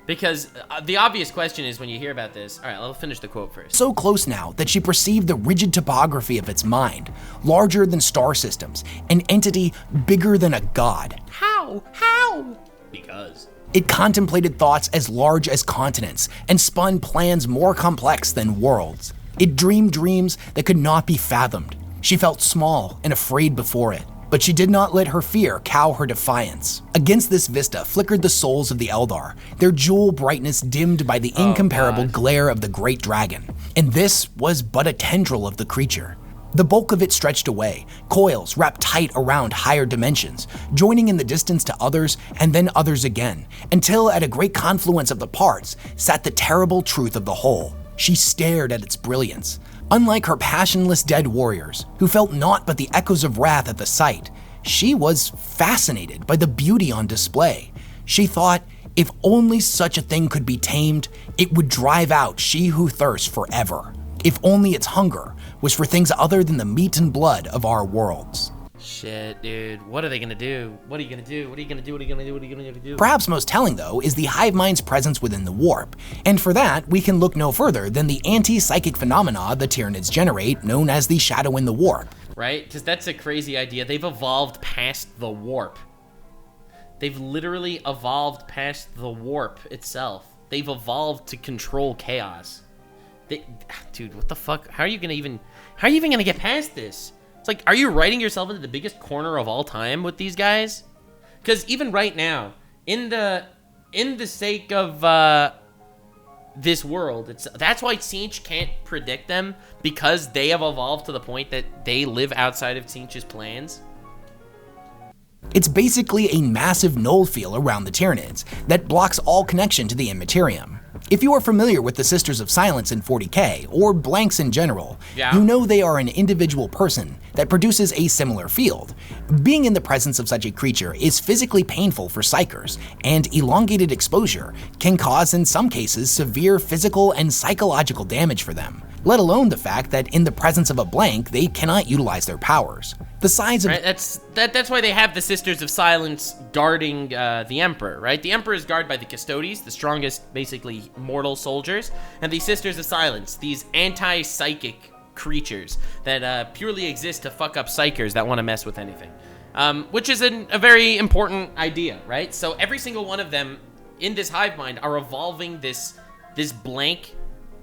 Because the obvious question is when you hear about this, all right, I'll finish the quote first. So close now that she perceived the rigid topography of its mind, larger than star systems, an entity bigger than a god. How? How? Because. It contemplated thoughts as large as continents and spun plans more complex than worlds. It dreamed dreams that could not be fathomed. She felt small and afraid before it. But she did not let her fear cow her defiance. Against this vista flickered the souls of the Eldar, their jewel brightness dimmed by the incomparable glare of the great dragon. And this was but a tendril of the creature. The bulk of it stretched away, coils wrapped tight around higher dimensions, joining in the distance to others and then others again, until at a great confluence of the parts sat the terrible truth of the whole. She stared at its brilliance. Unlike her passionless dead warriors, who felt naught but the echoes of wrath at the sight, she was fascinated by the beauty on display. She thought, if only such a thing could be tamed, it would drive out she who thirsts forever. If only its hunger was for things other than the meat and blood of our worlds. Shit, dude. What are they gonna do? What are you gonna do? What are you gonna do? What are you gonna do? What are you gonna do? Perhaps most telling, though, is the hive mind's presence within the warp. And for that, we can look no further than the anti-psychic phenomena the Tyranids generate, known as the shadow in the warp. Right? Because that's a crazy idea. They've evolved past the warp. They've literally evolved past the warp itself. They've evolved to control chaos. Dude, what the fuck? How are you even gonna get past this? It's like, are you writing yourself into the biggest corner of all time with these guys? Because even right now, in the sake of this world, that's why Tzeentch can't predict them, because they have evolved to the point that they live outside of Tzeentch's plans. It's basically a massive null field around the Tyranids that blocks all connection to the Immaterium. If you are familiar with the Sisters of Silence in 40k, or blanks in general, you know they are an individual person that produces a similar field. Being in the presence of such a creature is physically painful for psychers, and elongated exposure can cause, in some cases, severe physical and psychological damage for them, let alone the fact that in the presence of a blank, they cannot utilize their powers. The size of— Right, that's why they have the Sisters of Silence guarding the Emperor, right? The Emperor is guarded by the Custodes, the strongest, basically, mortal soldiers, and the Sisters of Silence, these anti-psychic creatures that purely exist to fuck up psychers that want to mess with anything. Which is a very important idea, right? So every single one of them in this hive mind are evolving this blank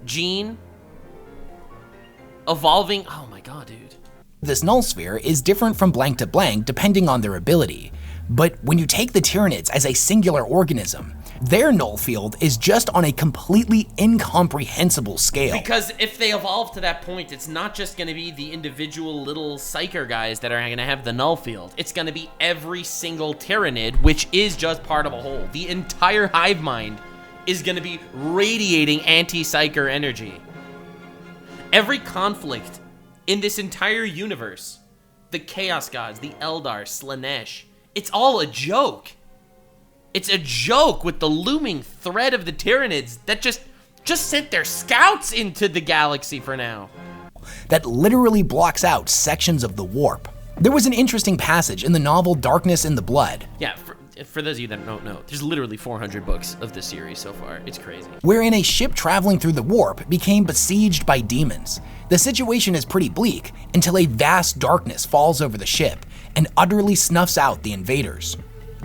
gene. Evolving, oh my god, dude. This null sphere is different from blank to blank depending on their ability. But when you take the Tyranids as a singular organism, their null field is just on a completely incomprehensible scale. Because if they evolve to that point, it's not just going to be the individual little psyker guys that are going to have the null field. It's going to be every single Tyranid, which is just part of a whole. The entire hive mind is going to be radiating anti-psyker energy. Every conflict in this entire universe, the Chaos Gods, the Eldar, Slaanesh, it's all a joke. It's a joke with the looming threat of the Tyranids that just sent their scouts into the galaxy for now. That literally blocks out sections of the warp. There was an interesting passage in the novel Darkness in the Blood. Yeah, for those of you that don't know, there's literally 400 books of this series so far. It's crazy. Wherein a ship traveling through the warp became besieged by demons. The situation is pretty bleak until a vast darkness falls over the ship and utterly snuffs out the invaders.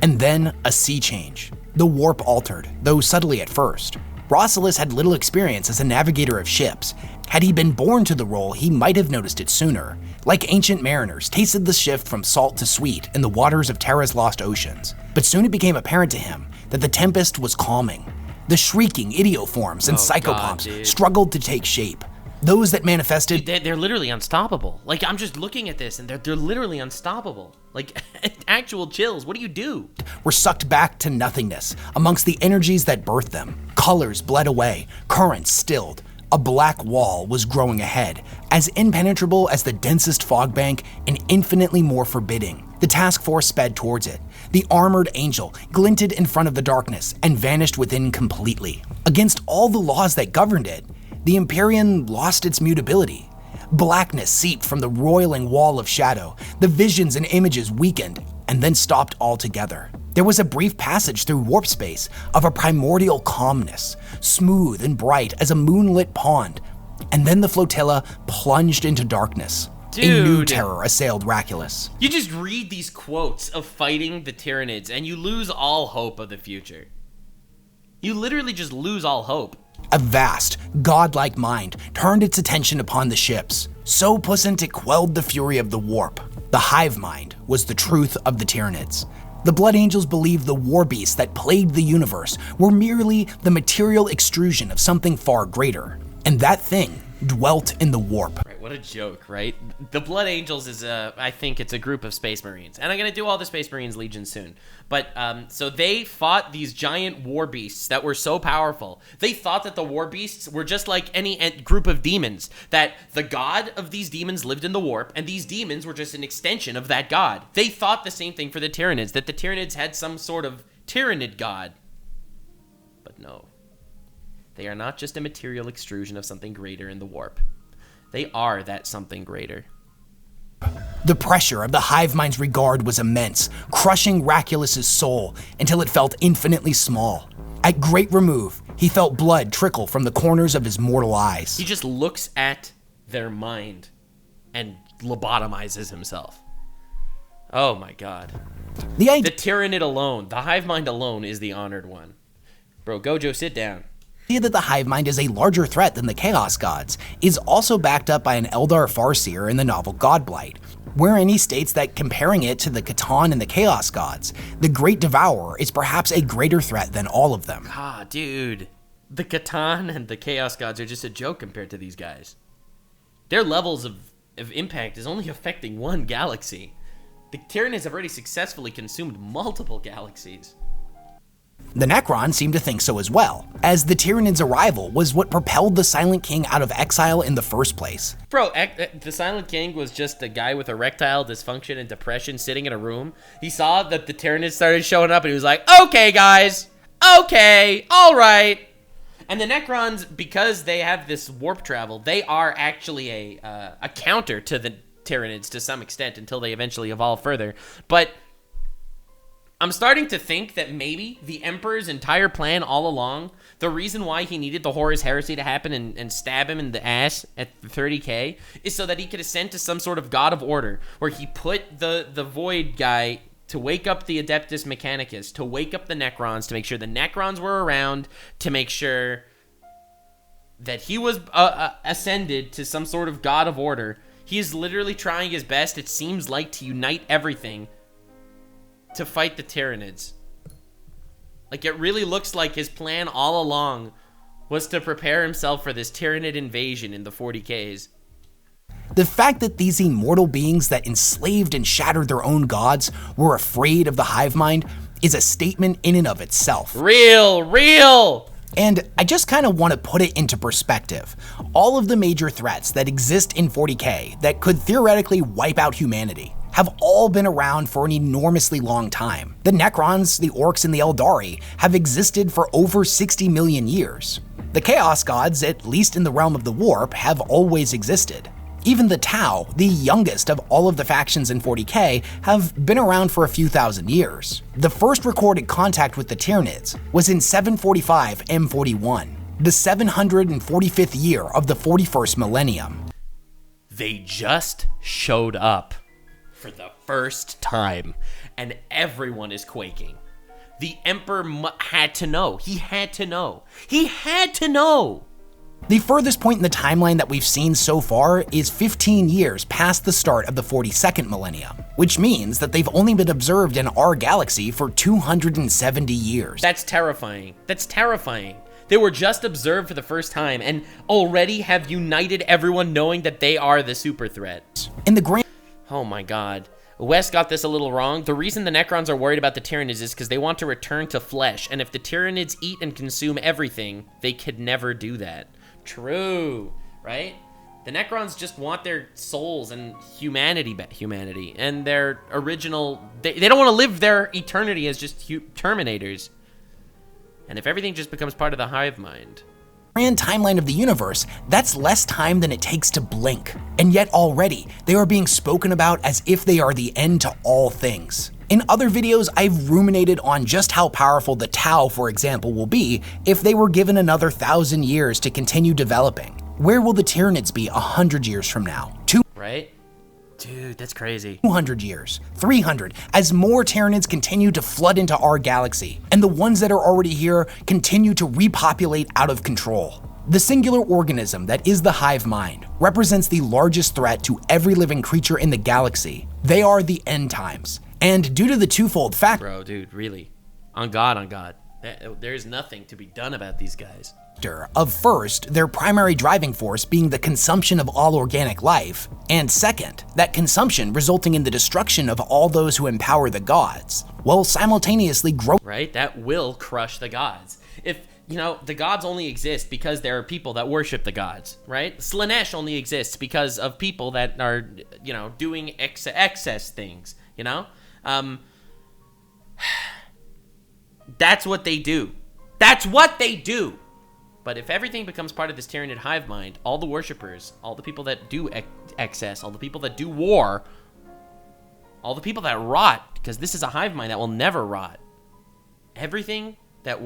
And then a sea change. The warp altered, though subtly at first. Rosalys had little experience as a navigator of ships. Had he been born to the role, he might have noticed it sooner. Like ancient mariners, tasted the shift from salt to sweet in the waters of Terra's lost oceans. But soon it became apparent to him that the tempest was calming. The shrieking idioforms and psychopomps struggled to take shape. Those that manifested... Dude, they're literally unstoppable. Like, I'm just looking at this, and they're literally unstoppable. Like, actual chills. What do you do? Were sucked back to nothingness amongst the energies that birthed them. Colors bled away, currents stilled. A black wall was growing ahead, as impenetrable as the densest fog bank and infinitely more forbidding. The task force sped towards it. The armored angel glinted in front of the darkness and vanished within completely. Against all the laws that governed it, the Empyrean lost its mutability. Blackness seeped from the roiling wall of shadow. The visions and images weakened and then stopped altogether. There was a brief passage through warp space of a primordial calmness, smooth and bright as a moonlit pond. And then the flotilla plunged into darkness. Dude. A new terror assailed Raculus. You just read these quotes of fighting the Tyranids and you lose all hope of the future. You literally just lose all hope. A vast, godlike mind turned its attention upon the ships. So puissant it quelled the fury of the warp. The hive mind was the truth of the Tyranids. The Blood Angels believed the war beasts that plagued the universe were merely the material extrusion of something far greater. And that thing dwelt in the warp. Right, what a joke, right? The Blood Angels is I think it's a group of Space Marines. And I'm going to do all the Space Marines Legion soon. But, so they fought these giant war beasts that were so powerful. They thought that the war beasts were just like any group of demons. That the god of these demons lived in the warp, and these demons were just an extension of that god. They thought the same thing for the Tyranids, that the Tyranids had some sort of Tyranid god. But no. They are not just a material extrusion of something greater in the warp. They are that something greater. The pressure of the hive mind's regard was immense, crushing Raculus's soul until it felt infinitely small. At great remove, he felt blood trickle from the corners of his mortal eyes. He just looks at their mind and lobotomizes himself. Oh my god. The Tyranid alone, the hive mind alone is the honored one. Bro, Gojo, sit down. The idea that the hive mind is a larger threat than the Chaos Gods is also backed up by an Eldar Farseer in the novel Godblight, wherein he states that comparing it to the Catan and the Chaos Gods, the Great Devourer is perhaps a greater threat than all of them. Ah, dude. The Catan and the Chaos Gods are just a joke compared to these guys. Their levels of impact is only affecting one galaxy. The Tyranids have already successfully consumed multiple galaxies. The Necrons seemed to think so as well, as the Tyranids' arrival was what propelled the Silent King out of exile in the first place. Bro, the Silent King was just a guy with erectile dysfunction and depression sitting in a room. He saw that the Tyranids started showing up and he was like, okay guys, okay, alright. And the Necrons, because they have this warp travel, they are actually a counter to the Tyranids to some extent until they eventually evolve further. But I'm starting to think that maybe the Emperor's entire plan all along, the reason why he needed the Horus Heresy to happen and stab him in the ass at the 30k is so that he could ascend to some sort of god of order where he put the Void guy to wake up the Adeptus Mechanicus, to wake up the Necrons, to make sure the Necrons were around, to make sure that he was ascended to some sort of god of order. He is literally trying his best, it seems like, to unite everything to fight the Tyranids. Like, it really looks like his plan all along was to prepare himself for this Tyranid invasion in the 40Ks. The fact that these immortal beings that enslaved and shattered their own gods were afraid of the hive mind is a statement in and of itself. Real! And I just kind of want to put it into perspective. All of the major threats that exist in 40k that could theoretically wipe out humanity have all been around for an enormously long time. The Necrons, the Orcs, and the Eldari have existed for over 60 million years. The Chaos Gods, at least in the realm of the Warp, have always existed. Even the Tau, the youngest of all of the factions in 40k, have been around for a few thousand years. The first recorded contact with the Tyranids was in 745 M41, the 745th year of the 41st millennium. They just showed up for the first time, and everyone is quaking. The Emperor had to know. He had to know. He had to know! The furthest point in the timeline that we've seen so far is 15 years past the start of the 42nd millennium, which means that they've only been observed in our galaxy for 270 years. That's terrifying. That's terrifying. They were just observed for the first time and already have united everyone knowing that they are the super threat. In the grand... Oh my god. Wes got this a little wrong. The reason the Necrons are worried about the Tyranids is because they want to return to flesh, and if the Tyranids eat and consume everything, they could never do that. True, right? The Necrons just want their souls and humanity, and their original... They don't want to live their eternity as just Terminators. And if everything just becomes part of the hive mind... grand timeline of the universe, that's less time than it takes to blink. And yet already, they are being spoken about as if they are the end to all things. In other videos, I've ruminated on just how powerful the Tau, for example, will be if they were given another 1,000 years to continue developing. Where will the Tyranids be 100 years from now? Right? Dude, that's crazy. 200 years, 300, as more Tyranids continue to flood into our galaxy, and the ones that are already here continue to repopulate out of control. The singular organism that is the hive mind represents the largest threat to every living creature in the galaxy. They are the end times. And due to the twofold fact... Bro, dude, really. On God. There's nothing to be done about these guys. Of first, their primary driving force being the consumption of all organic life, and second, that consumption resulting in the destruction of all those who empower the gods, while simultaneously grow... Right? That will crush the gods. If, you know, the gods only exist because there are people that worship the gods, right? Slaanesh only exists because of people that are, you know, doing excess things, you know? That's what they do. That's what they do! But if everything becomes part of this Tyranid hive mind, all the worshippers, all the people that do excess, all the people that do war, all the people that rot, because this is a hive mind that will never rot. Everything that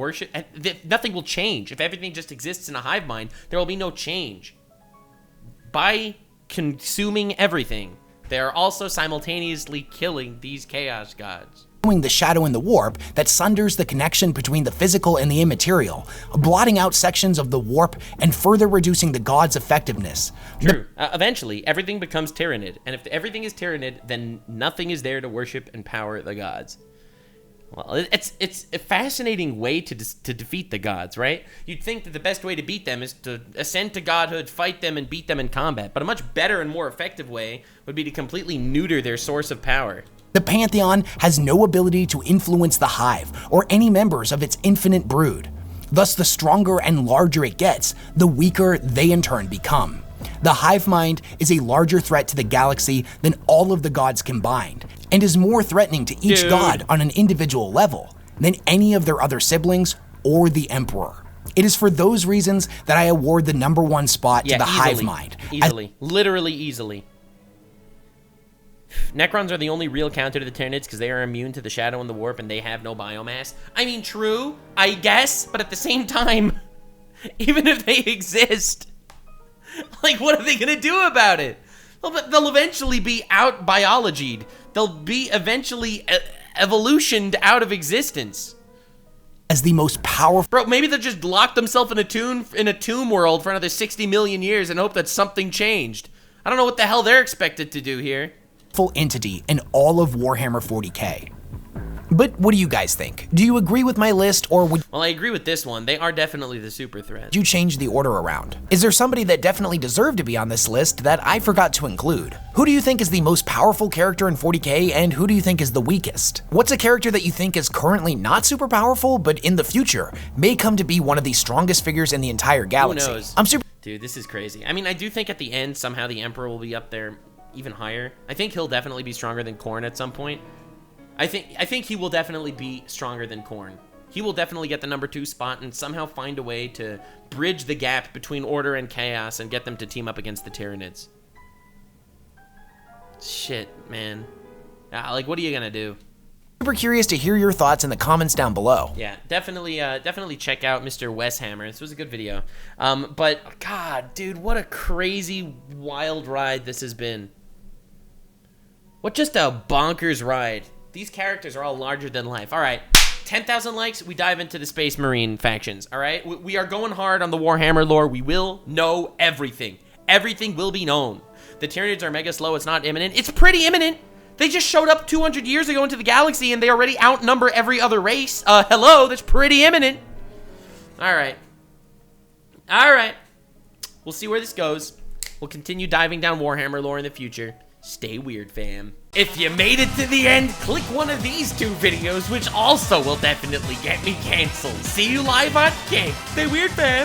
nothing will change. If everything just exists in a hive mind, there will be no change. By consuming everything, they are also simultaneously killing these chaos gods. The shadow in the warp that sunders the connection between the physical and the immaterial, blotting out sections of the warp and further reducing the god's effectiveness. True. Eventually, everything becomes Tyranid, and if everything is Tyranid, then nothing is there to worship and power the gods. Well, it's a fascinating way to defeat the gods, right? You'd think that the best way to beat them is to ascend to godhood, fight them, and beat them in combat, but a much better and more effective way would be to completely neuter their source of power. The Pantheon has no ability to influence the Hive or any members of its infinite brood. Thus, the stronger and larger it gets, the weaker they in turn become. The hive mind is a larger threat to the galaxy than all of the gods combined, and is more threatening to each god on an individual level than any of their other siblings or the Emperor. It is for those reasons that I award the #1 spot to the hive mind. Easily. Literally easily. Necrons are the only real counter to the Tyranids because they are immune to the shadow and the warp and they have no biomass. I mean, true, I guess, but at the same time, even if they exist, like, what are they gonna do about it? They'll eventually be out-biologied. They'll be eventually evolutioned out of existence. As the most powerful... Bro, maybe they just locked themselves in a tomb world for another 60 million years and hope that something changed. I don't know what the hell they're expected to do here. ...full entity in all of Warhammer 40k. But what do you guys think? Do you agree with my list, or would... Well, I agree with this one. They are definitely the super threat. You change the order around? Is there somebody that definitely deserved to be on this list that I forgot to include? Who do you think is the most powerful character in 40k, and who do you think is the weakest? What's a character that you think is currently not super powerful, but in the future may come to be one of the strongest figures in the entire galaxy? Who knows? I'm super... Dude, this is crazy. I mean, I do think at the end, somehow the Emperor will be up there even higher. I think he'll definitely be stronger than Khorne at some point. I think he will definitely be stronger than Khorne. He will definitely get the #2 spot and somehow find a way to bridge the gap between Order and Chaos and get them to team up against the Tyranids. Shit, man. Like, what are you gonna do? Super curious to hear your thoughts in the comments down below. Yeah, definitely check out Mr. Weshammer. This was a good video. But, God, dude, what a crazy, wild ride this has been. What just a bonkers ride. These characters are all larger than life. All right, 10,000 likes, we dive into the Space Marine factions, all right? We are going hard on the Warhammer lore. We will know everything. Everything will be known. The Tyranids are mega slow. It's not imminent. It's pretty imminent. They just showed up 200 years ago into the galaxy, and they already outnumber every other race. Hello, that's pretty imminent. All right. All right. We'll see where this goes. We'll continue diving down Warhammer lore in the future. Stay weird, fam. If you made it to the end, click one of these 2 videos, which also will definitely get me canceled. See you live on Kick. Stay weird, fam.